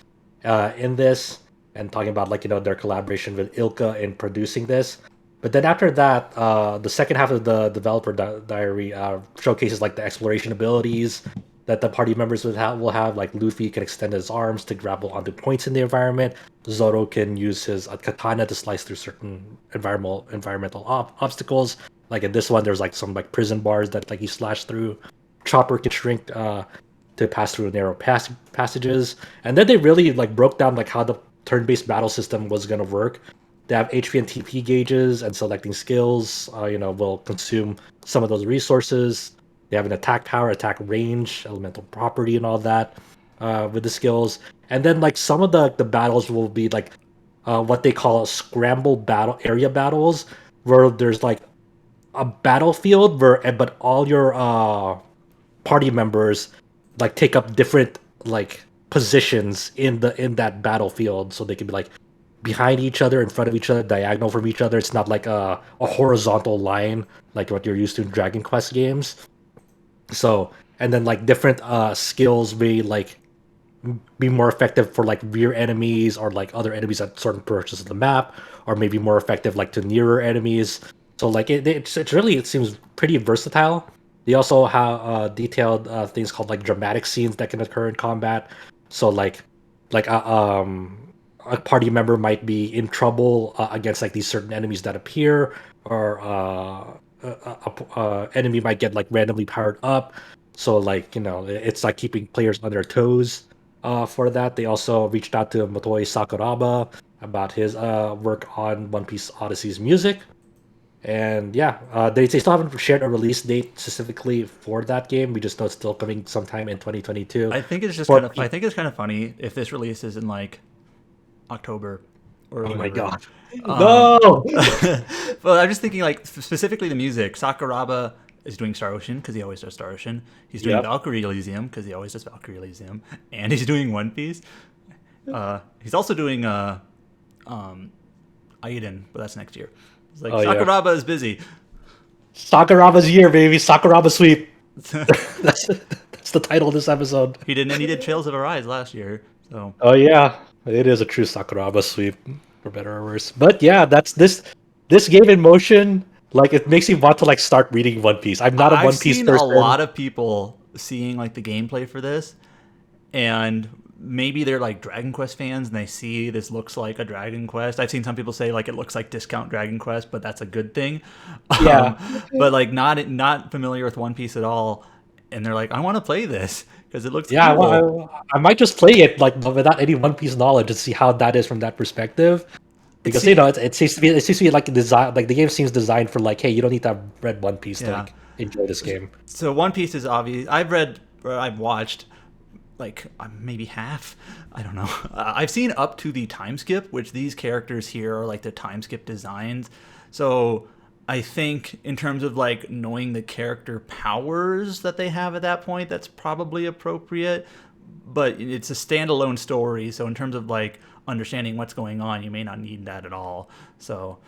in this, and talking about like their collaboration with Ilka in producing this. But then after that, the second half of the developer diary showcases like the exploration abilities that the party members will have. Like Luffy can extend his arms to grapple onto points in the environment. Zoro can use his katana to slice through certain environmental obstacles. Like in this one, there's like some like prison bars that like he slashed through. Chopper can shrink to pass through narrow passages. And then they really like broke down like how the turn-based battle system was going to work. They have HP and TP gauges, and selecting skills, will consume some of those resources. They have an attack power, attack range, elemental property, and all that with the skills. And then like some of the battles will be like what they call scramble battle area battles, where there's like a battlefield but all your party members like take up different like positions in that battlefield, so they can be like behind each other, in front of each other, diagonal from each other. It's not like a horizontal line like what you're used to in Dragon Quest games. So, and then like different skills may like be more effective for like rear enemies or like other enemies at certain portions of the map, or maybe more effective like to nearer enemies. So like it's really, it seems pretty versatile. They also have detailed things called like dramatic scenes that can occur in combat. So like a party member might be in trouble against like these certain enemies that appear, or enemy might get like randomly powered up. So like it's like keeping players on their toes for that. They also reached out to Motoi Sakuraba about his work on One Piece Odyssey's music. And yeah, they still haven't shared a release date specifically for that game. We just know it's still coming sometime in 2022. I think it's just kind of. I think it's kind of funny if this releases in like October or Oh my whatever. god! No. Well, I'm just thinking like specifically the music. Sakuraba is doing Star Ocean because he always does Star Ocean. He's doing Yep. Valkyrie Elysium because he always does Valkyrie Elysium, and he's doing One Piece. He's also doing Aiden, but that's next year. It's like Oh, yeah. Sakuraba is busy. Sakuraba's year, baby. Sakuraba sweep. That's the title of this episode. He did Trails of Arise last year. So Oh yeah, it is a true Sakuraba sweep, for better or worse. But yeah, that's this game in motion. Like it makes me want to like start reading One Piece. I'm not a One Piece I've seen person. a lot of people seeing like the gameplay for this, and maybe they're like Dragon Quest fans and they see this looks like a Dragon Quest. I've seen some people say like it looks like discount Dragon Quest, but that's a good thing. Yeah. But like not familiar with One Piece at all, and they're like, I want to play this because it looks Yeah, cool. I might just play it like without any One Piece knowledge and see how that is from that perspective. Because it seems to be like design, like the game seems designed for like, hey, you don't need to have read One Piece to Yeah. like enjoy this game. So One Piece is obvious. I've watched like maybe half. I don't know. I've seen up to the time skip, which these characters here are like the time skip designs. So I think in terms of like knowing the character powers that they have at that point, that's probably appropriate. But it's a standalone story, so in terms of like understanding what's going on, you may not need that at all. So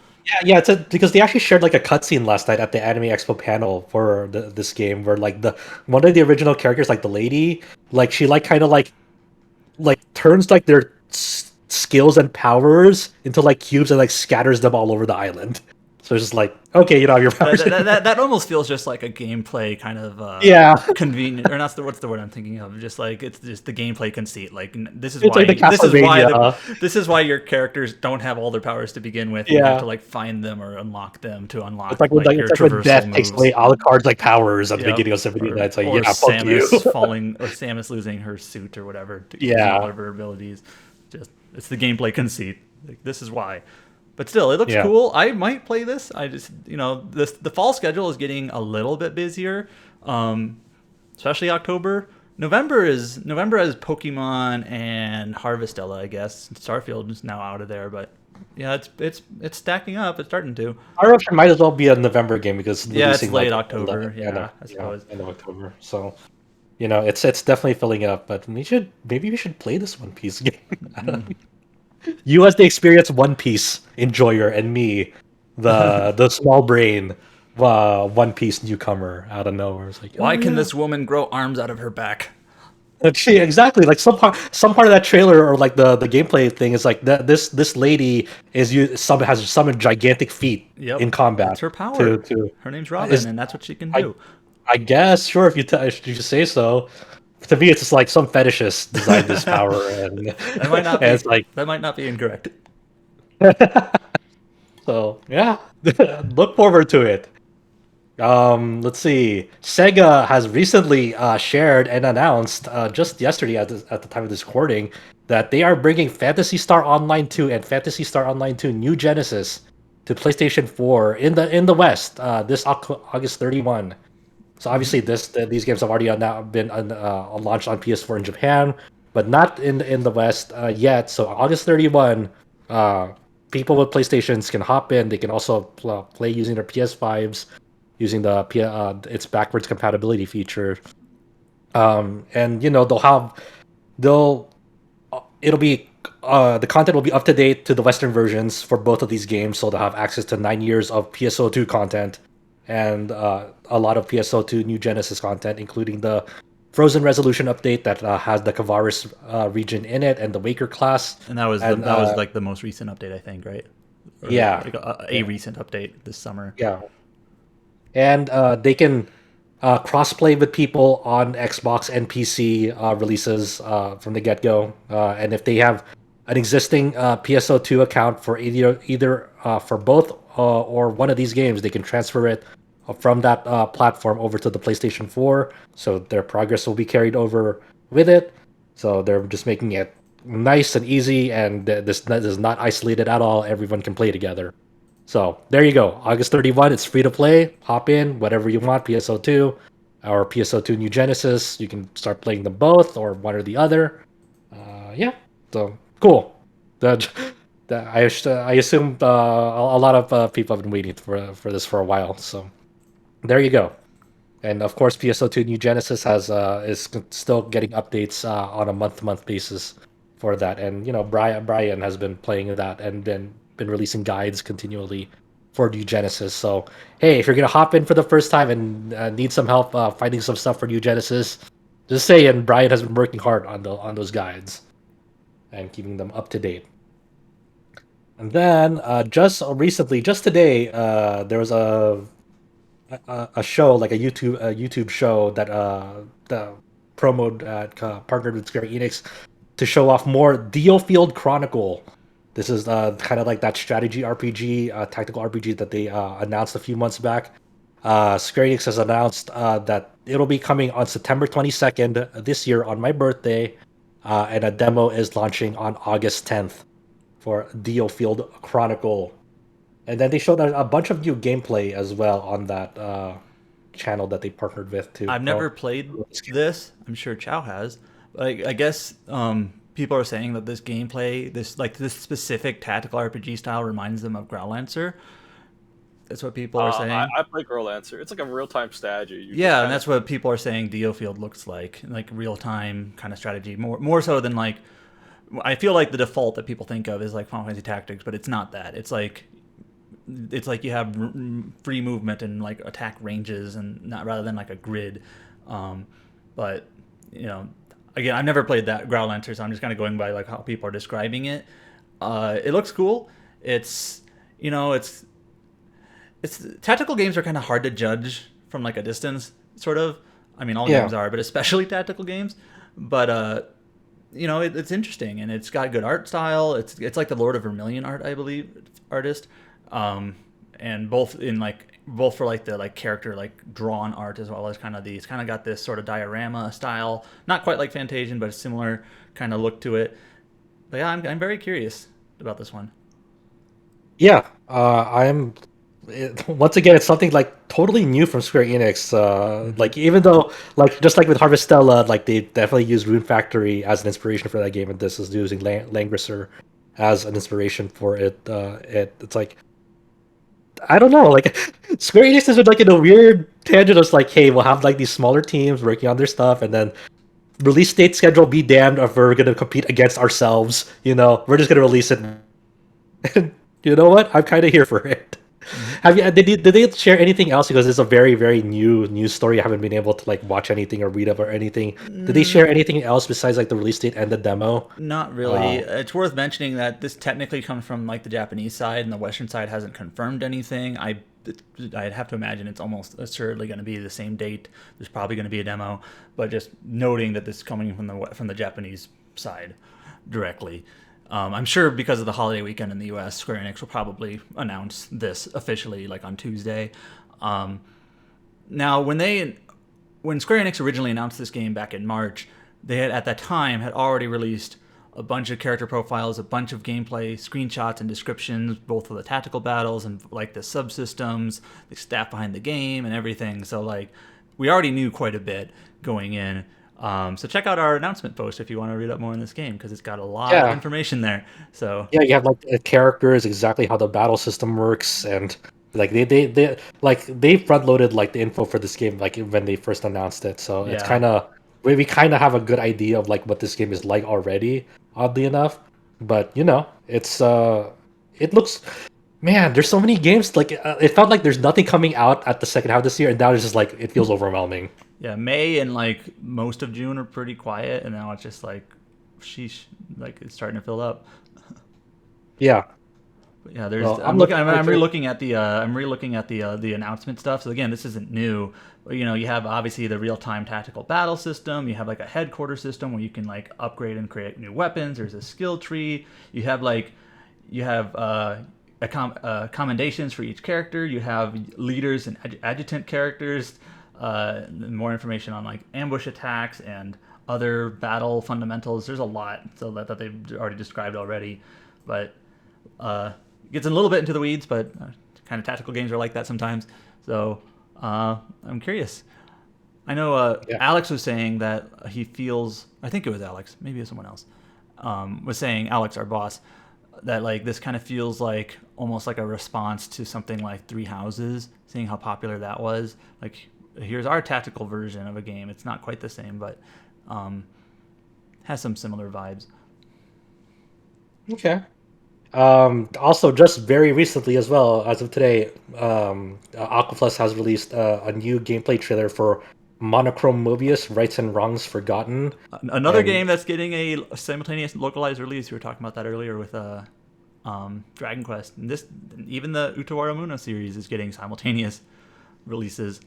Yeah, because they actually shared like a cutscene last night at the Anime Expo panel for this game, where like the one of the original characters, like the lady, like she like kind of like turns like their skills and powers into like cubes and like scatters them all over the island. So it's just like, okay, you know, your powers. that almost feels just like a gameplay kind of Yeah. convenient, or not what's the word I'm thinking of? Just like it's just the gameplay conceit. Like this is It's why like the this is why your characters don't have all their powers to begin with. You Yeah. have to like find them or unlock them to unlock It's like when, your it's like when traversal Death takes moves. away Alucard's like powers at the Yep. beginning of 79. It's like, or yeah, fuck you. Samus falling, or Samus losing her suit or whatever to use Yeah. all of her abilities. Just it's the gameplay conceit. Like, this is why. But still, it looks Yeah. cool. I might play this. I just, the fall schedule is getting a little bit busier, especially October. November has Pokemon and Harvestella, I guess. Starfield is now out of there, but yeah, it's stacking up. It's starting to. Eruption might as well be a November game because Yeah, it's releasing, late like, October. end Yeah, of- I suppose. end of October. So, it's definitely filling up. But maybe we should play this One Piece game. I don't know. You as the experienced One Piece enjoyer, and me, the small brain One Piece newcomer out of nowhere. It's like, Why oh, can yeah. this woman grow arms out of her back? She, exactly, like some part of that trailer or like the gameplay thing is like that this lady has summoned gigantic feet Yep, in combat. that's her power. To Her name's Robin, is- and that's what she can do. I guess, sure, if you say so. To me, it's just like some fetishist designed this power, and That might not be. and it's like, That might not be incorrect. so yeah, look forward to it. Let's see. Sega has recently shared and announced just yesterday at the time of this recording that they are bringing Phantasy Star Online 2 and Phantasy Star Online 2 New Genesis to PlayStation 4 in the West this August 31. So obviously, these games have already now been launched on PS4 in Japan, but not in the West yet. So August 31, people with PlayStations can hop in. They can also play using their PS5s, using its backwards compatibility feature. And they'll it'll be the content will be up to date to the Western versions for both of these games, so they'll have access to 9 years of PSO2 content and a lot of PSO2 New Genesis content, including the Frozen Resolution update that has the Kavaris region in it and the Waker class. And that was And, that was like the most recent update, I think, right? Or yeah, like a recent update this summer. yeah, and they can cross-play with people on Xbox and PC releases from the get-go. And if they have an existing PSO2 account for either for both or one of these games, they can transfer it from that platform over to the PlayStation 4. So their progress will be carried over with it. So they're just making it nice and easy, and this is not isolated at all. Everyone can play together. So there you go. August 31, it's free to play. Hop in, whatever you want, PSO2 or PSO2 New Genesis. You can start playing them both or one or the other. Yeah, so cool. That, I assume a lot of people have been waiting for this for a while. So there you go. And of course, PSO2 New Genesis is still getting updates on a month-to-month basis for that. And Brian has been playing that and been releasing guides continually for New Genesis. So hey, if you're gonna hop in for the first time and need some help finding some stuff for New Genesis, just saying, Brian has been working hard on those guides and keeping them up to date. And then just today, there was a show, like a YouTube show that the partnered with Square Enix to show off more DioField Chronicle. This is kind of like that strategy RPG, tactical RPG that they announced a few months back. Square Enix has announced that it'll be coming on September 22nd this year on my birthday, and a demo is launching on August 10th for DioField Chronicle. And then they showed a bunch of new gameplay as well on that channel that they partnered with too. I've never played this. I'm sure Chow has. But I guess people are saying that this gameplay, this specific tactical RPG style, reminds them of Growlancer. That's what people are saying. I play Growlancer. It's like a real-time strategy. Yeah, and that's what people are saying DioField looks like real-time kind of strategy. More so than like, I feel like the default that people think of is like Final Fantasy Tactics, but it's not that. It's like you have free movement and like attack ranges, and not rather than like a grid. But again, I've never played that Growlancer, so I'm just kind of going by like how people are describing it. It looks cool. It's tactical games are kind of hard to judge from like a distance, sort of. I mean, all games are, but especially tactical games. But it's interesting, and it's got good art style. It's like the Lord of Vermilion art, I believe, artist. And both for like the like character like drawn art, as well as it's kind of got this sort of diorama style, not quite like Fantasian, but a similar kind of look to it. But yeah, I'm very curious about this one. Yeah, I'm. Once again, it's something like totally new from Square Enix. Like, even though, like, just like with Harvestella, like they definitely used Rune Factory as an inspiration for that game, and this is using Langrisser as an inspiration for it. It's like, I don't know, like Square Enix is like in a weird tangent of like, hey, we'll have like these smaller teams working on their stuff, and then release date schedule be damned if we're gonna compete against ourselves. We're just gonna release it. And you know what? I'm kind of here for it. Did they share anything else? Because it's a very, very new news story. I haven't been able to like watch anything or read up or anything. Did they share anything else besides like the release date and the demo? Not really. It's worth mentioning that this technically comes from like the Japanese side, and the Western side hasn't confirmed anything. I'd have to imagine it's almost assuredly going to be the same date. There's probably going to be a demo, but just noting that this is coming from the Japanese side directly. I'm sure because of the holiday weekend in the U.S., Square Enix will probably announce this officially like on Tuesday. Now, when Square Enix originally announced this game back in March, they had at that time already released a bunch of character profiles, a bunch of gameplay screenshots and descriptions, both for the tactical battles and like the subsystems, the staff behind the game, and everything. So like, we already knew quite a bit going in. So check out our announcement post if you want to read up more on this game, because it's got a lot of information there. So Yeah, you have like the characters, exactly how the battle system works, and like they front loaded like the info for this game like when they first announced it. So it's Yeah. kind of we kind of have a good idea of like what this game is like already, oddly enough. But you know, it looks, man, there's so many games. Like it felt like there's nothing coming out at the second half of this year, and now it's just like it feels overwhelming. yeah, May and like most of June are pretty quiet, and now it's just like, sheesh, like it's starting to fill up. Yeah. But yeah, there's. Well, I'm re-looking at the announcement stuff. So again, this isn't new. But, you know, you have obviously the real-time tactical battle system. You have like a headquarter system where you can like upgrade and create new weapons. There's a skill tree. You have commendations for each character. You have leaders and adjutant characters. More information on like ambush attacks and other battle fundamentals. There's a lot so that they've already described already, but gets a little bit into the weeds. But kind of tactical games are like that sometimes. So I'm curious. I know Alex was saying that he feels. I think it was Alex. Maybe it was someone else. Was saying, Alex, our boss, that like this kind of feels like almost like a response to something like Three Houses, seeing how popular that was. Like, here's our tactical version of a game. It's not quite the same, but has some similar vibes. Okay. Also, just very recently as well, as of today, Aquaplus has released a new gameplay trailer for Monochrome Mobius, Rights and Wrongs Forgotten. Another game that's getting a simultaneous localized release. We were talking about that earlier with Dragon Quest. And even the Utawara Muna series is getting simultaneous releases.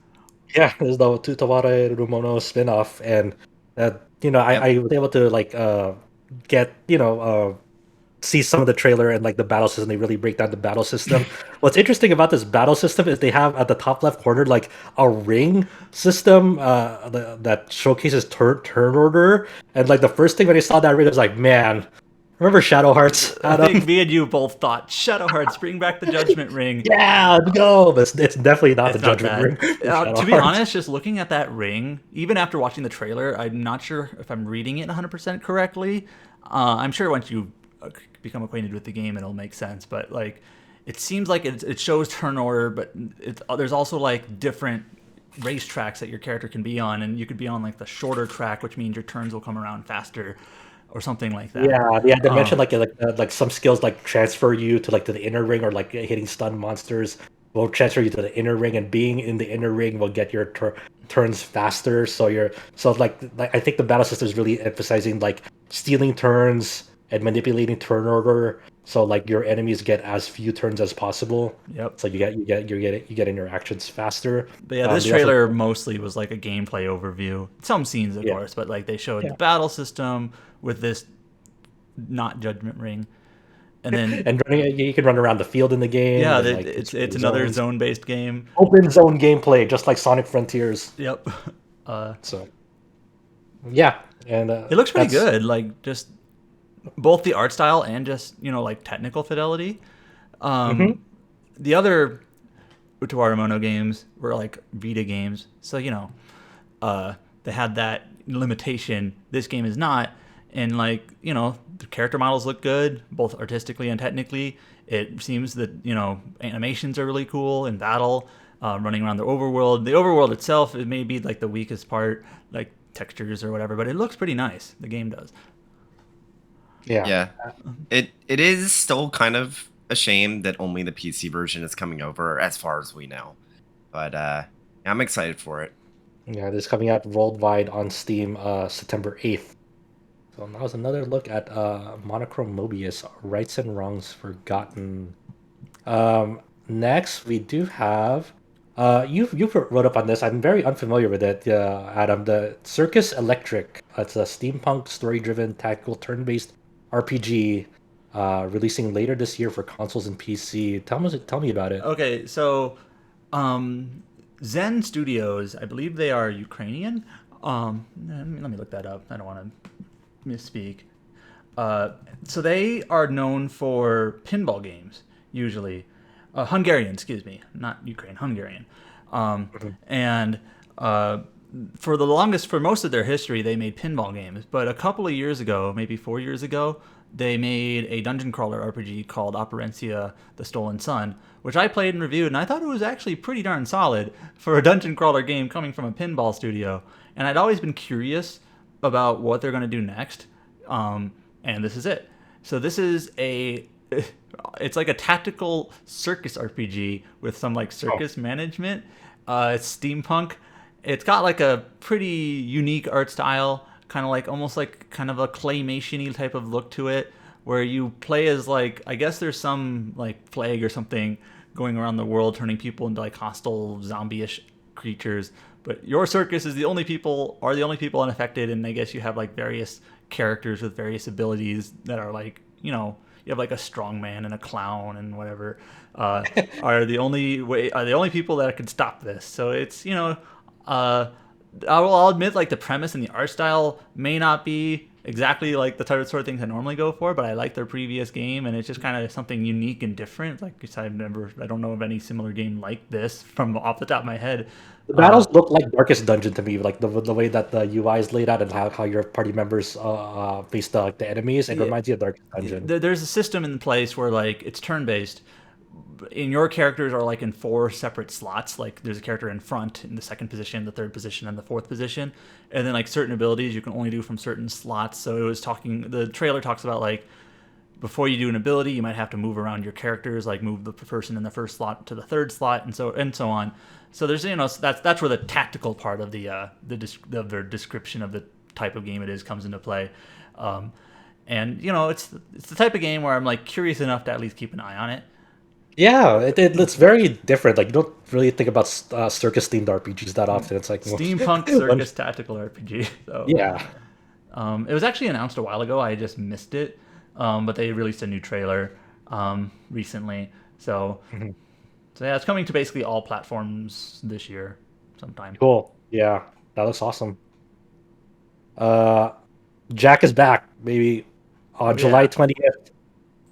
Yeah, there's the Tutawara Rumono spin-off, and I was able to like get see some of the trailer and like the battle system. They really break down the battle system. What's interesting about this battle system is they have at the top left corner like a ring system that showcases turn order. And like the first thing when I saw that ring, I was like, man, remember Shadow Hearts, Adam? I think me and you both thought Shadow Hearts, bring back the Judgment Ring. Yeah, go. But it's definitely not It's the not Judgment that. Ring. To be honest, just looking at that ring, even after watching the trailer, I'm not sure if I'm reading it 100% correctly. I'm sure once you become acquainted with the game, it'll make sense. But like, it seems like it shows turn order, but there's also like different race tracks that your character can be on, and you could be on like the shorter track, which means your turns will come around faster, or something like that. Yeah. They mentioned like some skills like transfer you to like to the inner ring, or like hitting stun monsters will transfer you to the inner ring, and being in the inner ring will get your turns faster. So like I think the battle system is really emphasizing like stealing turns and manipulating turn order, so like your enemies get as few turns as possible. Yep. So you get interactions faster. But yeah, this trailer mostly was like a gameplay overview. Some scenes, of course, but like they showed the battle system with this not Judgment Ring, and then and you can run around the field in the game. Yeah, and, like, it's another zone-based game. Open zone gameplay, just like Sonic Frontiers. Yep. So yeah, and it looks pretty good. Like just both the art style and just like technical fidelity. The other Utawara Mono games were like Vita games, so they had that limitation. This game is not, and like the character models look good, both artistically and technically. It seems that animations are really cool in battle, running around the overworld. The overworld itself, it may be like the weakest part, like textures or whatever, but it looks pretty nice. The game does. Yeah. It is still kind of a shame that only the PC version is coming over, as far as we know. But I'm excited for it. Yeah, this is coming out worldwide on Steam September 8th. So that was another look at Monochrome Mobius, Rights and Wrongs Forgotten. Next, we do have... you wrote up on this. I'm very unfamiliar with it, Adam. The Circus Electrique. It's a steampunk, story-driven, tactical, turn-based RPG releasing later this year for consoles and PC. Tell me about it. Okay, so Zen Studios, I believe they are Ukrainian. Let me look that up. I don't want to misspeak. So they are known for pinball games, usually. Hungarian, excuse me, not Ukraine, Hungarian. And for most of their history, they made pinball games. But a couple of years ago, maybe 4 years ago, they made a dungeon crawler RPG called Operencia: The Stolen Sun, which I played and reviewed, and I thought it was actually pretty darn solid for a dungeon crawler game coming from a pinball studio. And I'd always been curious about what they're going to do next, and this is it. So this is it's like a tactical circus RPG with some like circus management. It's steampunk. It's got like a pretty unique art style, kind of like almost like kind of a claymation-y type of look to it, where you play as like, I guess there's some like plague or something going around the world, turning people into like hostile zombie-ish creatures. But your circus is the only people unaffected, and I guess you have like various characters with various abilities that are like, you have like a strongman and a clown and whatever, are the only people that can stop this. So it's, I'll admit, like, the premise and the art style may not be exactly like the sort of things I normally go for, but I like their previous game, and it's just kind of something unique and different. Like I said, I don't know of any similar game like this from off the top of my head. The battles look like Darkest Dungeon to me, like the way that the UI is laid out and how your party members face the enemies. It reminds you of Darkest Dungeon. There's a system in place where like it's turn-based. And your characters are like in 4 separate slots. Like there's a character in front, in the second position, the third position, and the fourth position. And then like certain abilities you can only do from certain slots. So the trailer talks about like before you do an ability, you might have to move around your characters, like move the person in the first slot to the third slot, and so on. So there's that's where the tactical part of their description of the type of game it is comes into play. And it's the type of game where I'm like curious enough to at least keep an eye on it. Yeah, it's very different. Like you don't really think about circus themed RPGs that often. It's like steampunk circus tactical RPG. So yeah, it was actually announced a while ago. I just missed it, but they released a new trailer recently. So yeah, it's coming to basically all platforms this year, sometime. Cool. Yeah, that looks awesome. Jack is back, maybe on July 20th.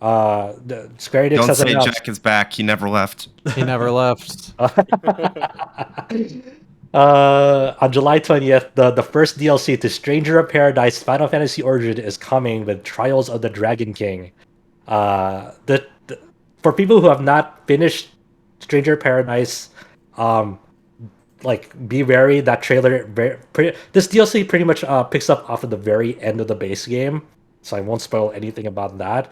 The Square Enix Don't say announced... Jack is back. He never left. He never left. On July 20th, the first DLC to Stranger of Paradise Final Fantasy Origin is coming with Trials of the Dragon King. For people who have not finished Stranger of Paradise, be wary. That trailer, this DLC pretty much picks up off of the very end of the base game, so I won't spoil anything about that.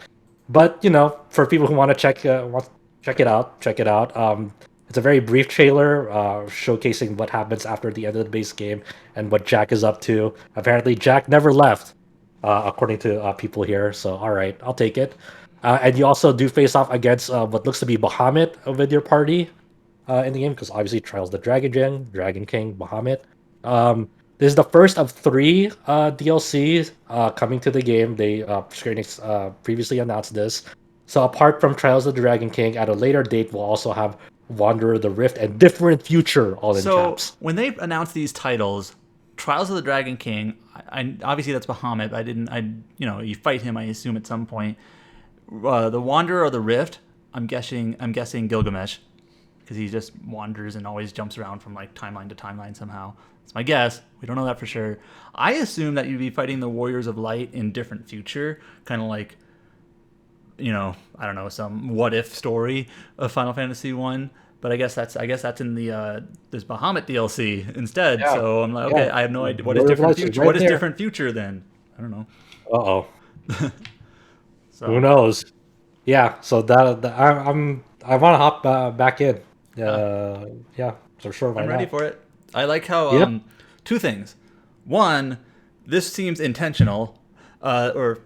But for people who want to check it out. It's a very brief trailer showcasing what happens after the end of the base game and what Jack is up to. Apparently, Jack never left, according to people here. So, all right, I'll take it. And you also do face off against what looks to be Bahamut with your party in the game, because obviously Trials of the Dragon King, Bahamut. This is the first of 3 DLCs coming to the game. They Square Enix previously announced this. So apart from Trials of the Dragon King, at a later date, we'll also have Wanderer of the Rift and Different Future, all in caps. So when they announced these titles, Trials of the Dragon King, I obviously that's Bahamut. But you fight him, I assume, at some point. The Wanderer of the Rift, I'm guessing Gilgamesh, because he just wanders and always jumps around from like timeline to timeline somehow. That's my guess. We don't know that for sure. I assume that you'd be fighting the Warriors of Light in Different Future, kind of like, I don't know, some what if story of Final Fantasy 1. But I guess that's in the this Bahamut DLC instead. Yeah. So I'm like, okay, I have no idea. What is Different Future? What is Different Future then? I don't know. Uh-oh. So who knows? Yeah. So I want to hop back in. Yeah. So sure. I'm ready for it. I like how 2 things. One, this seems intentional, or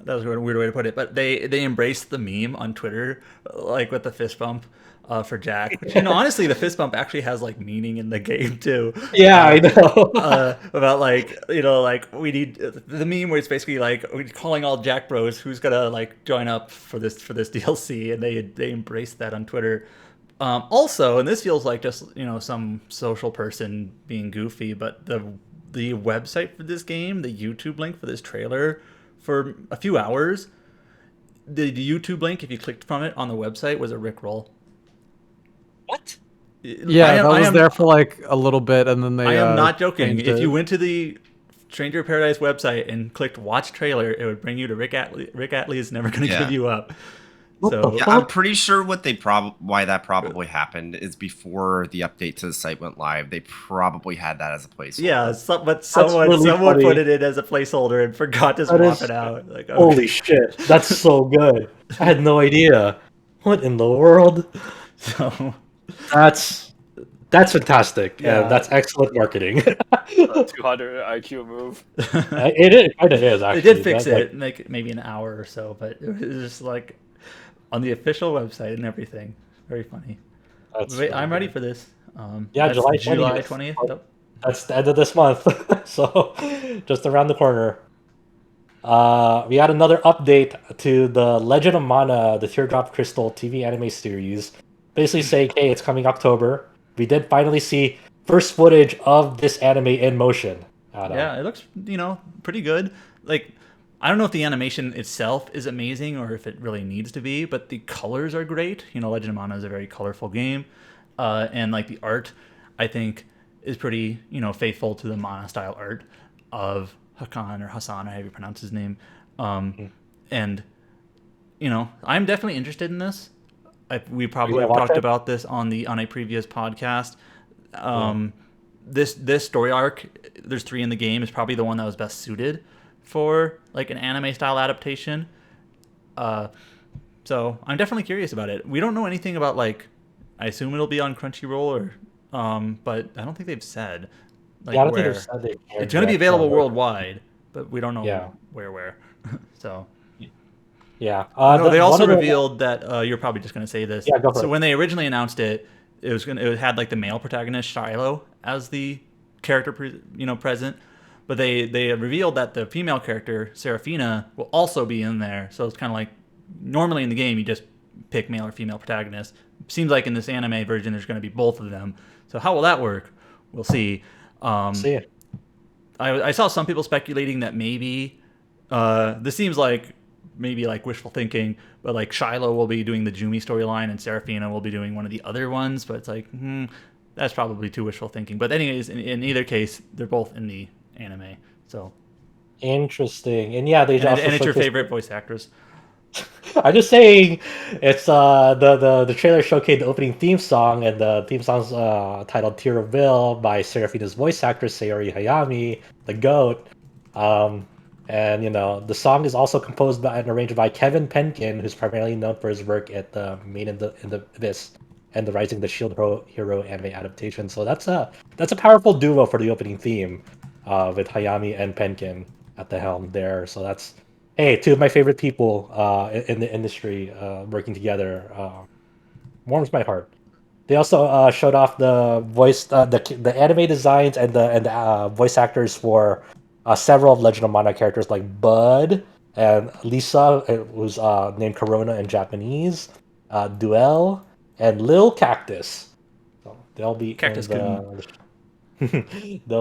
that was a weird way to put it, but they embraced the meme on Twitter, like with the fist bump for Jack. Which, honestly, the fist bump actually has like meaning in the game too. Yeah, I know. About like we need the meme where it's basically like we're calling all Jack Bros who's gonna like join up for this DLC, and they embraced that on Twitter. Also, and this feels like just some social person being goofy, but the website for this game, the YouTube link for this trailer, for a few hours, the YouTube link, if you clicked from it on the website, was a Rickroll. What? Yeah, that was there for like a little bit, and then they. I am not joking. changed If it. you went to the Stranger of Paradise website and clicked Watch Trailer, it would bring you to Rick Atlee. Rick Atlee is never going to Yeah. give you up. What So the Yeah, I'm pretty sure why that probably happened is before the update to the site went live, they probably had that as a placeholder. yeah, but someone really funny. put it in as a placeholder and forgot to That swap is- it out. Like, okay. Holy shit, that's so good. I had no idea. What in the world? So That's fantastic. Yeah, Yeah. that's excellent marketing. A 200 IQ move. It kind of is actually. they did fix That, like, it, make it maybe an hour or so, but it was just like on the official website and everything. Very funny. that's Wait, I'm ready good. for this. Yeah, That's July July 20th. 20th. Yep. That's the end of this month, so just around the corner. We had another update to the Legend of Mana, the Teardrop Crystal TV anime series, basically saying, "Hey, it's coming October." We did finally see first footage of this anime in motion. Adam. Yeah, it looks, pretty good. Like, I don't know if the animation itself is amazing or if it really needs to be, but the colors are great. Legend of Mana is a very colorful game. And, like, the art, I think, is pretty, faithful to the Mana style art of Hakan or Hassan, or however you pronounce his name. And, I'm definitely interested in this. We probably watch talked it? about this on a previous podcast. This story arc, there's 3 in the game, is probably the one that was best suited for like an anime style adaptation. So I'm definitely curious about it. We don't know anything about, like, I assume it'll be on Crunchyroll but I don't think they've said like Yeah, I don't where. think they've said they cared It's going to be yet, available so- worldwide, but we don't know Yeah. where. So Yeah. no, they also one of the- revealed that you're probably just going to say this. Yeah, go for so it. when they originally announced it, it had like the male protagonist Shiloh as the character present, but they revealed that the female character Seraphina will also be in there. So it's kind of like normally in the game you just pick male or female protagonist. Seems like in this anime version there's going to be both of them. So how will that work? We'll see. See it. I saw some people speculating that maybe this seems like maybe like wishful thinking, but like Shiloh will be doing the Jumi storyline and Seraphina will be doing one of the other ones, but it's like that's probably too wishful thinking. But anyways, in either case, they're both in the anime. So Interesting. And yeah, they and also it's your showcased- favorite voice actress. I'm just saying, it's the trailer showcased the opening theme song, and the theme song's titled "Tear of Will" by Seraphina's voice actress Sayori Hayami, the GOAT. And the song is also composed by and arranged by Kevin Penkin, who's primarily known for his work at the Main in the Abyss and the Rising the Shield Hero anime adaptation. So that's a powerful duo for the opening theme, with Hayami and Penkin at the helm there. So that's. Hey, 2 of my favorite people in the industry working together. Warms my heart. They also showed off the voice, the anime designs and the voice actors for several of Legend of Mana characters like Bud and Lisa, who's named Corona in Japanese, Duel, and Lil Cactus. So they'll be Cactus they'll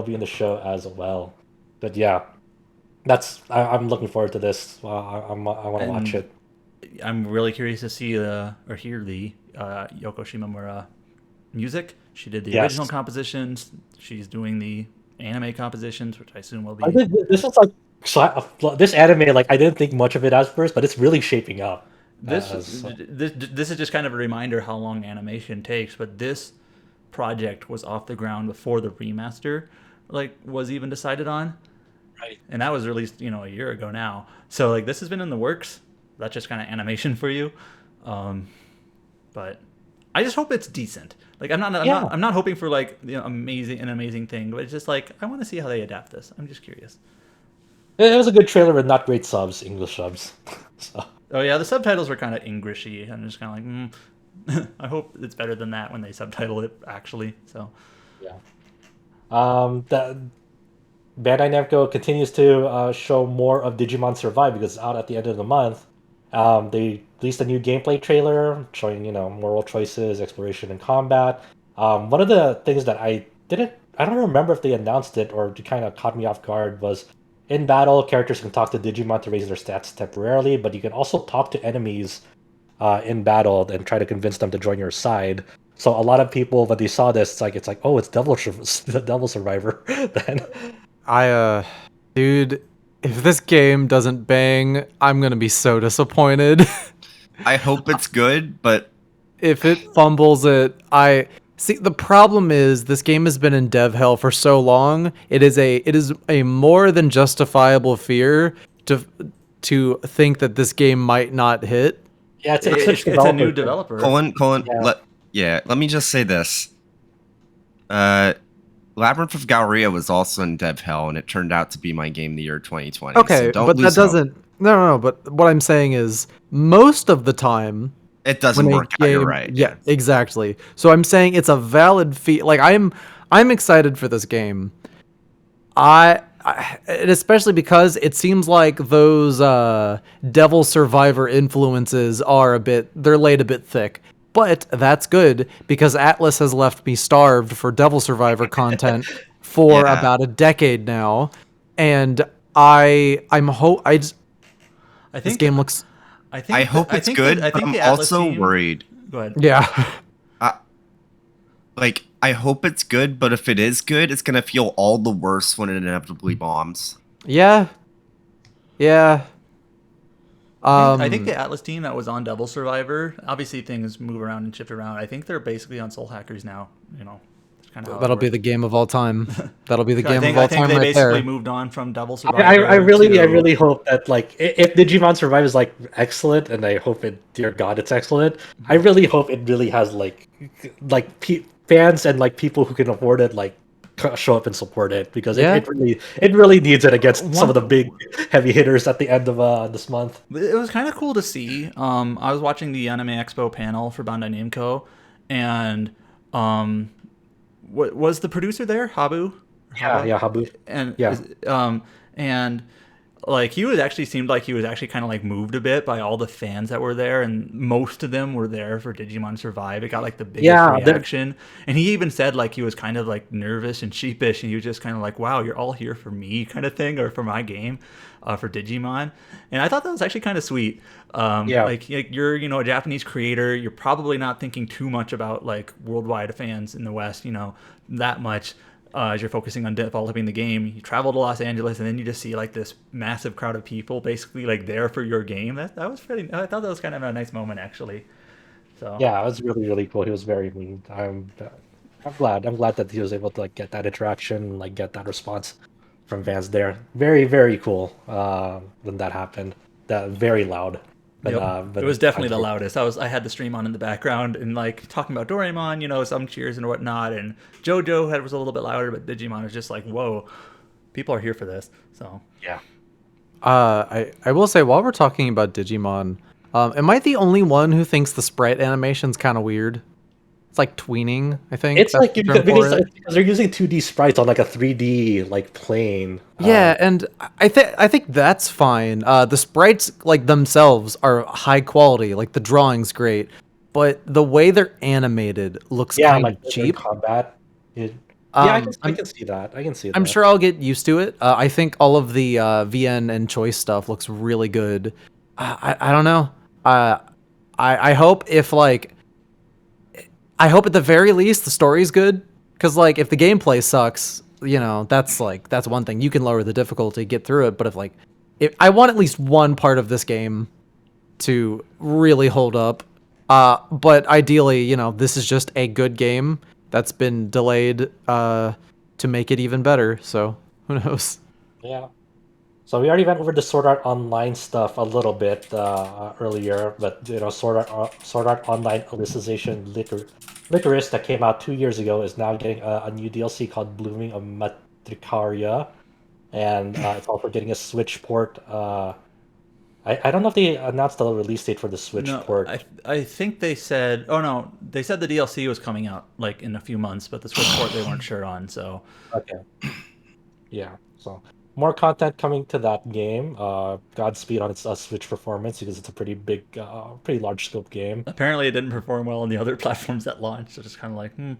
be in the show as well. But yeah. I'm looking forward to this. I want to watch it. I'm really curious to see or hear the Yoko Shimomura music. She did the Yes. original compositions. She's doing the anime compositions, which I assume will be. I think this is like this anime. Like I didn't think much of it at first, but it's really shaping up. This is just kind of a reminder how long animation takes. But this project was off the ground before the remaster was even decided on. Right. And that was released, a year ago now. So this has been in the works. That's just kind of animation for you. But I just hope it's decent. I'm not hoping for an amazing thing, but it's just I want to see how they adapt this. I'm just curious. It was a good trailer with not great subs, English subs. So. Oh yeah, the subtitles were kind of Englishy. I'm just kind of I hope it's better than that when they subtitle it actually. So yeah. Bandai Namco continues to show more of Digimon Survive because it's out at the end of the month. They released a new gameplay trailer showing moral choices, exploration, and combat. One of the things that I don't remember if they announced it or to kind of caught me off guard was in battle, characters can talk to Digimon to raise their stats temporarily, but you can also talk to enemies in battle and try to convince them to join your side. So a lot of people, when they saw this, it's like, oh, it's Devil Survivor. Then Dude, if this game doesn't bang, I'm gonna be so disappointed. I hope it's good, but If it fumbles it, I see the problem is this game has been in dev hell for so long. It is a more than justifiable fear to think that this game might not hit. yeah, it's It's a new developer. Colin, Yeah. let me just say this. Labyrinth of Galleria was also in dev hell, and it turned out to be my game of the year 2020. Okay, so don't but that lose hope. doesn't. No. But what I'm saying is, most of the time, It doesn't when a work out. You're game- right. Yeah, exactly. So I'm saying it's a valid fee. Like I'm excited for this game. And especially because it seems like those Devil Survivor influences they're laid a bit thick. But that's good because Atlas has left me starved for Devil Survivor content for Yeah. about a decade now, and I this think game looks I hope it's good, but I'm the Atlas also team- worried. Go ahead. yeah. Like, I hope it's good, but if it is good, it's gonna feel all the worse when it inevitably bombs. Yeah. I think the Atlas team that was on Devil Survivor, obviously things move around and shift around. I think they're basically on Soul Hackers now. You know, it's kind of that'll be the game of all time. That'll be the I game think, of all I think time they right basically there. moved on from Devil Survivor. I to- really hope that like if Digimon Survive is like excellent, and I hope it, dear God, it's excellent. I really hope it really has fans and like people who can afford it like show up and support it because Yeah. it really needs it against some of the big heavy hitters at the end of this month. It was kind of cool to see. I was watching the Anime Expo panel for Bandai Namco, and what was the producer there? Habu? Yeah, Habu. And Yeah. and like seemed like he was actually kind of like moved a bit by all the fans that were there, and most of them were there for Digimon Survive. It got like the biggest reaction, and he even said like he was kind of like nervous and sheepish, and he was just kind of like, "Wow, you're all here for me," kind of thing, or for my game, for Digimon. And I thought that was actually kind of sweet. Like you're a Japanese creator, you're probably not thinking too much about like worldwide fans in the West, that much. As you're focusing on developing the game, you travel to Los Angeles, and then you just see like this massive crowd of people basically like there for your game. That was pretty. I thought that was kind of a nice moment actually. So Yeah, it was really cool. He was very moved. I'm glad that he was able to like get that interaction, like get that response from fans there. Very cool. When that happened, that very loud. But, Yep. It was definitely the loudest. I had the stream on in the background and like talking about Doraemon, some cheers and whatnot, and JoJo was a little bit louder, but Digimon was just like, whoa, people are here for this. So Yeah. I will say while we're talking about Digimon, am I the only one who thinks the sprite animation's kind of weird? It's like tweening, I think. It's That's like the term for because it. they're using 2D sprites on like a 3D like plane. Yeah, and I think that's fine. The sprites like themselves are high quality, like the drawing's great, but the way they're animated looks kind like of cheap. combat. I can see that. I can see that. I'm sure I'll get used to it. I think all of the VN and choice stuff looks really good. I don't know. I hope I hope at the very least the story's good, because like if the gameplay sucks, that's one thing. You can lower the difficulty, get through it, but if I want at least one part of this game to really hold up. But ideally, this is just a good game that's been delayed to make it even better. So who knows? Yeah. So we already went over the Sword Art Online stuff a little bit earlier, but Sword Art Online Alicization Licorice that came out 2 years ago is now getting a new DLC called Blooming of Matricaria, and it's also getting a Switch port. I don't know if they announced the release date for the Switch port. I think they said. Oh no, they said the DLC was coming out like in a few months, but the Switch port they weren't sure on. So Okay. Yeah. So more content coming to that game. Godspeed on its Switch performance because it's a pretty big, pretty large scope game. apparently it didn't perform well on the other platforms that launched. So just kind of like, okay.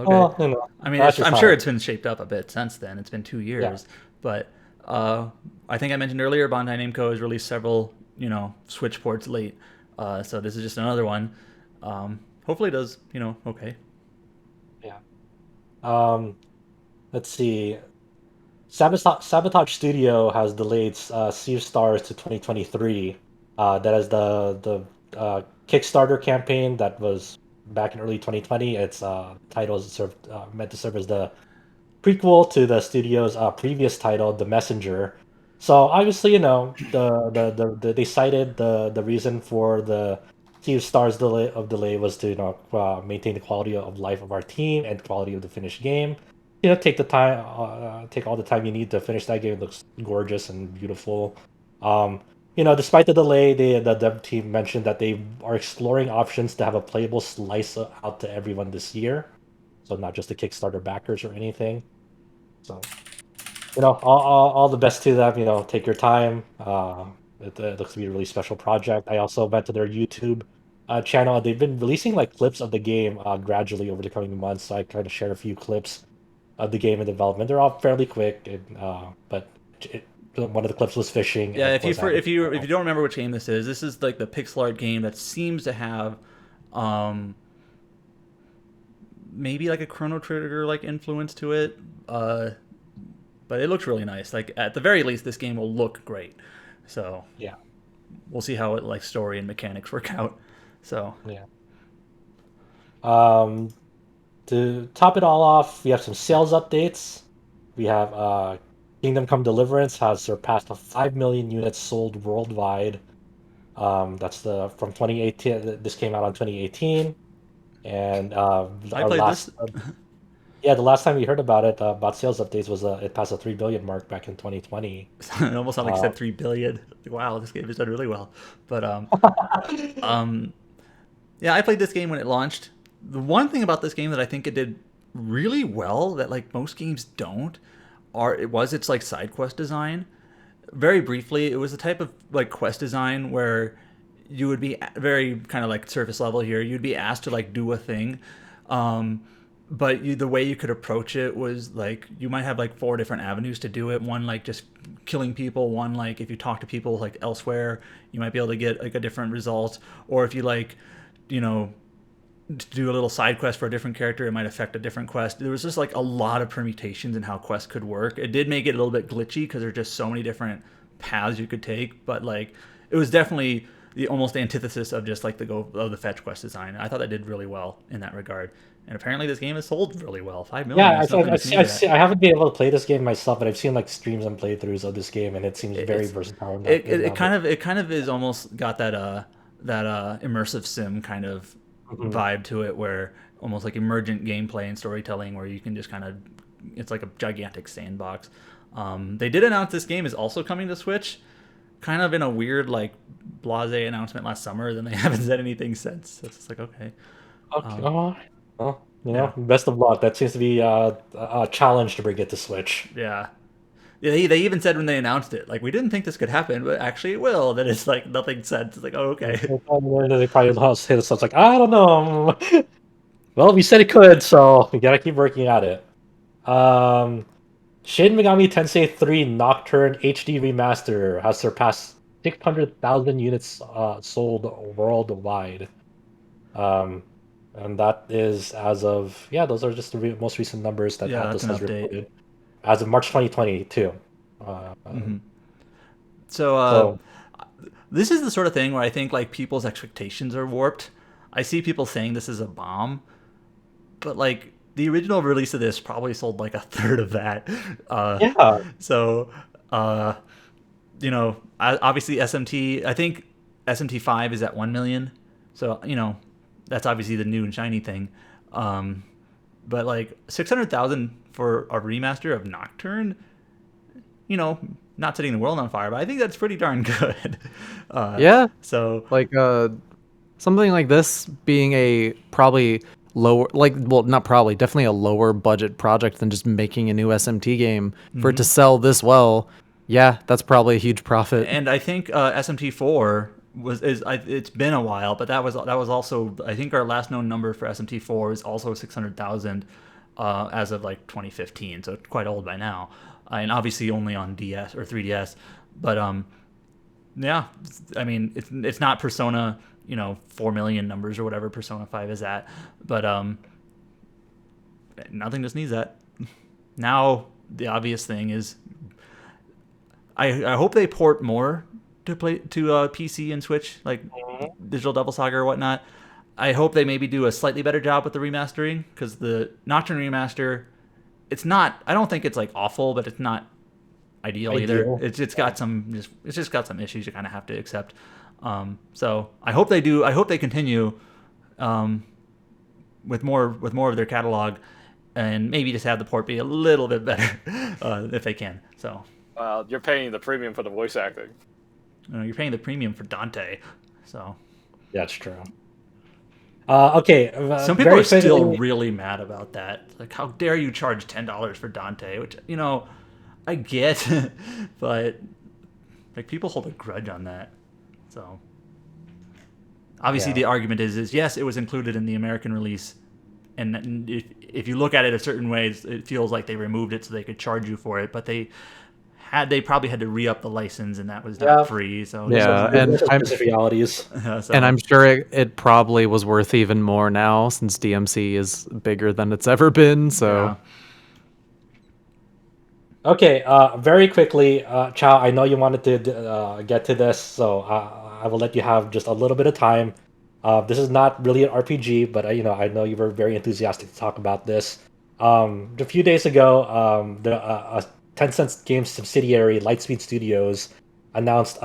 Well, I mean, that's just I'm how sure it- it's been shaped up a bit since then. It's been 2 years, but I think I mentioned earlier, Bandai Namco has released several, Switch ports late. So this is just another one. Hopefully it does, okay. Yeah. Um, let's see. Sabotage Studio has delayed Sea of Stars to 2023. That is the Kickstarter campaign that was back in early 2020. Its title is meant to serve as the prequel to the studio's previous title, The Messenger. So obviously, they cited the reason for the Sea of Stars delay was to maintain the quality of life of our team and quality of the finished game. Take all the time you need to finish that game. It looks gorgeous and beautiful. Despite the delay, the dev team mentioned that they are exploring options to have a playable slice out to everyone this year. So not just the Kickstarter backers or anything. So, all the best to them. Take your time. It looks to be a really special project. I also went to their YouTube channel. They've been releasing like clips of the game gradually over the coming months. So I kind of shared a few clips of the game in development. They're all fairly quick, but one of the clips was fishing. Yeah, and if you of course, if you don't remember which game this is like the pixel art game that seems to have, maybe like a Chrono Trigger like influence to it. But it looks really nice. Like at the very least, this game will look great. So yeah, we'll see how it like story and mechanics work out. So yeah. To top it all off, we have some sales updates. We have Kingdom Come Deliverance has surpassed 5 million units sold worldwide. That's from 2018. This came out on 2018, and I our played last this. yeah, the last time we heard about it about sales updates was it passed the 3 billion mark back in 2020. It almost sounded like you Uh, said 3 billion. Wow, this game has done really well. But yeah, I played this game when it launched. The one thing about this game that I think it did really well that like most games don't was its like side quest design. Very briefly, it was the type of like quest design where you would be very kind of like surface level here. You'd be asked to like do a thing, but the way you could approach it was like you might have like 4 different avenues to do it. One like just killing people. One like if you talk to people like elsewhere, you might be able to get like a different result. Or if you like, to do a little side quest for a different character, it might affect a different quest. There was just like a lot of permutations in how quests could work. It did make it a little bit glitchy because there's just so many different paths you could take, but like it was definitely the almost antithesis of just like the fetch quest design. I thought that did really well in that regard. And apparently this game has sold really well. 5 million yeah, is nothing to sneeze at. I haven't been able to play this game myself, but I've seen like streams and playthroughs of this game, and it seems very It's versatile. it kind of is almost got that immersive sim kind of Mhm. vibe to it, where almost like emergent gameplay and storytelling, where you can just kind of, it's like a gigantic sandbox. They did announce this game is also coming to Switch, kind of in a weird like blase announcement last summer. Then they haven't said anything since. So it's just like okay. Okay. Well, Yeah. best of luck. That seems to be a challenge to bring it to Switch. Yeah. They even said when they announced it, like we didn't think this could happen, but actually it will. Then it's like nothing said. It's like oh okay. They probably lost hit us. It's like I don't know. Well, we said it could, so we gotta keep working at it. Um, Shin Megami Tensei 3 Nocturne HD Remaster has surpassed 600,000 units sold worldwide. Um, and that is as of those are just the most recent numbers that Yeah, Atlas that's an has update. reported as of March 2022. Uh, So so this is the sort of thing where I think like people's expectations are warped. I see people saying this is a bomb, but like the original release of this probably sold like a third of that. yeah, So obviously SMT. I think SMT5 is at 1 million. So that's obviously the new and shiny thing. But like 600,000 for a remaster of Nocturne, not setting the world on fire, but I think that's pretty darn good. Yeah, So like something like this being a probably lower, like, well, not probably, definitely a lower budget project than just making a new SMT game for it to sell this well. Yeah, that's probably a huge profit. and I think SMT4 it's been a while, but that was also, I think our last known number for SMT4 is also 600,000 as of like 2015, so quite old by now. and obviously only on DS or 3DS. But yeah, I mean, it's not Persona, 4 million numbers or whatever Persona 5 is at, but nothing just needs that. Now the obvious thing is, I hope they port more to PC and Switch, like Digital Devil Saga or whatnot. I hope they maybe do a slightly better job with the remastering, because the Nocturne remaster, it's not. I don't think it's like awful, but it's not ideal either. It's just got some issues you kind of have to accept. So I hope they do. I hope they continue with more of their catalog, and maybe just have the port be a little bit better if they can. So you're paying the premium for the voice acting. You're paying the premium for Dante. So That's true. Okay. Some people are still really mad about that. Like, how dare you charge $10 for Dante? Which, I get, but like, people hold a grudge on that. So obviously the argument is yes, it was included in the American release, and if you look at it a certain way, it feels like they removed it so they could charge you for it, but they probably had to re-up the license, and that was not free. So and realities. And I'm sure it probably was worth even more now, since DMC is bigger than it's ever been. So Okay, very quickly, Chow, I know you wanted to get to this, so I will let you have just a little bit of time. This is not really an RPG, but I know you were very enthusiastic to talk about this. A few days ago, a Tencent Games subsidiary, Lightspeed Studios, announced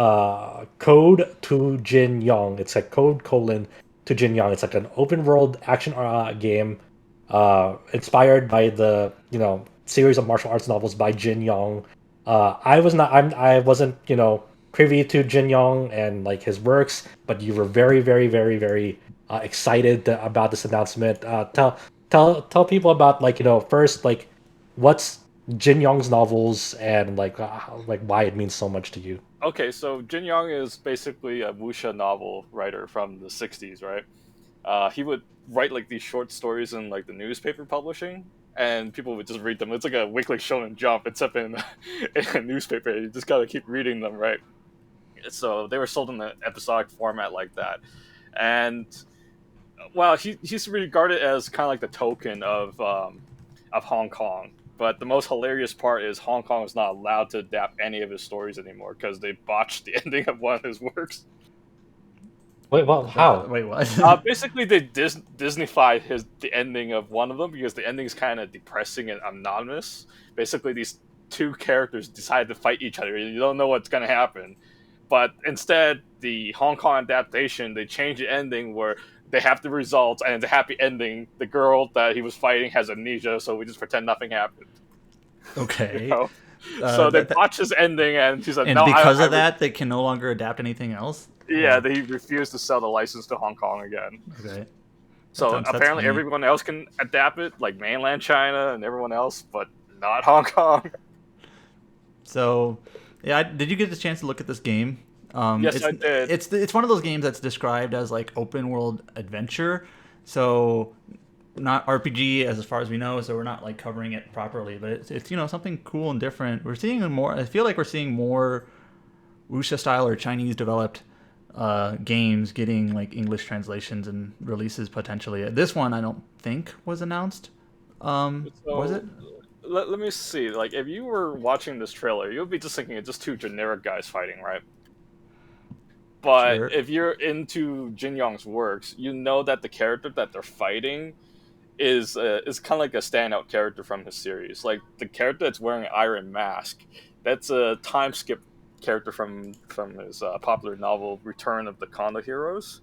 Code to Jin Yong. It's like Code : to Jin Yong. It's like an open world action game inspired by the series of martial arts novels by Jin Yong. I wasn't privy to Jin Yong and like his works, but you were very, very, very, very excited about this announcement. Tell people about first what's Jin Yong's novels and like why it means so much to you. Okay, so Jin Yong is basically a wuxia novel writer from the 60s, right? He would write like these short stories in like the newspaper publishing, and people would just read them. It's like a weekly Shonen Jump, except in a newspaper. You just gotta keep reading them, right? So they were sold in the episodic format like that, and well, he's regarded as kind of like the token of Hong Kong. But the most hilarious part is Hong Kong is not allowed to adapt any of his stories anymore because they botched the ending of one of his works. Wait, well, how? Wait, what? Basically, they Disneyfied the ending of one of them because the ending is kind of depressing and anonymous. Basically, these two characters decide to fight each other. You don't know what's going to happen. But instead, the Hong Kong adaptation, they change the ending where they have the results, and it's a happy ending. The girl that he was fighting has amnesia, so we just pretend nothing happened. Okay. So they botched his ending, and she's like, and no, because of that, they can no longer adapt anything else? Yeah, they refused to sell the license to Hong Kong again. Okay. So apparently everyone else can adapt it, like mainland China and everyone else, but not Hong Kong. So, yeah, did you get the chance to look at this game? Yes, I did. It's one of those games that's described as like open world adventure, so not RPG as far as we know. So we're not like covering it properly, but it's something cool and different. We're seeing more. I feel like we're seeing more wuxia style or Chinese developed games getting like English translations and releases potentially. This one I don't think was announced. Was it? Let me see. Like, if you were watching this trailer, you'll be just thinking it's just two generic guys fighting, right? But Sure. if you're into Jin Yong's works, you know that the character that they're fighting is kind of like a standout character from his series. Like, the character that's wearing an iron mask, that's a time skip character from his popular novel Return of the Kanda Heroes.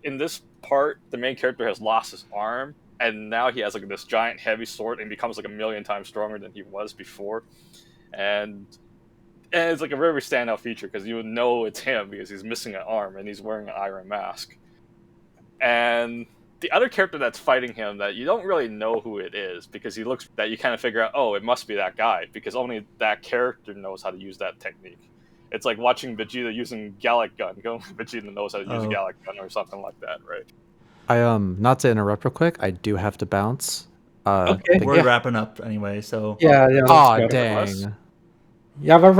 In this part, the main character has lost his arm, and now he has like this giant heavy sword and becomes like 1,000,000 times stronger than he was before. And it's like a very standout feature because you would know it's him because he's missing an arm and he's wearing an iron mask. And the other character that's fighting him that you don't really know who it is because he looks that you kind of figure out, oh, it must be that guy because only that character knows how to use that technique. It's like watching Vegeta using Gallic Gun. Vegeta knows how to use Gallic Gun or something like that, right? I not to interrupt real quick, I do have to bounce. Okay. but We're yeah. wrapping up anyway, so Yeah, yeah. Aw, Let's go. dang. Yeah, we're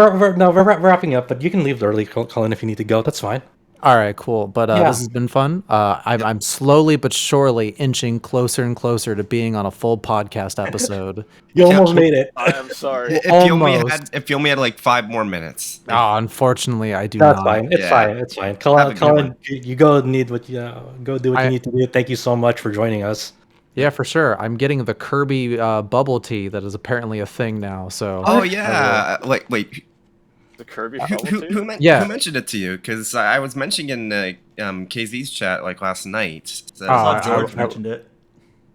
wrapping up, but you can leave early, Colin, if you need to go. That's fine. All right, cool. But Yeah. this has been fun. I'm slowly but surely inching closer and closer to being on a full podcast episode. You almost made it. I am sorry. If you only had like 5 more minutes. Unfortunately, I do That's not. fine. It's Yeah. fine. It's fine. Have a Colin, good one. you go need what you go do what you need to do. Thank you so much for joining us. Yeah, for sure. I'm getting the Kirby bubble tea that is apparently a thing now. So. Oh yeah. Wait. The Kirby Who, bubble who, tea? who, men- Yeah. who mentioned it to you? Because I was mentioning in KZ's chat like last night. So, Oh, George I- mentioned it.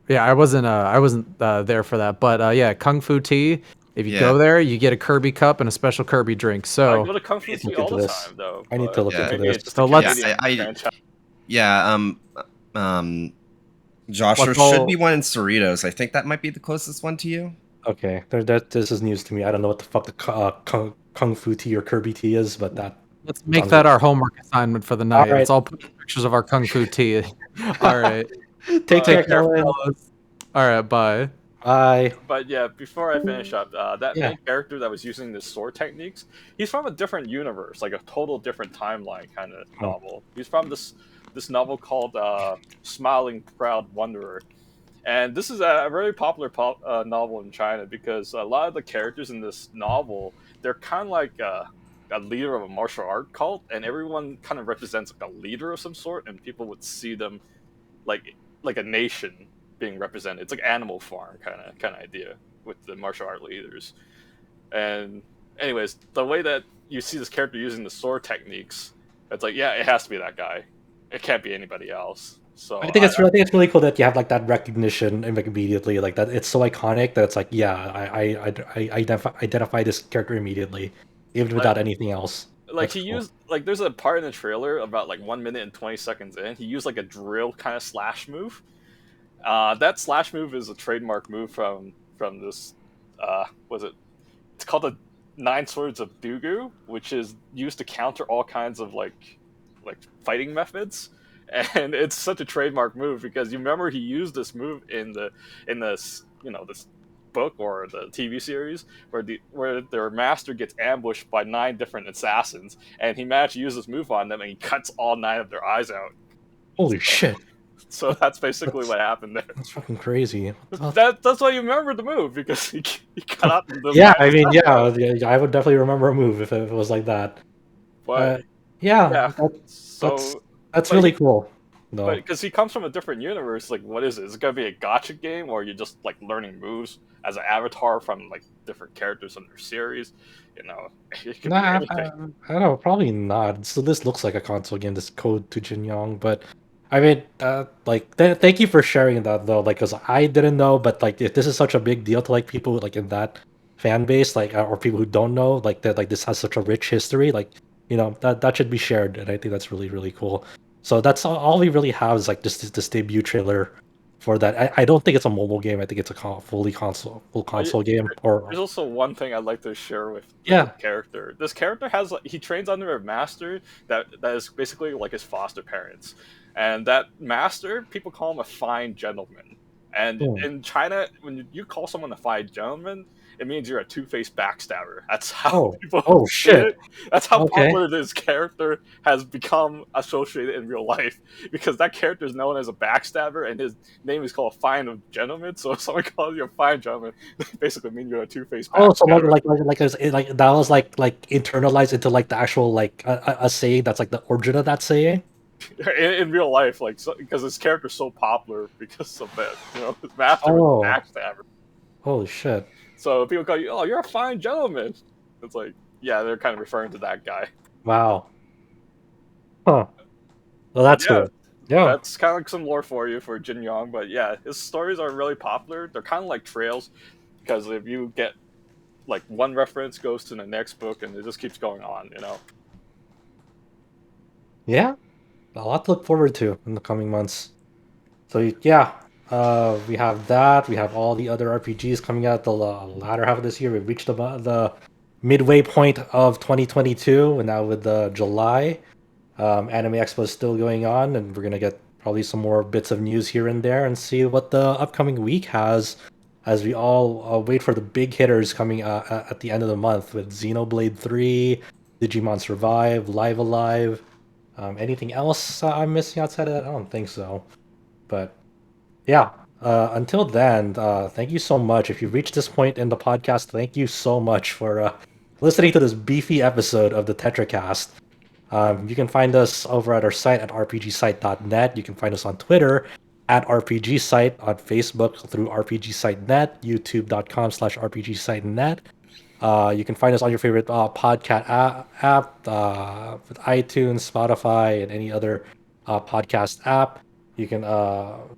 Yeah, I wasn't there for that, but yeah, Kung Fu Tea. If you Yeah. go there, you get a Kirby cup and a special Kirby drink. I So go to Kung Fu Let's Tea look all into the this. time, though. I need to but look into maybe this. it's just So a let's- Canadian franchise. yeah. Josh, there What's all- should be one in Cerritos. I think that might be the closest one to you. Okay, this is news to me. I don't know what the fuck the Kung Fu tea or Kirby tea is, but that let's make sounds that good. our homework assignment for the night. right. Let's all put pictures of our Kung Fu Tea. All right. Take care, Take care, Colin. fellas. All right, bye. Bye. But yeah, before I finish up, that Yeah. main character that was using the sword techniques, he's from a different universe, like a total different timeline kind of novel. He's from this novel called Smiling Proud Wanderer. And this is a very popular novel in China because a lot of the characters in this novel, they're kind of like a leader of a martial art cult, and everyone kind of represents like a leader of some sort, and people would see them like a nation being represented. It's like Animal Farm kind of idea with the martial art leaders. And anyways, the way that you see this character using the sword techniques, it's like, yeah, it has to be that guy. It can't be anybody else. So I think it's really cool that you have like that recognition and like immediately like that. It's so iconic that it's like, yeah, I identify this character immediately, even without anything else. like That's he cool. used like there's a part in the trailer about like 1 minute and 20 seconds in, he used like a drill kind of slash move. That slash move is a trademark move from this it's called the Nine Swords of Dugu, which is used to counter all kinds of like fighting methods. And it's such a trademark move because you remember he used this move in this this book or the TV series where their master gets ambushed by 9 different assassins, and he managed to use this move on them, and he cuts all 9 of their eyes out. Holy shit, So that's basically what happened there. that's fucking crazy. What the- That's why you remember the move, because he cut out the Yeah, I 9 mean, assassins. yeah, I would definitely remember a move if it was like that. But Yeah, yeah, that's so that's but really he- cool. No, but because he comes from a different universe, like what is it? Is it gonna be a gotcha game, or you're just like learning moves as an avatar from like different characters in their series? You know, it could be nah, anything. I don't know, probably not. So this looks like a console game, this Code to Jin Yong, but I mean, thank you for sharing that though, like, cause I didn't know, but like, if this is such a big deal to like people like in that fan base, like, or people who don't know, like that, like this has such a rich history, like, that should be shared, and I think that's really really cool. So that's all we really have is like just this debut trailer for that. I don't think it's a mobile game. I think it's a full console game. Or There's also one thing I'd like to share with Yeah. the character. This character he trains under a master that is basically like his foster parents, and that master, people call him a fine gentleman. And Hmm. in China, when you call someone a fine gentleman, it means you're a two-faced backstabber. That's how Oh. people. Oh, see shit. it. That's how Okay. popular this character has become associated in real life, because that character is known as a backstabber, and his name is called a fine of gentleman. So if someone calls you a fine gentleman, they basically mean you're a two-faced backstabber. Oh, so like that was like internalized into like the actual like a saying that's like the origin of that saying. in real life, like because his character's so popular because of that, his master Oh. was a backstabber. Holy shit! So people call you, oh, you're a fine gentleman. It's like, yeah, they're kind of referring to that guy. Wow. Huh. Well, that's Yeah. cool. Yeah. That's kind of like some lore for you for Jin Yong, but yeah, his stories are really popular. They're kind of like trails, because if you get like one reference goes to the next book, and it just keeps going on. Yeah. A lot to look forward to in the coming months. So yeah, we have that. We have all the other RPGs coming out the latter half of this year. We've reached the midway point of 2022, and now with the July Anime Expo is still going on, and we're gonna get probably some more bits of news here and there, and see what the upcoming week has as we all wait for the big hitters coming at the end of the month with Xenoblade 3, Digimon Survive, Live Alive. Anything else I'm missing outside of that? I don't think so. But yeah, until then, thank you so much. If you've reached this point in the podcast, thank you so much for listening to this beefy episode of the Tetracast. You can find us over at our site at rpgsite.net. You can find us on Twitter at rpgsite, on Facebook through rpgsite.net, youtube.com/rpgsite.net. You can find us on your favorite podcast app with iTunes, Spotify, and any other podcast app. You can on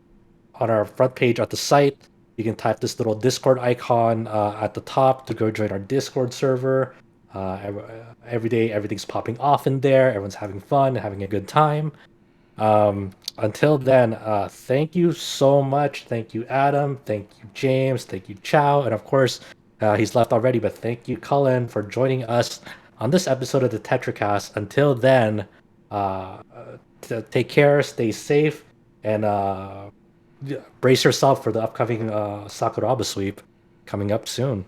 our front page at the site, you can type this little Discord icon at the top to go join our Discord server. Every day, everything's popping off in there. Everyone's having fun, having a good time. Until then, thank you so much. Thank you, Adam. Thank you, James. Thank you, Chow. And of course, he's left already, but thank you, Cullen, for joining us on this episode of the Tetracast. Until then, take care, stay safe, and brace yourself for the upcoming Sakuraba sweep coming up soon.